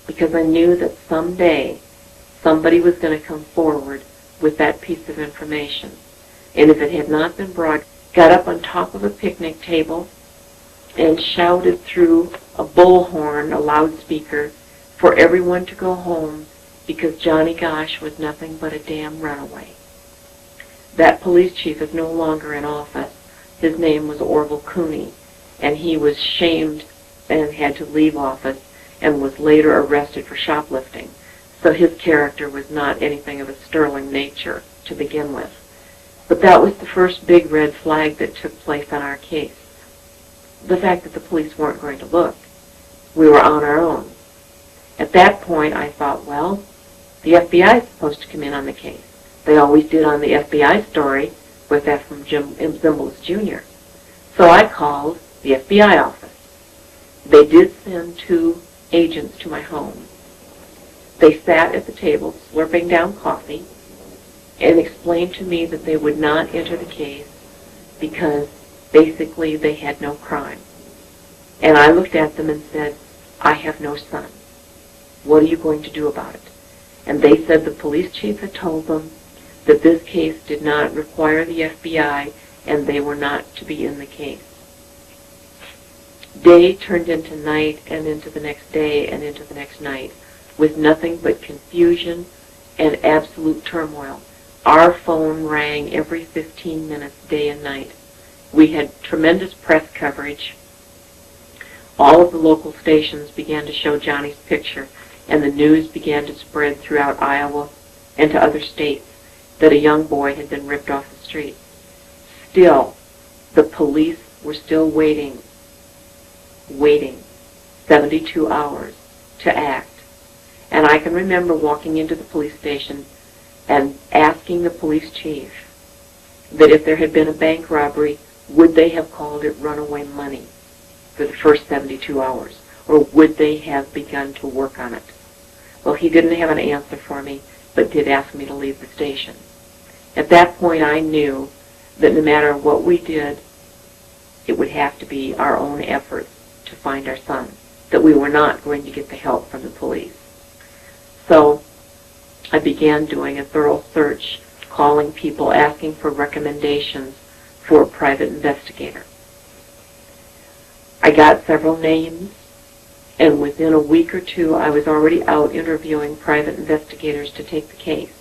Because I knew that someday somebody was going to come forward with that piece of information. And if it had not been brought, got up on top of a picnic table and shouted through a bullhorn, a loudspeaker, for everyone to go home because Johnny Gosch was nothing but a damn runaway. That police chief is no longer in office. His name was Orville Cooney, and he was shamed and had to leave office and was later arrested for shoplifting. So his character was not anything of a sterling nature to begin with. But that was the first big red flag that took place on our case. The fact that the police weren't going to look. We were on our own. At that point, I thought, well, the FBI is supposed to come in on the case. They always did on the FBI story with that from Jim Zimbalist Jr. So I called the FBI office. They did send 2 agents to my home. They sat at the table slurping down coffee and explained to me that they would not enter the case because basically they had no crime. And I looked at them and said, I have no son. What are you going to do about it? And they said the police chief had told them that this case did not require the FBI and they were not to be in the case. Day turned into night and into the next day and into the next night with nothing but confusion and absolute turmoil. Our phone rang every 15 minutes, day and night. We had tremendous press coverage. All of the local stations began to show Johnny's picture, and the news began to spread throughout Iowa and to other states that a young boy had been ripped off the street. Still, the police were still waiting 72 hours to act. And I can remember walking into the police station and asking the police chief that if there had been a bank robbery, would they have called it runaway money for the first 72 hours? Or would they have begun to work on it? Well, he didn't have an answer for me, but did ask me to leave the station. At that point, I knew that no matter what we did, it would have to be our own efforts to find our son, that we were not going to get the help from the police. So I began doing a thorough search, calling people, asking for recommendations for a private investigator. I got several names, and within a week or two, I was already out interviewing private investigators to take the case.